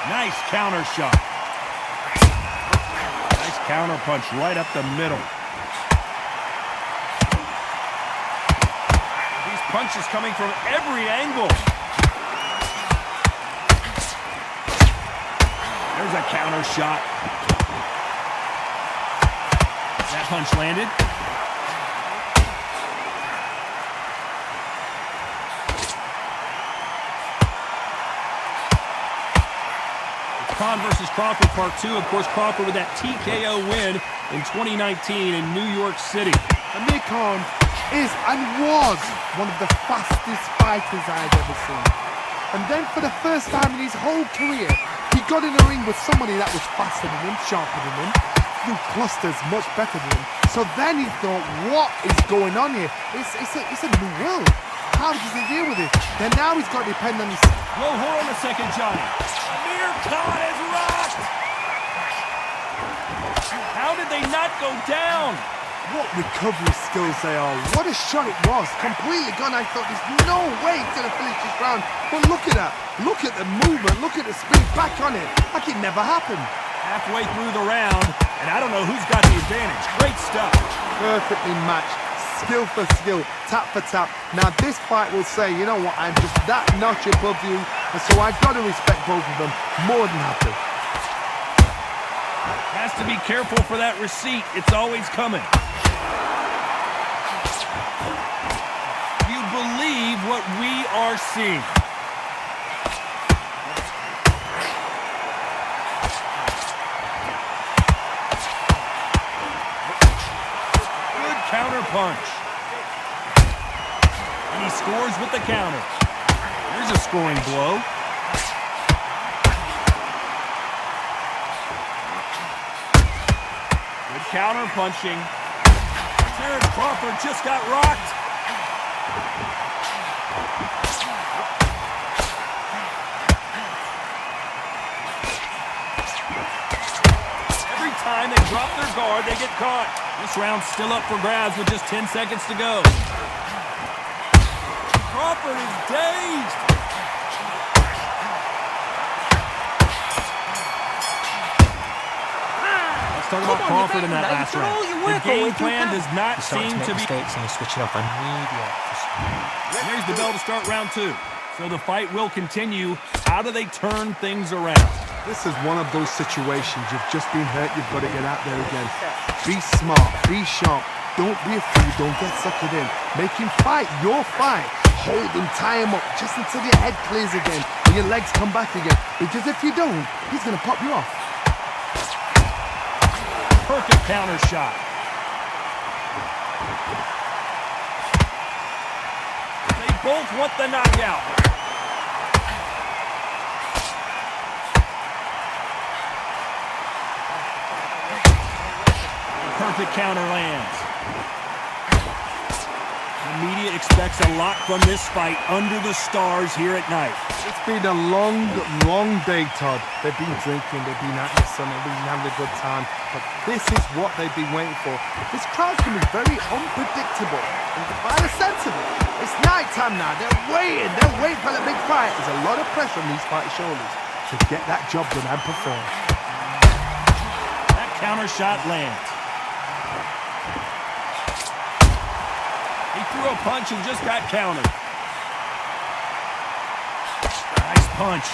Nice counter shot. Nice counter punch right up the middle. These punches coming from every angle. There's a counter shot. That punch landed. Khan versus Crawford Part 2. Of course, Crawford with that TKO win in 2019 in New York City. Amir Khan is and was one of the fastest fighters I've ever seen. And then for the first time in his whole career, he got in a ring with somebody that was faster than him, sharper than him, threw clusters much better than him. So then he thought, what is going on here? It's a new world. How does he deal with it? Then now he's got to depend on his... Whoa, hold on a second, Johnny. Amir Khan is rocked! How did they not go down? What recovery skills they are. What a shot it was. Completely gone. I thought there's no way he's going to finish this round. But look at that. Look at the movement. Look at the speed back on it. Like it never happened. Halfway through the round, and I don't know who's got the advantage. Great stuff. Perfectly matched. Skill for skill. Tap for tap. Now this fight will say, you know what, I'm just that notch above you. And so I've got to respect both of them. More than happy. Has to be careful for that receipt. It's always coming. You believe what we are seeing. Good counter punch. And he scores with the counter. Here's a scoring blow. Counter punching. Terrence Crawford just got rocked. Every time they drop their guard, they get caught. This round's still up for grabs with just 10 seconds to go. Crawford is dazed. Talk about Crawford in that last round. The game plan does not seem to be... mistakes and you're switching off immediately. There's the bell to start round 2. So the fight will continue. How do they turn things around? This is one of those situations. You've just been hurt. You've got to get out there again. Be smart. Be sharp. Don't be a fool. Don't get suckered in. Make him fight your fight. Hold him, tie him up just until your head clears again and your legs come back again. Because if you don't, he's going to pop you off. Perfect counter shot. They both want the knockout. Perfect counter lands. The media expects a lot from this fight under the stars here at night. It's been a long, long day, Todd. They've been drinking, they've been out in the sun, they've been having a good time. But this is what they've been waiting for. This crowd can be very unpredictable. And by the sense of it, it's night time now. They're waiting for the big fight. There's a lot of pressure on these fighters' shoulders to get that job done and perform. That counter shot lands. He threw a punch and just got countered. Nice punch.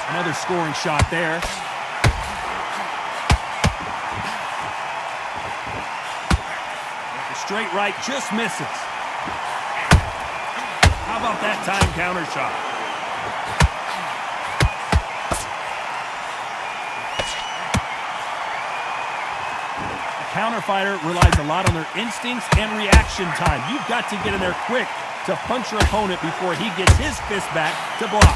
Another scoring shot there. The straight right just misses. How about that time counter shot? counter fighter relies a lot on their instincts and reaction time. You've got to get in there quick to punch your opponent before he gets his fist back to block.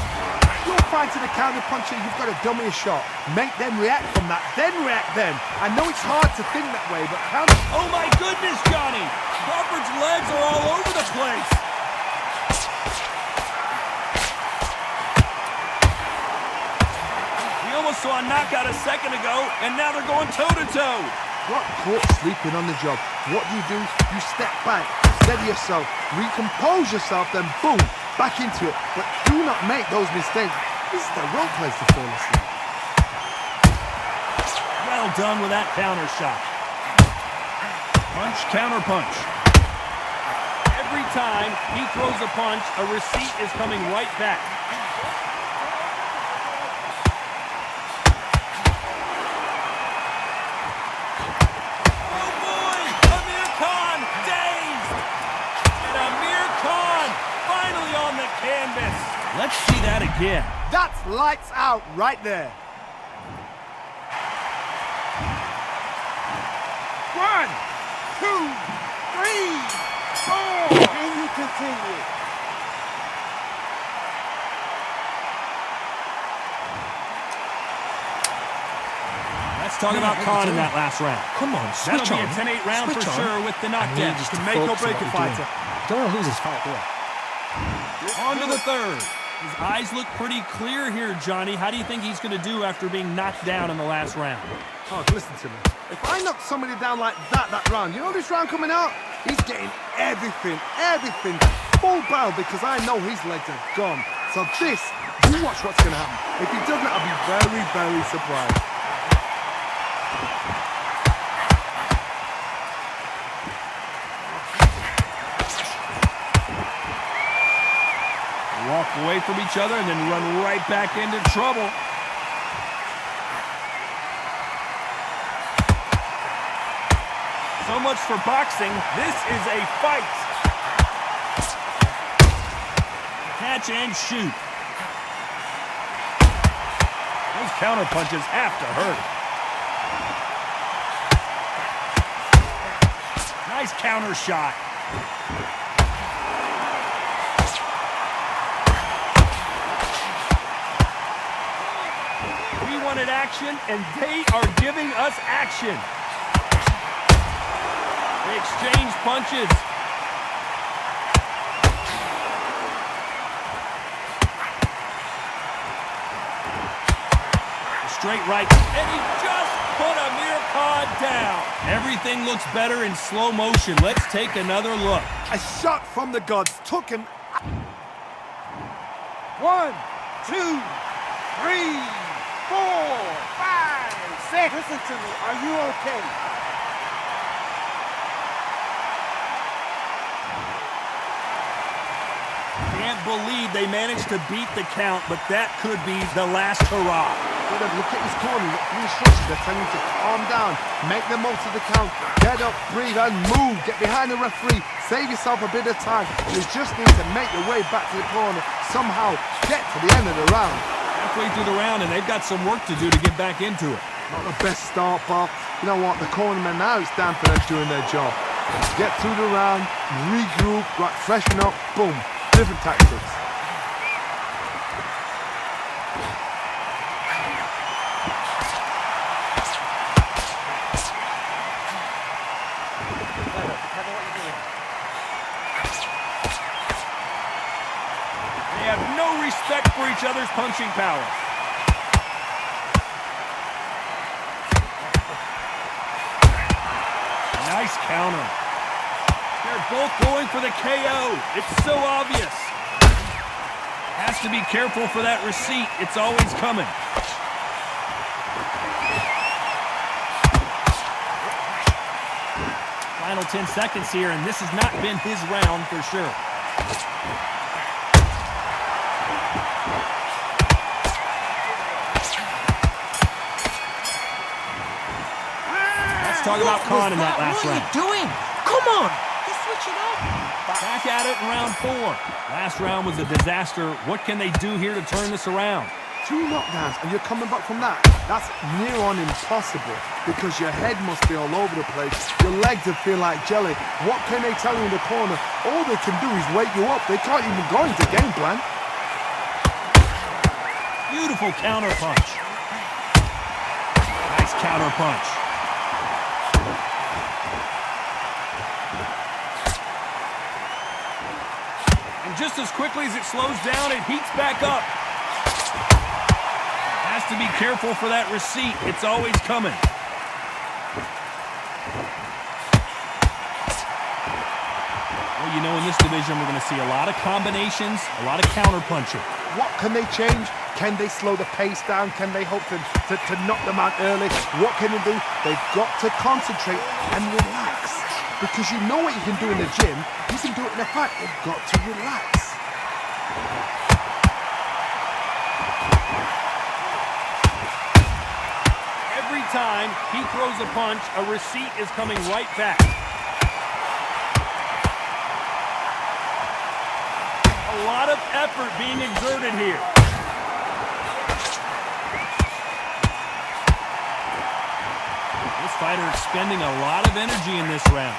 You're fighting a counter puncher, you've got to dummy a shot. Make them react from that, then react then. I know it's hard to think that way, but counter... Oh my goodness, Johnny! Crawford's legs are all over the place. We almost saw a knockout a second ago, and now they're going toe-to-toe. Got caught sleeping on the job. What do? You step back, steady yourself, recompose yourself, then boom, back into it. But do not make those mistakes. This is the wrong place to fall asleep. Well done with that counter shot. Punch, counter punch. Every time he throws a punch, a receipt is coming right back. Let's see that again. That's lights out right there. 1, 2, 3, 4. Can you continue? Let's talk about Khan in that last round. Come on, switch That'll on. be a 10-8 round Switch for on. sure with the knockdown. Just To make or break a fighter. Don't want to lose this fight here. On to the third. His eyes look pretty clear here, Johnny. How do you think he's going to do after being knocked down in the last round? Oh, listen to me. If I knock somebody down like that round, you know this round coming out? He's getting everything, full barrel because I know his legs are gone. So this, you watch what's going to happen. If he doesn't, I'll be very, very surprised. Walk away from each other and then run right back into trouble. So much for boxing. This is a fight. Catch and shoot. Those counter punches have to hurt. Nice counter shot. We wanted action, and they are giving us action. They exchange punches. Straight right, and he just put Amir Khan down. Everything looks better in slow motion. Let's take another look. A shot from the gods took him. 1, 2, 3, 4, 5, 6. Listen to me. Are you okay? Can't believe they managed to beat the count, but that could be the last hurrah. Look at his corner, look at the instructions. They're telling him to calm down, make the most of the count, get up, breathe, and move. Get behind the referee, save yourself a bit of time. You just need to make your way back to the corner, somehow get to the end of the round. Halfway through the round, and they've got some work to do to get back into it. Not the best start, Bob. You know what, the cornermen now, it's down for them doing their job. Get through the round, regroup, right, freshen up, boom. Different tactics. They have no respect for each other's punching power. Nice counter. They're both going for the KO. It's so obvious. Has to be careful for that receipt. It's always coming. Final 10 seconds here, and this has not been his round for sure. Let's talk about Khan in that last round. What are you doing? Come on! Just switch it up. Back at it in round 4. Last round was a disaster. What can they do here to turn this around? 2 knockdowns and you're coming back from that. That's near on impossible because your head must be all over the place. Your legs will feel like jelly. What can they tell you in the corner? All they can do is wake you up. They can't even go into game plan. Beautiful counter punch. Nice counter punch. And just as quickly as it slows down, it heats back up. Has to be careful for that receipt. It's always coming. Well, you know, in this division, we're going to see a lot of combinations, a lot of counter punching. What can they change? Can they slow the pace down? Can they hope to knock them out early? What can they do? They've got to concentrate and relax. Because you know what you can do in the gym, you can do it in a fight. They've got to relax. Every time he throws a punch, a receipt is coming right back. A lot of effort being exerted here. This fighter expending a lot of energy in this round.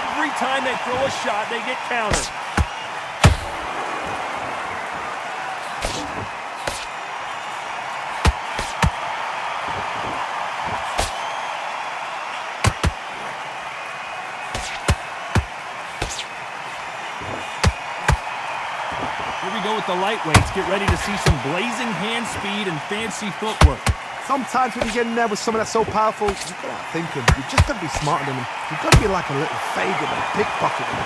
Every time they throw a shot, they get countered. Go with the lightweights. Get ready to see some blazing hand speed and fancy footwork. Sometimes when you get in there with someone that's so powerful, you've got to think him. You've just got to be smarter than him. You've got to be like a little faggot and pickpocket him.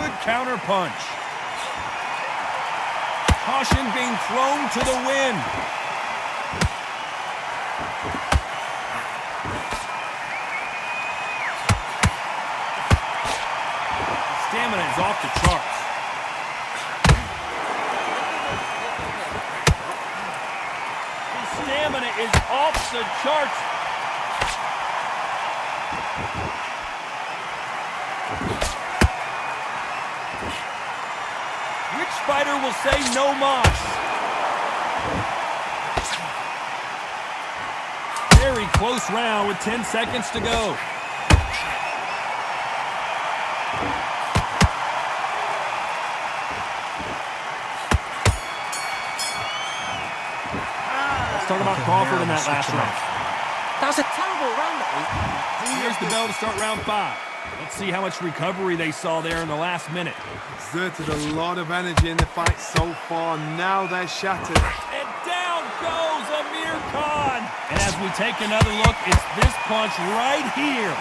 Good counter punch. Caution being thrown to the wind. Stamina is off the charts. His stamina is off the charts. Which fighter will say no mas? Very close round with 10 seconds to go. Talk about Crawford in that last round. That was a terrible round. Here's the bell to start round 5. Let's see how much recovery they saw there in the last minute. Exerted a lot of energy in the fight so far. Now they're shattered. And down goes Amir Khan. And as we take another look, it's this punch right here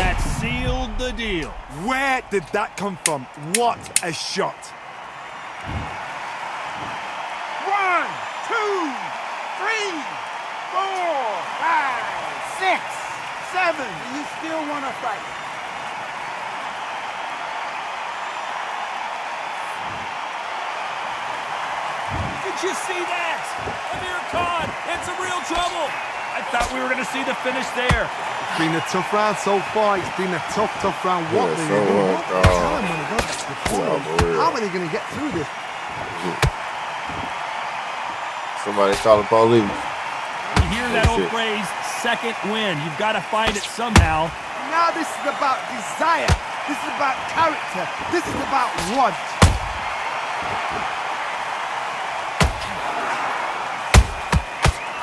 that sealed the deal. Where did that come from? What a shot. 1, 2, 3, 4, 5, 6, 7. You still want to fight? Did you see that? Amir Khan in some real trouble. I thought we were going to see the finish there. It's been a tough round so far. It's been a tough round. What are they going to do? Tell them when they go back to the corner. How are they going to get through this? Somebody call the police. You hear that old phrase, second win. You've got to find it somehow. Now this is about desire. This is about character. This is about want.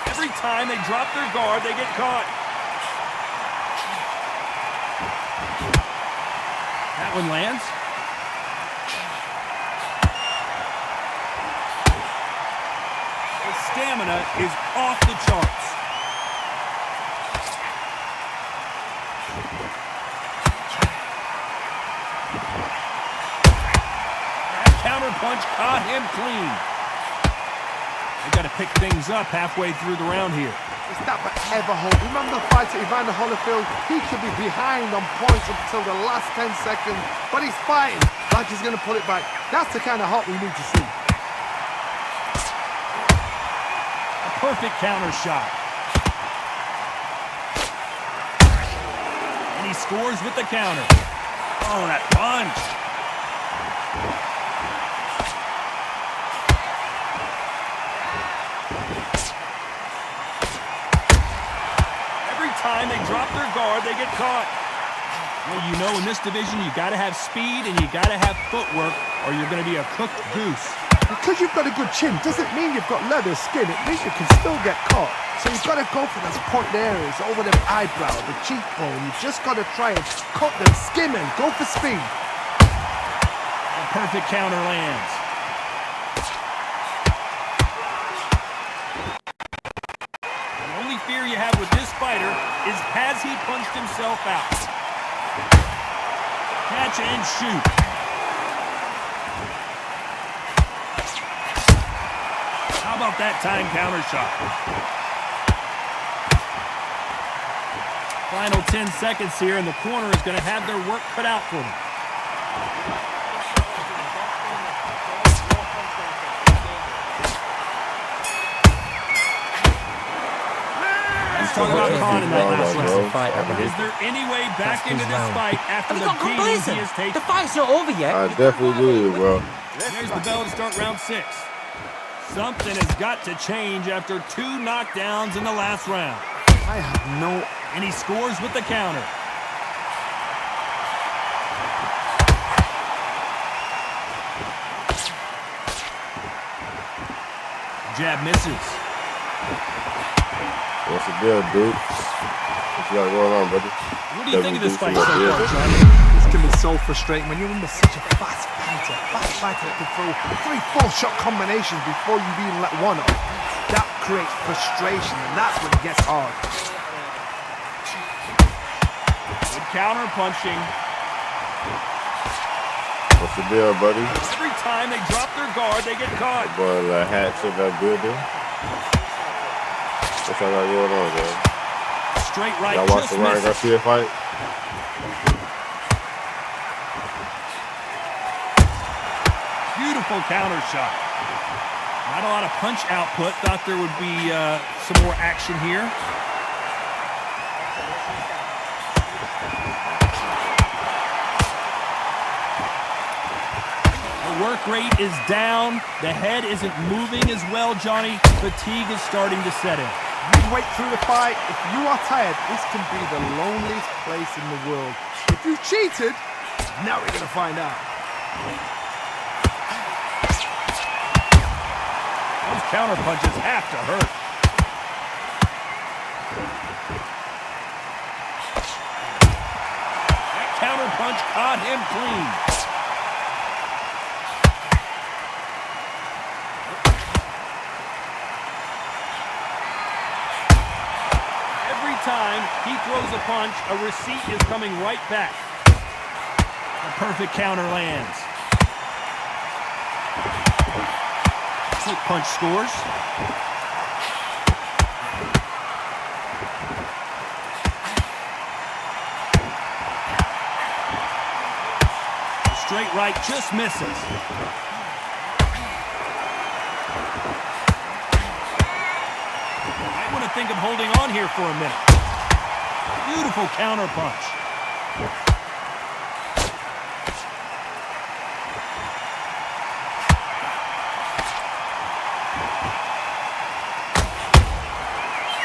Every time they drop their guard, they get caught. That one lands. Stamina is off the charts. That counter punch caught him clean. They got to pick things up halfway through the round here. It's that forever hold. Remember the fight at Evander Holyfield? He could be behind on points until the last 10 seconds, but he's fighting like he's going to pull it back. That's the kind of hop we need to see. Perfect counter shot. He scores with the counter. Oh, that punch. Every time they drop their guard, they get caught. Well, you know, in this division, you got to have speed and you got to have footwork, or you're going to be a cooked goose. Because you've got a good chin doesn't mean you've got leather skin. It means you can still get caught. So you've got to go for those point areas, over the eyebrow, the cheekbone. You've just got to try and cut them, skim and go for speed. The perfect counter lands. The only fear you have with this fighter is, has he punched himself out? Catch and shoot. How about that time counter shot? Final 10 seconds here, and the corner is going to have their work cut out for them. Let's talk about Khan in that last round. Is there any way back into this fight after the beating he has taken? The fight's not over yet. I definitely believe it, bro. There's the bell to start round 6. Something has got to change after 2 knockdowns in the last round. I have no... And he scores with the counter. Jab misses. What's the deal, dude? What you got going on, buddy? What do you think of this fight so far, Johnny? This can be so frustrating when you're under such a fast fighter that can throw 3 4-shot combinations before you've even let one up. That creates frustration, and that's when it gets hard. Good counter punching. What's the deal, buddy? Every time they drop their guard, they get caught. Boy, the hats in that building. What's all got going on, man? Straight right, y'all watch just the Ryan misses. Garcia fight? Beautiful counter shot. Not a lot of punch output. Thought there would be some more action here. The work rate is down. The head isn't moving as well, Johnny. Fatigue is starting to set in. Midway through the fight, if you are tired, this can be the loneliest place in the world. If you cheated, now we're going to find out. Those counter punches have to hurt. That counter punch caught him clean. Every time he throws a punch, a receipt is coming right back. The perfect counter lands. Quick punch scores. Straight right just misses. Might want to think of holding on here for a minute. Beautiful counter punch.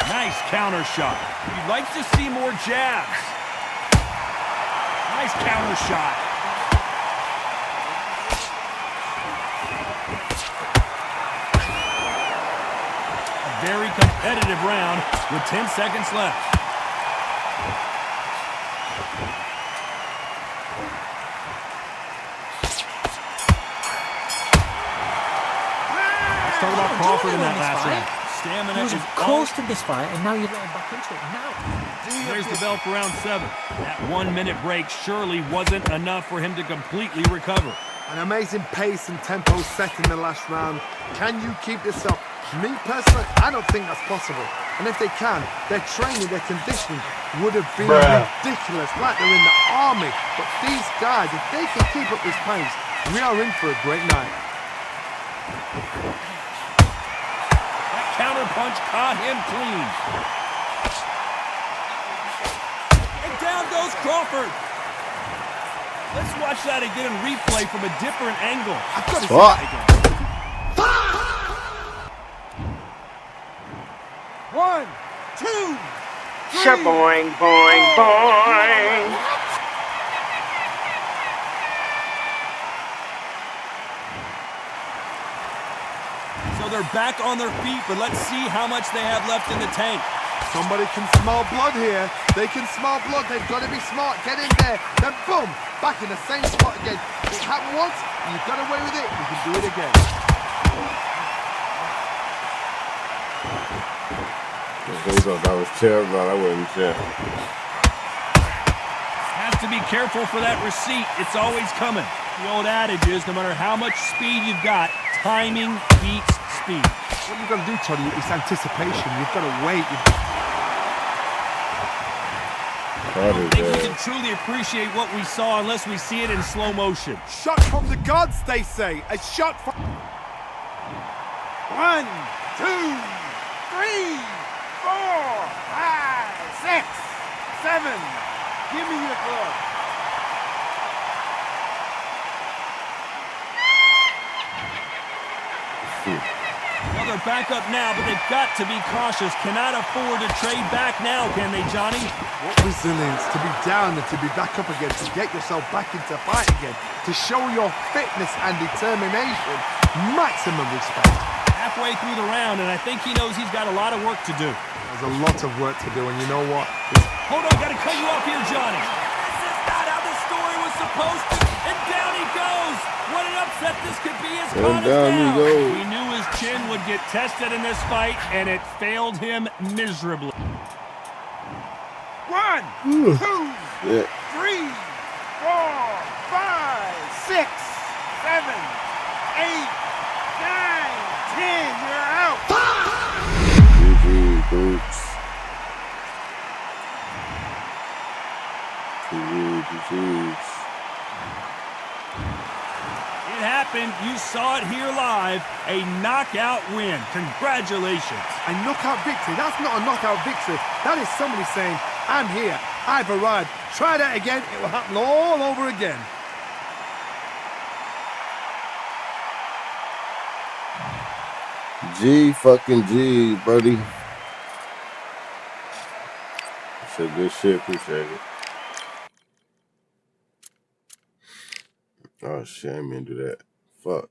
Nice counter shot. You'd like to see more jabs. Nice counter shot. A very competitive round with 10 seconds left. Let's talk about Crawford in that last round. Stamina He was is close to this fight, and now you're letting back into it. Now. There's the bell for round 7. That 1-minute break surely wasn't enough for him to completely recover. An amazing pace and tempo set in the last round. Can you keep this up? Me personally, I don't think that's possible. And if they can, their training, their conditioning would have been ridiculous, like they're in the army. But these guys, if they can keep up this pace, we are in for a great night. That counter punch caught him clean. And down goes Crawford. Let's watch that again in replay from a different angle. I've got to see that again. 1, 2, 3. Boing, boing, boing. So they're back on their feet, but let's see how much they have left in the tank. Somebody can smell blood here. They can smell blood. They've got to be smart. Get in there. Then boom, back in the same spot again. It happened once. You got away with it. You can do it again. That was terrible. I wasn't sure. Has to be careful for that receipt. It's always coming. The old adage is, no matter how much speed you've got, timing beats speed. What you've got to do, Tony, is anticipation. You've got to wait. I don't think we can truly appreciate what we saw unless we see it in slow motion. Shot from the gods, they say. A shot from... 1, 2, 3, 4, 5, 6, 7. Give me your glove. Well, they're back up now, but they've got to be cautious. Cannot afford to trade back now, can they, Johnny? What resilience to be down and to be back up again, to get yourself back into fight again, to show your fitness and determination. Maximum respect. Halfway through the round, and I think he knows he's got a lot of work to do. There's a lot of work to do, and you know what? Hold on, gotta cut you off here, Johnny. This is not how the story was supposed to. And down he goes. What an upset this could be as caught us down. We knew his chin would get tested in this fight, and it failed him miserably. 1, 2, 3, 4, 5, 6, 7, 8, 9, 10. You're out. GG, Boots. GG's. It happened. You saw it here live. A knockout win. Congratulations. A knockout victory. That's not a knockout victory. That is somebody saying, I'm here. I've arrived. Try that again. It will happen all over again. G fucking G, buddy. Said good shit. Appreciate it. Oh shit, I didn't mean to do that. Fuck.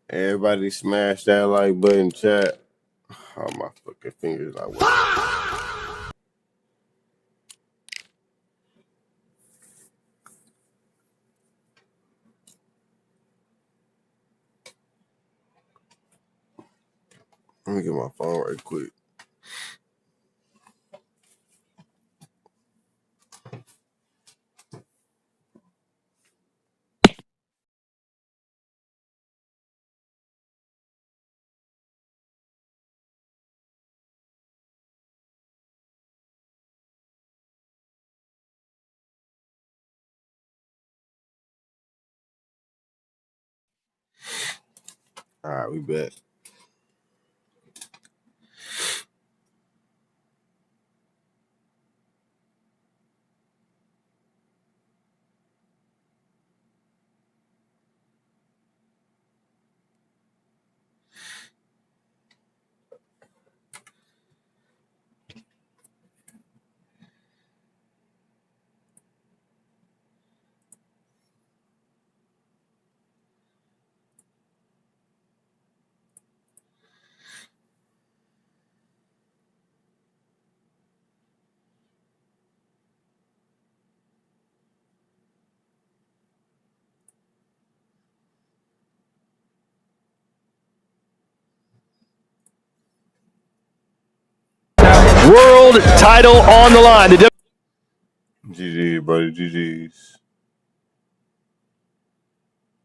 Everybody smash that like button, chat. Oh, my fucking fingers not working. Let me get my phone right quick. All right, we back. World title on the line. The GG, buddy. GG's.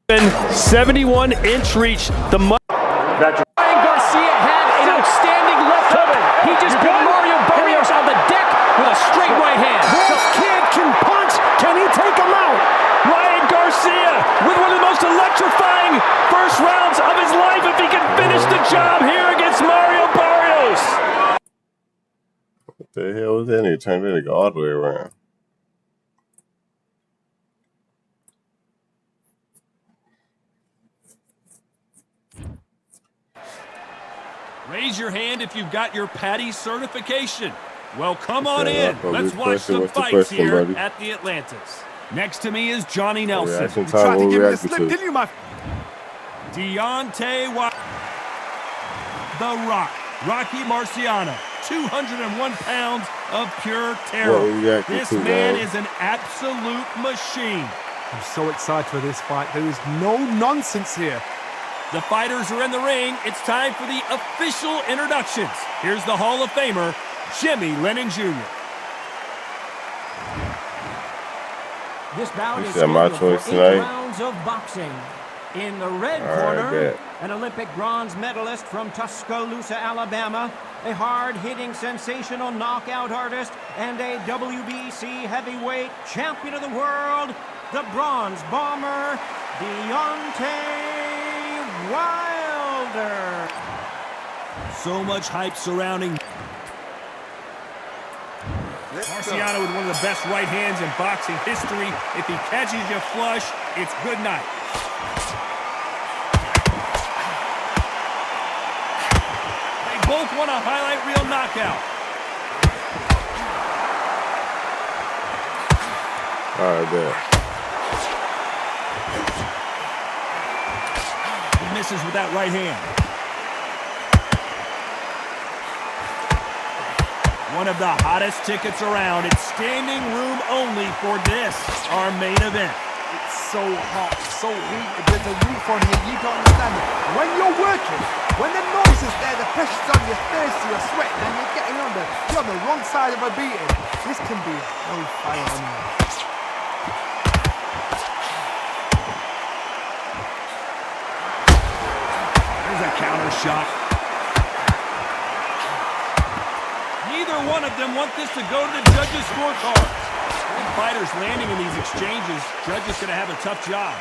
71-inch reach. The Ryan Garcia had an outstanding left hook. He just put Mario Barrios on the deck with a straight right hand. This kid can punch. Can he take him out? most electrifying first rounds of his life if he can finish the job here against Mario Barrios. What the hell was that? He turned it all the way around. Raise your hand if you've got your Patty certification. Well, come on in. Let's watch some fights here at the Atlantis. Next to me is Johnny Nelson. You tried to give me the slip, didn't you, my... Deontay Wilder. The Rock. Rocky Marciano. 201 pounds of pure terror. This man is an absolute machine. I'm so excited for this fight. There is no nonsense here. The fighters are in the ring. It's time for the official introductions. Here's the Hall of Famer, Jimmy Lennon Jr. This bout is my scheduled choice for 8 tonight. rounds of boxing. In the red corner, an Olympic bronze medalist from Tuscaloosa, Alabama, a hard-hitting, sensational knockout artist, and a WBC heavyweight champion of the world, the bronze bomber, Deontay Wilder. So much hype surrounding Marciano with one of the best right hands in boxing history. If he catches you flush, it's good night. They both want a highlight reel knockout. All right, there. He misses with that right hand. One of the hottest tickets around. It's standing room only for this, our main event. It's so hot, so heated. There's a roof on here. You don't understand it. When you're working, when the noise is there, the pressure's on your face, you're sweating, and you're getting under. You're on the wrong side of a beating. This can be hellfire anyway. There's a counter shot. Neither one of them want this to go to the judges' scorecards. Both fighters landing in these exchanges. Judges going to have a tough job.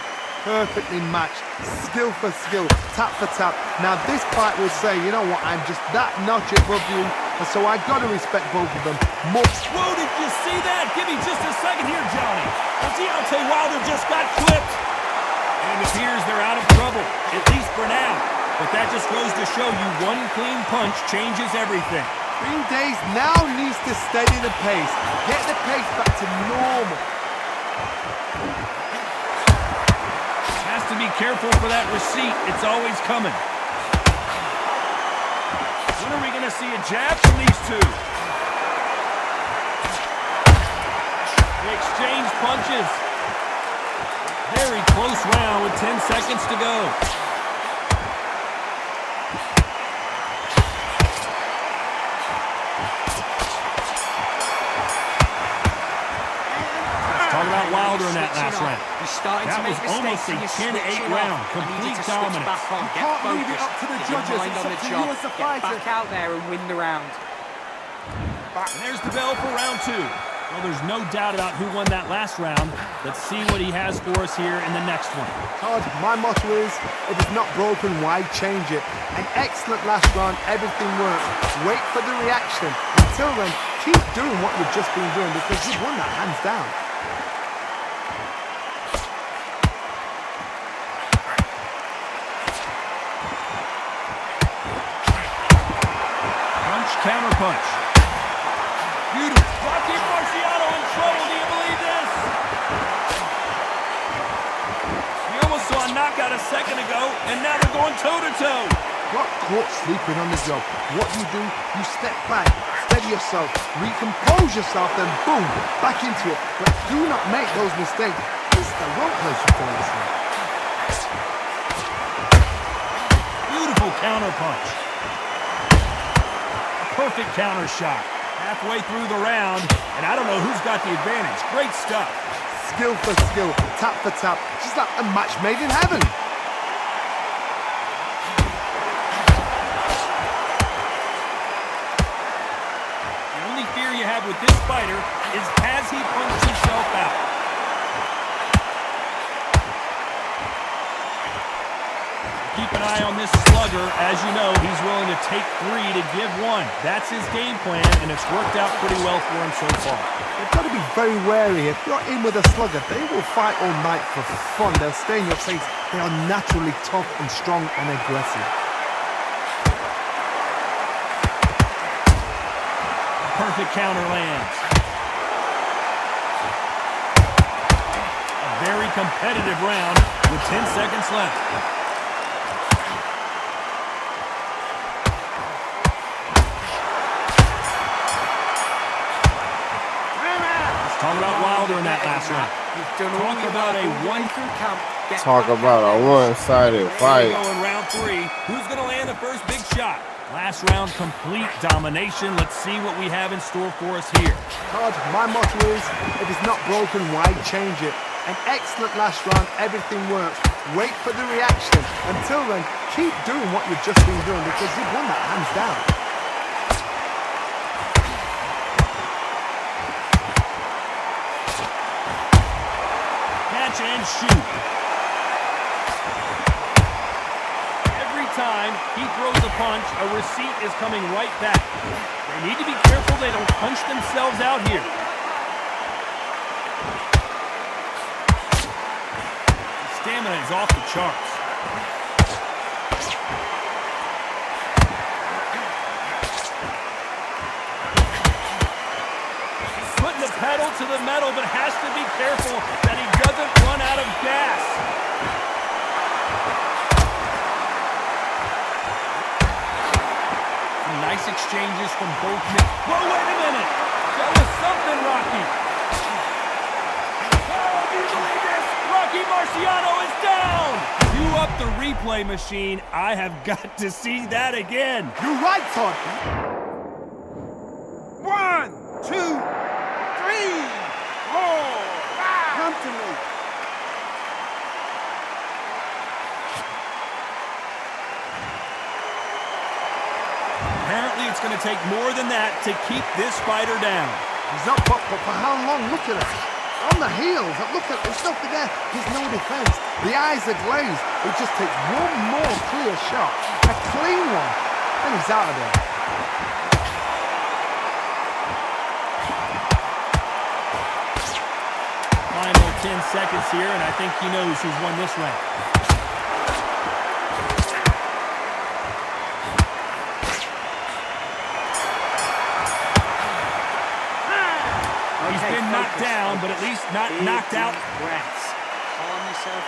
Perfectly matched, skill for skill, tap for tap. Now this fight will say, you know what, I'm just that notch above you, and so I got to respect both of them. Whoa, did you see that? Give me just a second here, Johnny. Well, Deontay Wilder just got clipped. And it appears they're out of trouble, at least for now. But that just goes to show you one clean punch changes everything. Green Days now needs to steady the pace, get the pace back to normal. Has to be careful for that receipt. It's always coming. When are we going to see a jab from these two? They exchange punches. Very close round with 10 seconds to go. About Wilder in that last round. That was almost a 10-8 round. Complete dominance. You can't leave it up to the judges. It's up to you as a fighter. Back out there and win the round. And there's the bell for round 2. Well, there's no doubt about who won that last round. Let's see what he has for us here in the next one. Todd, my motto is, if it's not broken, why change it? An excellent last round. Everything worked. Wait for the reaction. Until then, keep doing what you've just been doing because you've won that hands down. Counter punch. Beautiful. Rocky Marciano in trouble. Do you believe this? We almost saw a knockout a second ago, and now they're going toe-to-toe. Got caught sleeping on the job. What do? You step back, steady yourself, recompose yourself, then boom, back into it. But do not make those mistakes. This is the wrong place you fall asleep. Beautiful counter punch. Perfect counter shot. Halfway through the round, and I don't know who's got the advantage. Great stuff. Skill for skill, tap for tap. Just like a match made in heaven. The only fear you have with this fighter is has he punched himself out? slugger. As you know, he's willing to take 3 to give 1. That's his game plan, and it's worked out pretty well for him so far. You've got to be very wary. If you're in with a slugger, they will fight all night for fun. They'll stay in your face. They are naturally tough and strong and aggressive. Perfect counter lands. A very competitive round with 10 seconds left. Talk about Wilder in that last round. Talk about a one-through count. Talk about a one-sided fight. There we go in round 3. Who's going to land the first big shot? Last round, complete domination. Let's see what we have in store for us here. Todd, my motto is, if it's not broken, why change it? An excellent last round, everything works. Wait for the reaction. Until then, keep doing what you've just been doing because you've won that hands down. Catch and shoot. Every time he throws a punch, a receipt is coming right back. They need to be careful they don't punch themselves out here. His stamina is off the charts. Putting the pedal to the metal, but has to be careful that he doesn't run out of gas. Some nice exchanges from both men. Whoa, wait a minute! That was something, Rocky. Oh, do you believe this? Rocky Marciano is down! You up the replay machine. I have got to see that again. You're right, Todd. 1, 2, 3, 4, 5. Come to me. Apparently, it's going to take more than that to keep this fighter down. He's up, but for how long? Look at it. On the heels. Look at it. There's nothing there. There's no defense. The eyes are glazed. It just takes one more clear shot. A clean one. And he's out of there. Final 10 seconds here, and I think he knows who's won this round. He's been knocked down, but at least not knocked out. Calm yourself.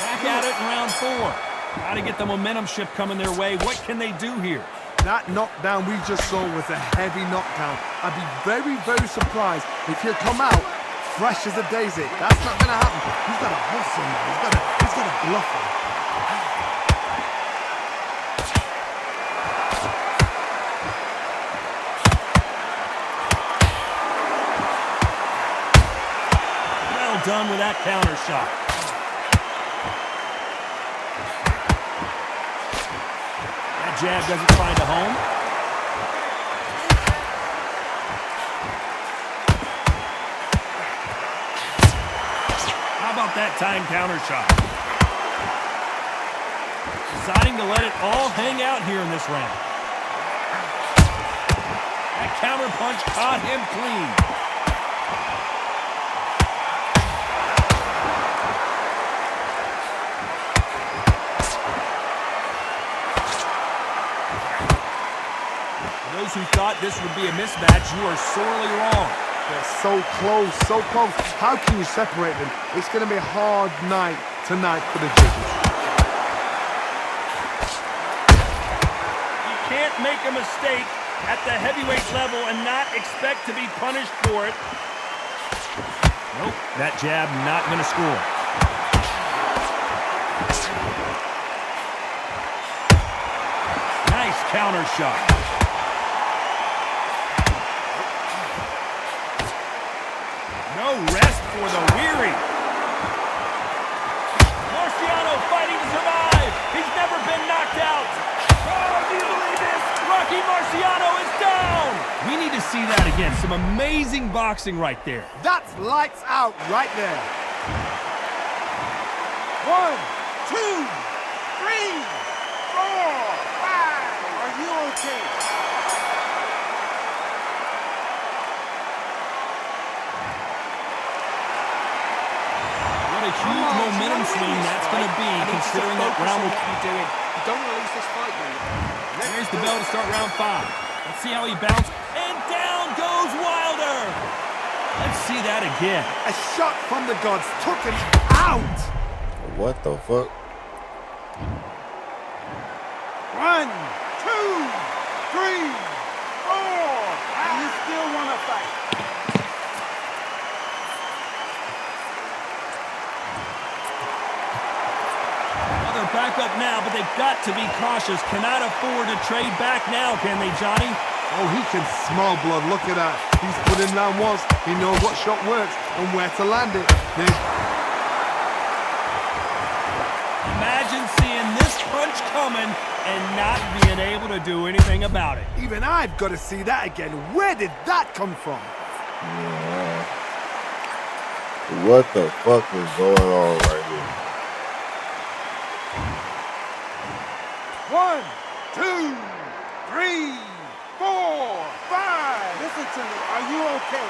Back at it in round 4. Got to get the momentum shift coming their way. What can they do here? That knockdown we just saw was a heavy knockdown. I'd be very, very surprised if he'll come out fresh as a daisy. That's not going to happen. He's got to hustle now. He's got to bluff him. Well done with that counter shot. That jab doesn't find a home. How about that time counter shot? Deciding to let it all hang out here in this round. That counter punch caught him clean. For those who thought this would be a mismatch, you are sorely wrong. They're so close, so close. How can you separate them? It's going to be a hard night tonight for the judges. You can't make a mistake at the heavyweight level and not expect to be punished for it. Nope, that jab not going to score. Nice counter shot. No rest for the weary. Marciano fighting to survive. He's never been knocked out. Oh, do you believe this? Rocky Marciano is down. We need to see that again. Some amazing boxing right there. That's lights out right there. 1, 2, 3, 4. okay? What a huge momentum swing that's going to be, considering that round will be doing. You don't want to lose this fight, mate. There's the bell to start round 5. Let's see how he bounces. And down goes Wilder. Let's see that again. A shot from the gods took him out. What the fuck? 1, 2, 3, 4. You still want to fight? Well, they're back up now, but they've got to be cautious. Cannot afford to trade back now, can they, Johnny? Oh, he can smell blood. Look at that. He's put in round once. He knows what shot works and where to land it. Imagine seeing this punch coming and not being able to do anything about it. Even I've got to see that again. Where did that come from? Yeah. What the fuck is going on right here? 1, 2, 3, 4, 5. Listen to me. Are you okay?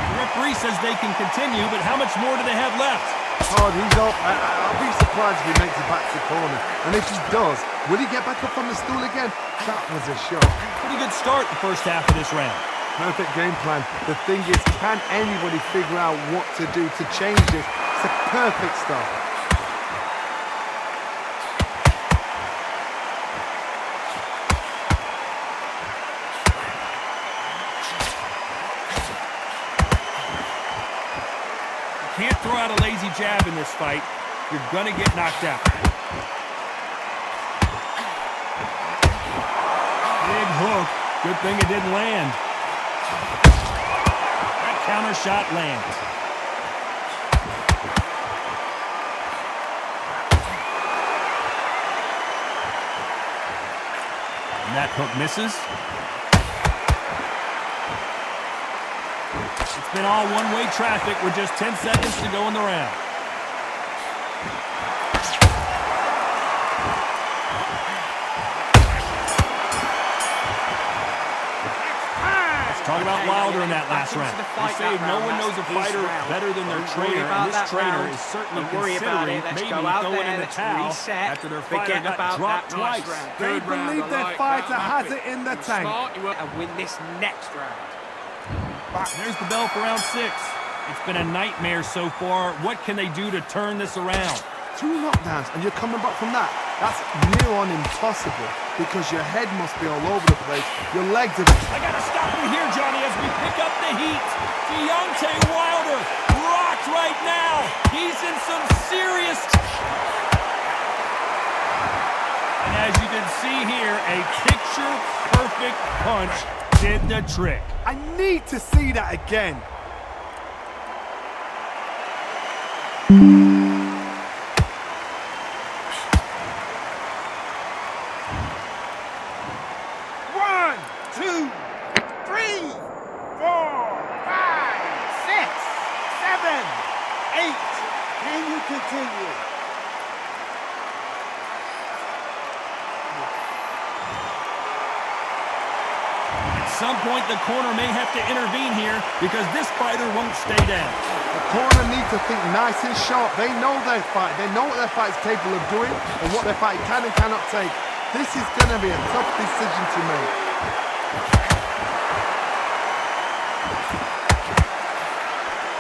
The referee says they can continue, but how much more do they have left? Hard, he's up. I'll be surprised if he makes it back to the corner. And if he does, will he get back up on the stool again? That was a shot. Pretty good start the first half of this round. Perfect game plan. The thing is, can anybody figure out what to do to change this? It's a perfect start. Can't throw out a lazy jab in this fight. You're gonna get knocked out. Big hook. Good thing it didn't land. That counter shot lands. And that hook misses. It's been all one-way traffic with just 10 seconds to go in the round. Let's talk about Wilder in that last round. They say no one knows a fighter better than their trainer, and this trainer is certainly considering maybe throwing in the towel after their fighter got dropped twice. They believe their fighter has it in the tank. And win this next round. There's the bell for round 6. It's been a nightmare so far. What can they do to turn this around? 2 knockdowns and you're coming back from that. That's near on impossible because your head must be all over the place. Your legs are... I gotta stop you here, Johnny, as we pick up the heat. Deontay Wilder rocked right now. He's in some serious... And as you can see here, a picture-perfect punch did the trick. I need to see that again. One, 2, 3, 4, 5, 6, 7, 8. Can you continue? At some point, the corner may have to intervene here because this fighter won't stay down. The corner needs to think nice and sharp. They know their fight. They know what their fight is capable of doing and what their fight can and cannot take. This is going to be a tough decision to make.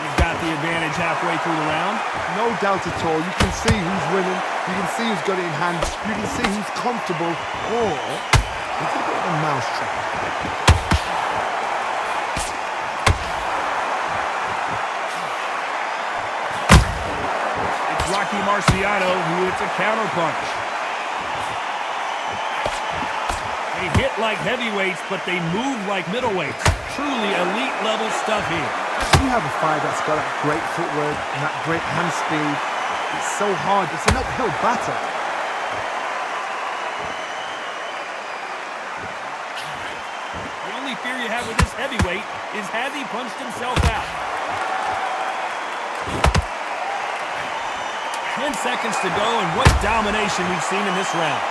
He's got the advantage halfway through the round. No doubt at all. You can see who's winning. You can see who's got it in hand. You can see who's comfortable. Or it's a bit of a mousetrap. Rocky Marciano, who hits a counterpunch. They hit like heavyweights, but they move like middleweights. Truly elite level stuff here. You have a fight that's got that great footwork and that great hand speed. It's so hard. It's an uphill battle. The only fear you have with this heavyweight is has he punched himself out? 10 seconds to go, and what domination we've seen in this round.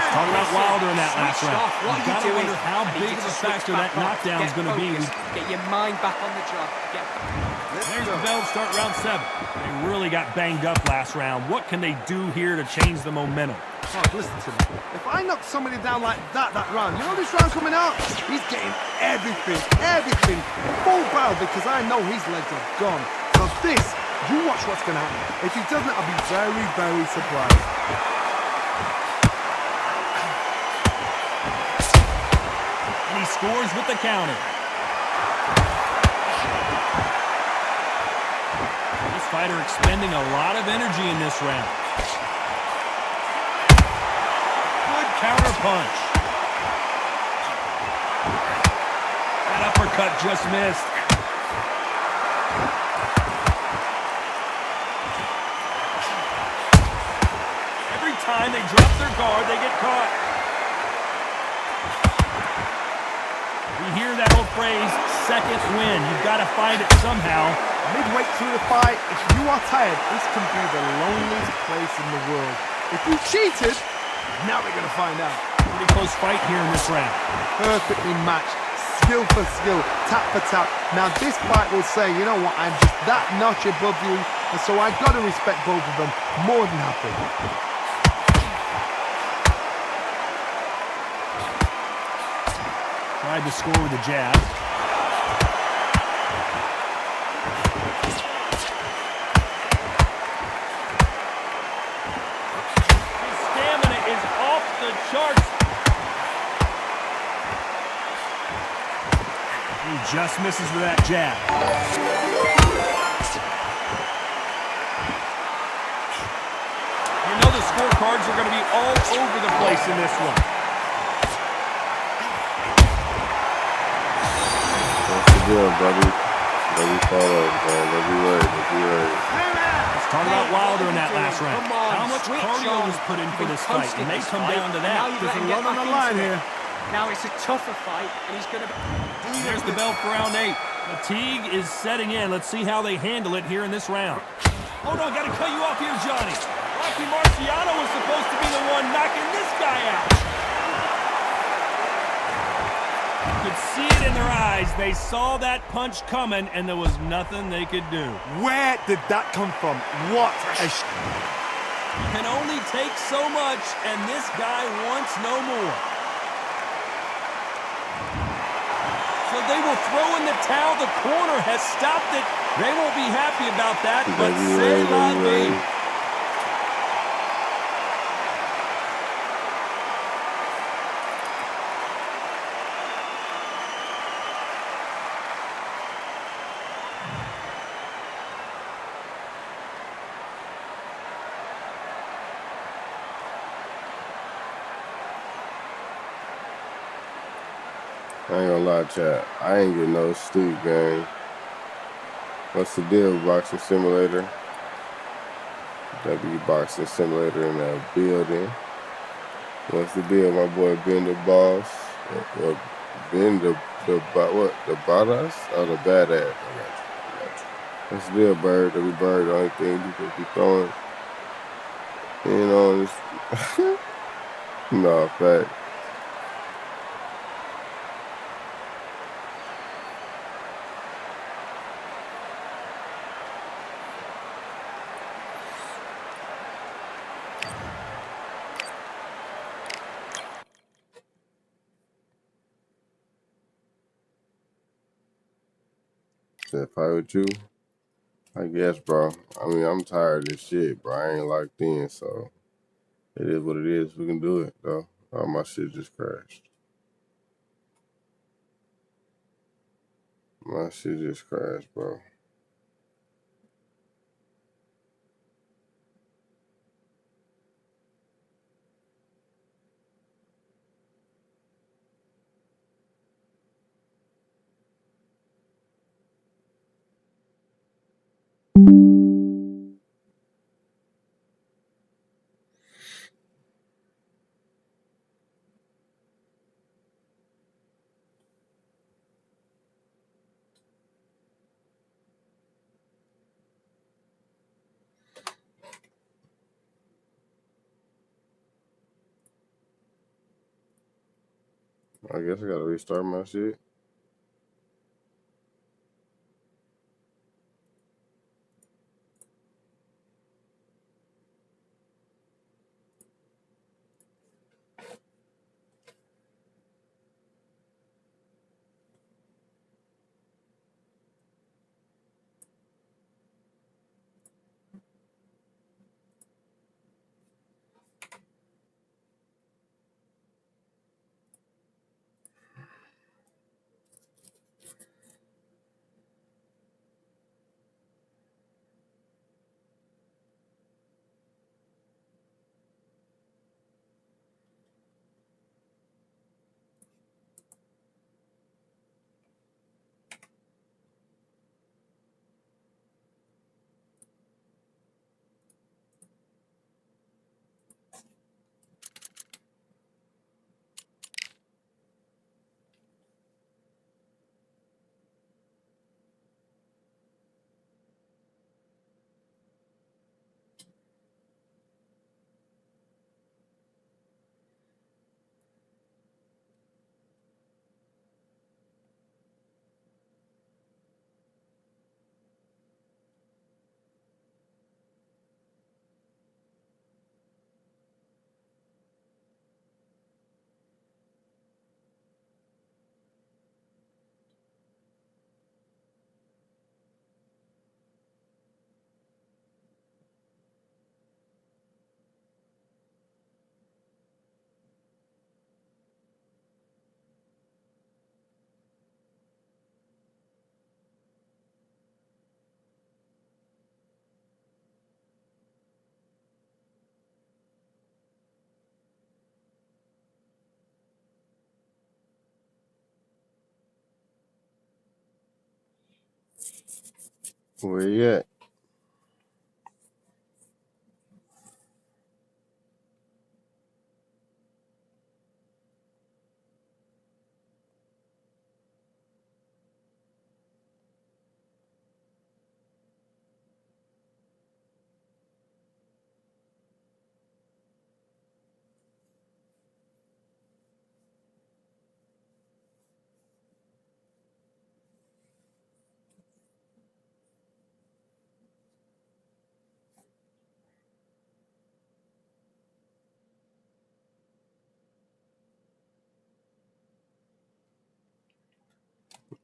Talking about Wilder in that last round. What You've are got you to doing? wonder how I need big you of to a switch factor back that on. knockdown is Get going to be. focused. Get your mind back on the job. There's the bell to start round 7. They really got banged up last round. What can they do here to change the momentum? Oh, listen to me. If I knock somebody down like that round, you know this round coming out? He's getting everything, full barrel, because I know his legs are gone. So this, you watch what's going to happen. If he doesn't, I'll be very, very surprised. And he scores with the counter. This fighter expending a lot of energy in this round. Good counter punch. That uppercut just missed. Every time they drop their guard, they get caught. We hear that old phrase, second win. You've got to find it somehow. Midway through the fight, if you are tired, this can be the loneliest place in the world. If you cheated, now they're going to find out. Pretty close fight here in this round. Perfectly matched, skill for skill, tap for tap. Now this fight will say, you know what, I'm just that notch above you, and so I've got to respect both of them more than happy. Tried to score with a jab. His stamina is off the charts. He just misses with that jab. You know the scorecards are going to be all over the place in this one. Yeah, buddy. Let me follow, man. Let me wait. Let's talk about Wilder in that last round. Come on, How much switch cardio on. was put in for You've this been fight? It coasting may this come fight, down to and that. now you've let him get back into it. Now it's a tougher fight, and he's going to... There's the bell for round 8. Fatigue is setting in. Let's see how they handle it here in this round. Hold on, got to cut you off here, Johnny. Rocky Marciano was supposed to be the one knocking this guy out. You could see it in their eyes. They saw that punch coming, and there was nothing they could do. Where did that come from? What a... You can only take so much, and this guy wants no more. So they will throw in the towel. The corner has stopped it. They won't be happy about that, but c'est la vie. I ain't gonna lie, chat. I ain't getting no sleep, gang. What's the deal, Boxing Simulator? Boxing Simulator in the building. What's the deal, my boy Ben the Boss? Ben the badass? Oh, the badass. I got you. What's the deal, Bird? The Bird, the only thing you could be throwing. You know, this. No, fact. If I with you, I guess, bro. I mean, I'm tired of this shit, bro. I ain't locked in, so it is what it is. We can do it, though. All my shit just crashed. My shit just crashed, bro. I guess I gotta restart my shit. Where you at?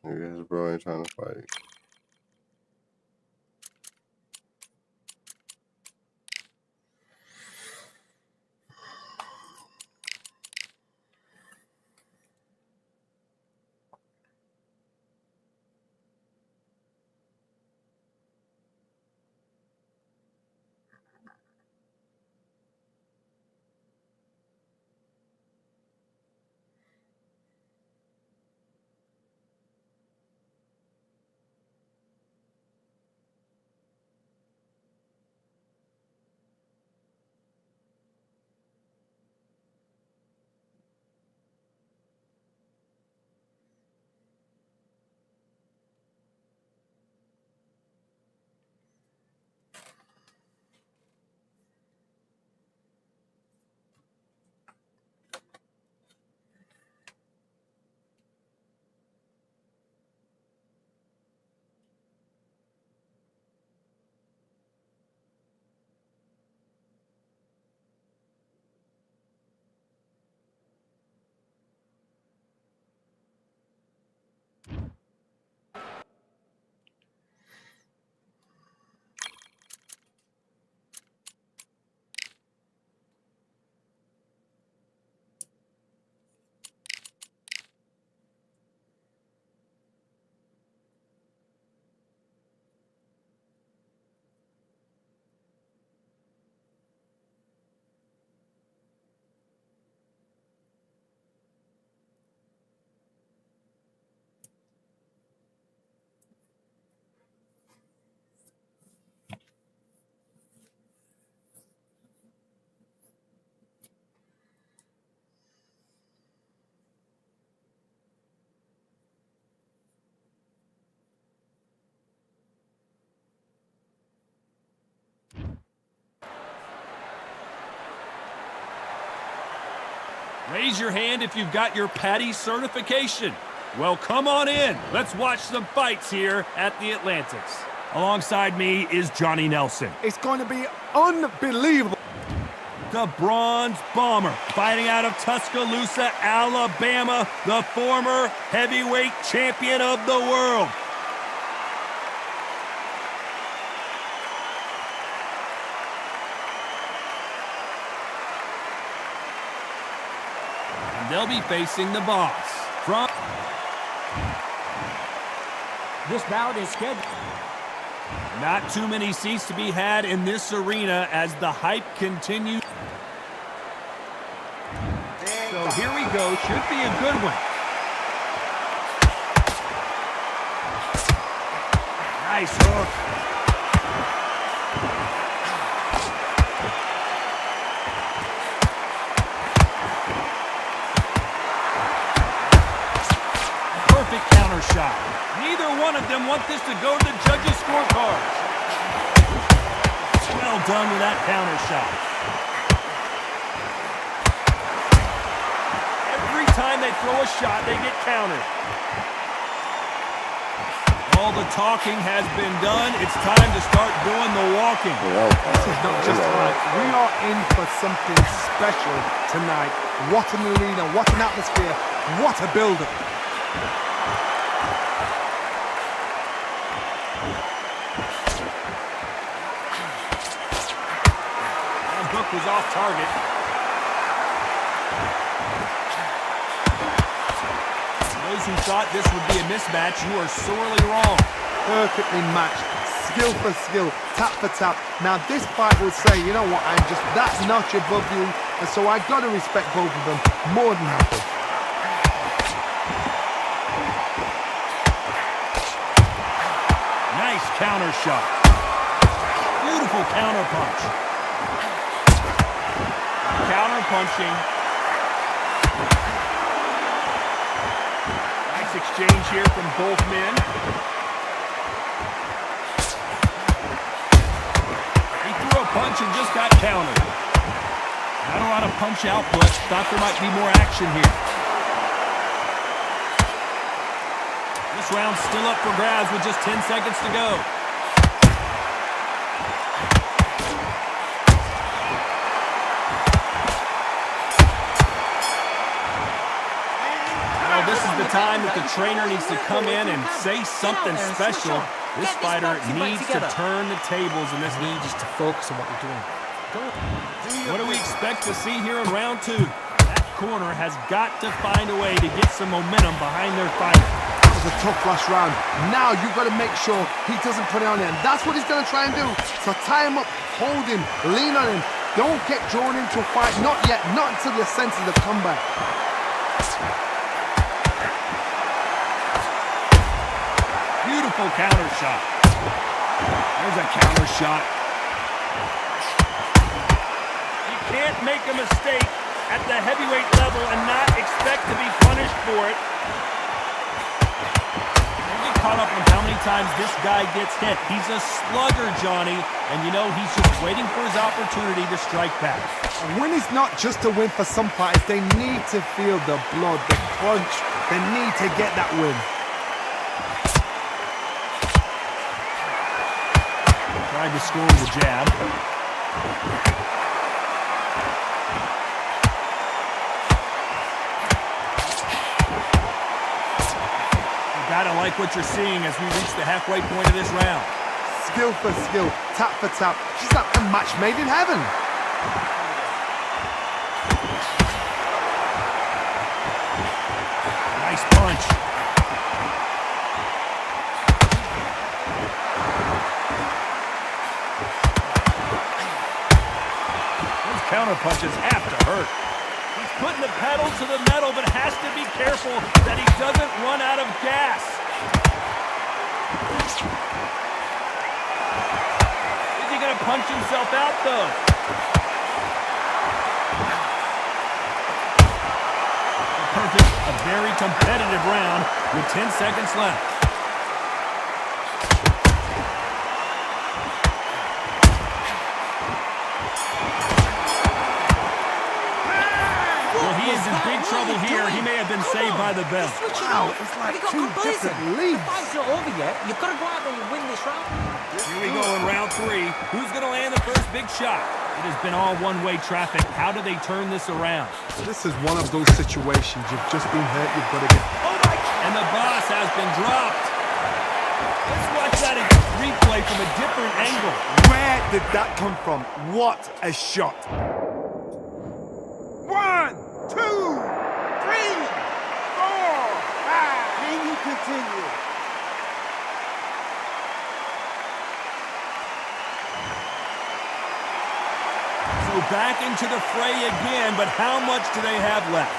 I guess bro ain't trying to fight. Raise your hand if you've got your Patty certification. Well, come on in. Let's watch some fights here at the Atlantics. Alongside me is Johnny Nelson. It's going to be unbelievable. The Bronze Bomber, fighting out of Tuscaloosa, Alabama, the former heavyweight champion of the world. And they'll be facing the boss from... This bout is scheduled. Not too many seats to be had in this arena as the hype continues. So here we go. Should be a good one. Nice hook. Perfect counter shot. Neither one of them want this to go to the judges' scorecards. Well done with that counter shot. Every time they throw a shot, they get countered. All the talking has been done. It's time to start doing the walking. This is not just right. We are in for something special tonight. What an arena, what an atmosphere, what a build-up. Hook was off target. Those who thought this would be a mismatch, you are sorely wrong. Perfectly matched, skill for skill, tap for tap. Now this fight will say, you know what, I'm just that notch above you, and so I gotta respect both of them more than happy. Nice counter shot. Beautiful counter punch. Counter punching. Nice exchange here from both men. He threw a punch and just got countered. Not a lot of punch output. Thought there might be more action here. This round's still up for grabs with just 10 seconds to go. This is the time that the trainer needs to come in and say something special. This fighter needs to turn the tables, and this needs Just to focus on what we're doing. What do we expect to see here in round two? That corner has got to find a way to get some momentum behind their fighter. That was a tough last round. Now you've got to make sure he doesn't put it on it, and that's what he's going to try and do. So tie him up, hold him, lean on him. Don't get drawn into a fight. Not yet, not until your senses have come back. Beautiful counter shot. There's a counter shot. You can't make a mistake at the heavyweight level and not expect to be punished for it. Don't get caught up on how many times this guy gets hit. He's a slugger, Johnny, and you know he's just waiting for his opportunity to strike back. A win is not just a win for some fighters. They need to feel the blood, the crunch. They need to get that win. Tried to score with a jab. You gotta like what you're seeing as we reach the halfway point of this round. Skill for skill, tap for tap. Just like a match made in heaven. Nice punch. Counter punches have to hurt. He's putting the pedal to the metal, but has to be careful that he doesn't run out of gas. Is he going to punch himself out, though? Perfect. A very competitive round with 10 seconds left. in big trouble here. He may have been saved by the bell. Wow, it's like two different leagues. The fight's not over yet. You've got to go out there and win this round. Here we go in round 3. Who's going to land the first big shot? It has been all one-way traffic. How do they turn this around? This is one of those situations. You've just been hurt. You've got to get... Oh my God! And the boss has been dropped. Let's watch that replay from a different angle. Where did that come from? What a shot. 1, 2, 3, 4, 5. Can you continue? So back into the fray again, but how much do they have left?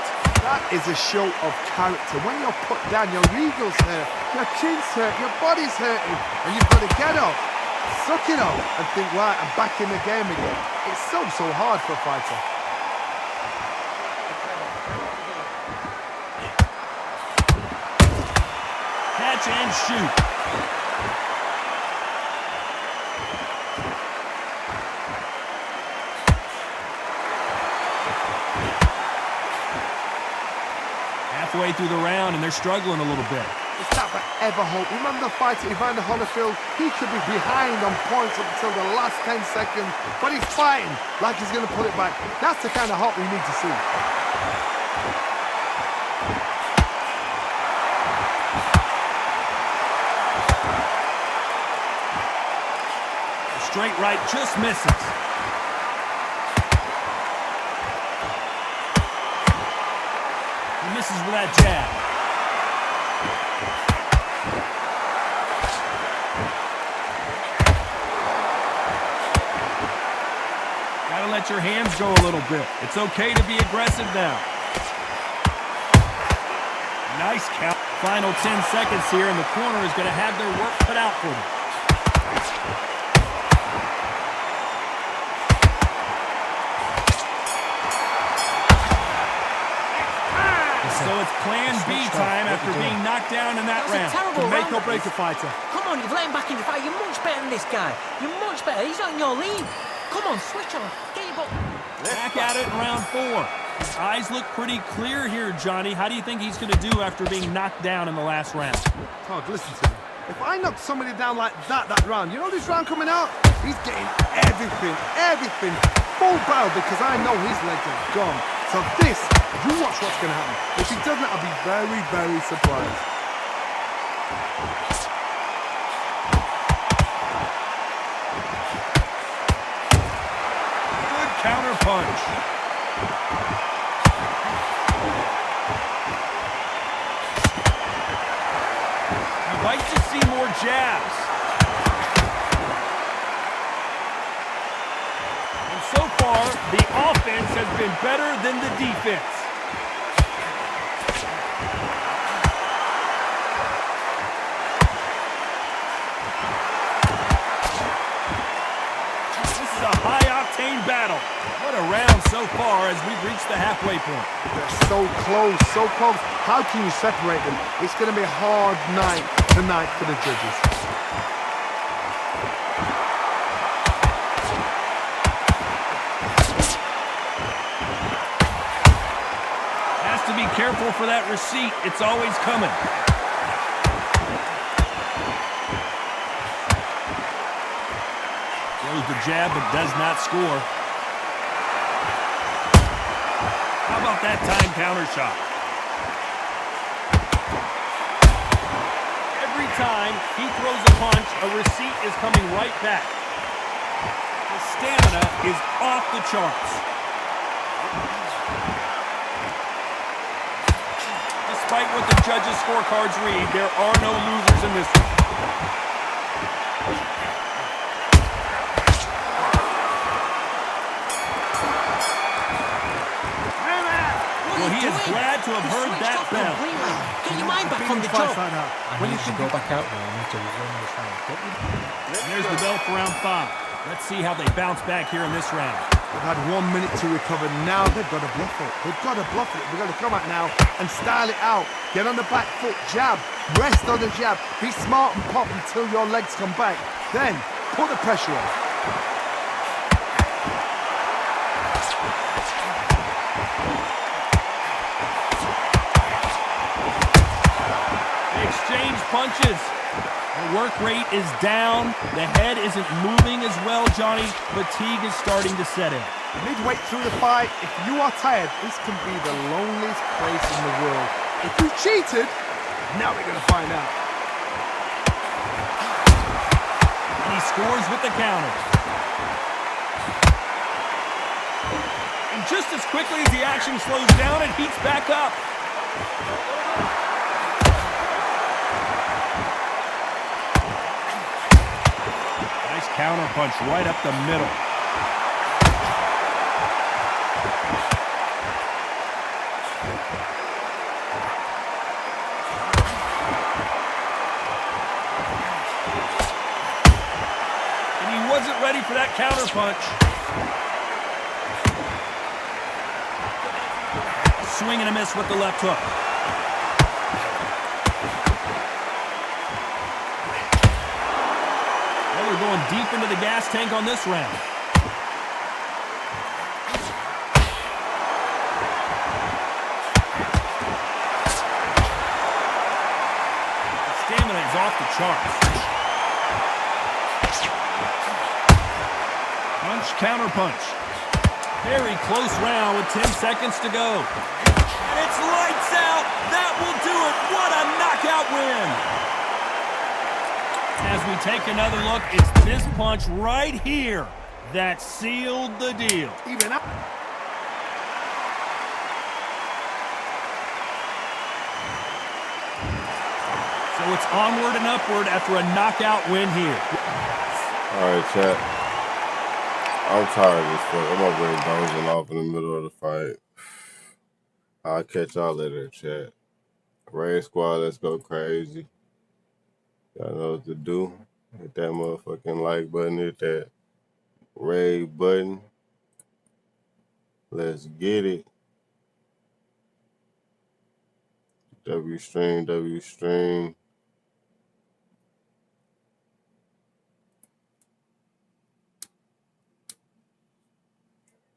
That is a show of character. When you're put down, your ego's hurt, your chin's hurt, your body's hurting, and you've got to get up, suck it up, and think, right, I'm back in the game again. It's so hard for a fighter. Catch and shoot. Halfway through the round, and they're struggling a little bit. It's that forever hope. Remember the fighter Evander Holyfield? He could be behind on points up until the last 10 seconds, but he's fighting like he's going to pull it back. That's the kind of hope we need to see. Straight right just misses. He misses with that jab. Gotta let your hands go a little bit. It's okay to be aggressive now. Nice count. Final 10 seconds here, and the corner is going to have their work cut out for them. So it's plan B time after being knocked down in that round. Terrible To make round. or break a fighter. Come on, you've let him back in the fight. You're much better than this guy. You're much better. He's not in your league. Come on, switch on. Get your ball. Back at it in round 4. His eyes look pretty clear here, Johnny. How do you think he's going to do after being knocked down in the last round? Todd, listen to me. If I knock somebody down like that round, you know this round coming out? He's getting everything, full barrel, because I know his legs are gone. So this, you watch what's going to happen. If he doesn't, I'll be very surprised. Good counter punch. I'd like to see more jabs. And so far, the offense has been better than the defense. This is a high-octane battle. What a round so far as we've reached the halfway point. They're so close, so close. How can you separate them? It's going to be a hard night tonight for the judges. Has to be careful for that receipt. It's always coming. Throws the jab but does not score. How about that time counter shot? Every time he throws a punch, a receipt is coming right back. His stamina is off the charts. Despite what the judges' scorecards read, there are no losers in this one. Well, he is glad to have heard that bell. Get your mind back on the job. When you should go back out now, I need to win this round. And there's the bell for round 5. Let's see how they bounce back here in this round. They've had 1 minute to recover. Now they've got to bluff it. They've got to bluff it. They've got to come out now and style it out. Get on the back foot, jab, rest on the jab. Be smart and pop until your legs come back. Then put the pressure on. exchange punches. The work rate is down. The head isn't moving as well, Johnny. Fatigue is starting to set in. Midway through the fight, if you are tired, this can be the loneliest place in the world. If you cheated, now they're going to find out. And he scores with the counter. And just as quickly as the action slows down, it heats back up. Nice counter punch right up the middle. And he wasn't ready for that counter punch. Swing and a miss with the left hook. Well, we're going deep into the gas tank on this round. The stamina is off the charts. Punch, counter punch. Very close round with 10 seconds to go. And it's lights out. That will do it. What a knockout win. As we take another look, it's this punch right here that sealed the deal. Even up. So it's onward and upward after a knockout win here. All right, chat. I'm tired as fuck. I'm over here dozing off in the middle of the fight. I'll catch y'all later, chat. Raid Squad, let's go crazy. Y'all know what to do. Hit that motherfucking like button. Hit that raid button. Let's get it. W stream, W stream.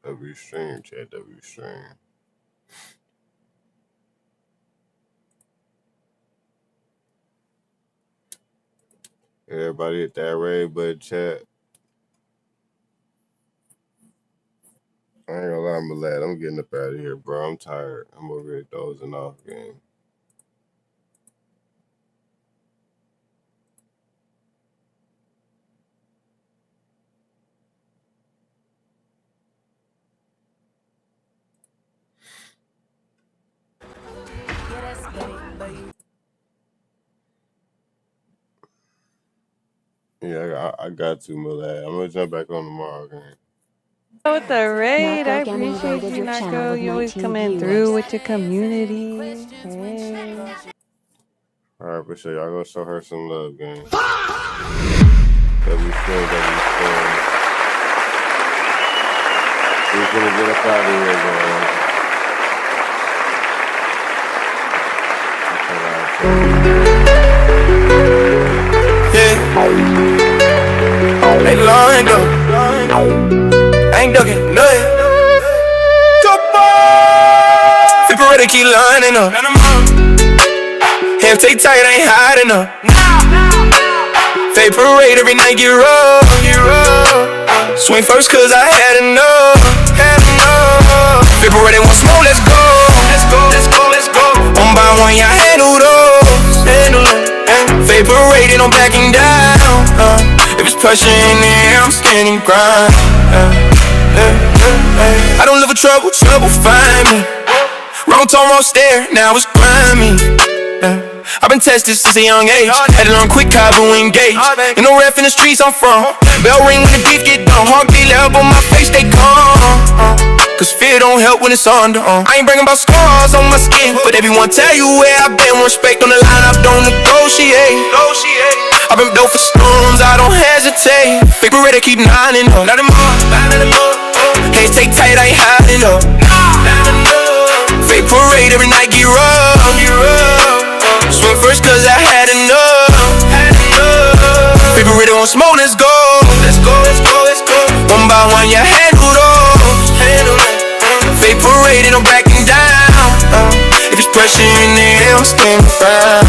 W stream, chat, W stream. Everybody hit that raid button, chat. I ain't gonna lie, I'm glad. I'm getting up out of here, bro. I'm tired. I'm over here dozing off game. Yeah, I got to, Milad. I'm gonna jump back on tomorrow, gang. With the raid, I Narco Gaming appreciate raided you, your channel Narco. with You always 19 coming viewers. through with your community. Hey. Alright, for sure. Y'all gonna show her some love, gang. W stream, W stream. We're gonna get up out of here, gang. Hey, long ago, I ain't ducking nothing. Flip ready, keep lining up. Hands stay tight, I ain't hiding up. Fade parade every night, get rough. Swing first, cause I had enough. Flip ready, want smoke, let's go. One by one, y'all handle those. Fade parade, ain't no backing down. If it's pressure in the air, I'm standing ground. I don't live for trouble, trouble find me. Wrong tone, wrong stare, now it's grimy. I've been tested since a young age. Had to learn quick, cop and engage. Ain't no ref in the streets I'm from. Bell ring when the beef get done. Heartbeat loud, but my face they calm. Cause fear don't help when it's under. I ain't bragging about scars on my skin, but everyone tell you where I've been. Respect on the line, I don't negotiate. I've been built for storms, I don't hesitate. Big Beretta keep nining up. Hands stay tight, I ain't hiding up. Fake parade every night, get rough. Swing first cause I had enough. Big Beretta on smoke, let's go. One by one, you handle those. Fake parade, ain't no backing down. If it's pressure in the air, I'm standing firm.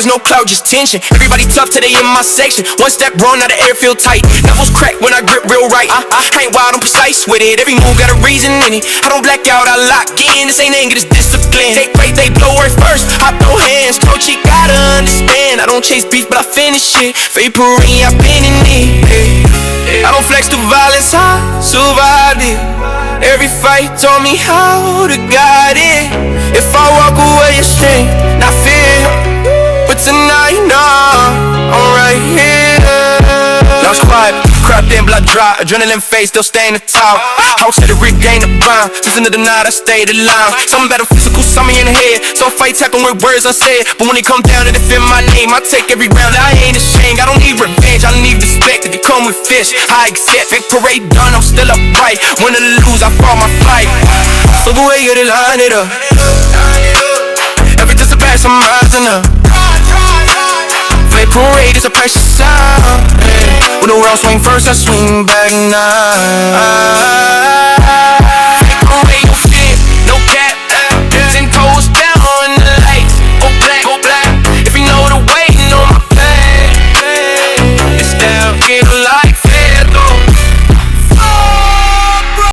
cameras, no clout, just tension. Everybody tough today in my section. One step wrong, now the air feel tight. Knuckles crack when I grip real right. I ain't wild, I'm precise with it. Every move got a reason in it. I don't black out, I lock in. This ain't anger, this discipline. Take break, they blow earth first. I throw hands, coach, you gotta understand. I don't chase beef, but I finish it. Vaporing, I've been in it. I don't flex the violence, I survived it. Every fight taught me how to guide it. If I walk away, it's strength, not fear. But tonight, nah, I'm right here. Lost quiet, crept in, blood dry, adrenaline face, still staying the top. Hawks said to regain the bound. Since the end of the night, I stayed alive. Some better physical, some in the head. Some fights happen with words unsaid. But when it come down to defend my name, I take every round, I ain't ashamed. I don't need revenge, I need respect. If you come with fish, I accept. Victory done, I'm still upright. Win or lose, I fall my fight. So the way you to line it up. Every distance pass, I'm rising up. Parade is a precious sound. When the world swing first, I swing back now.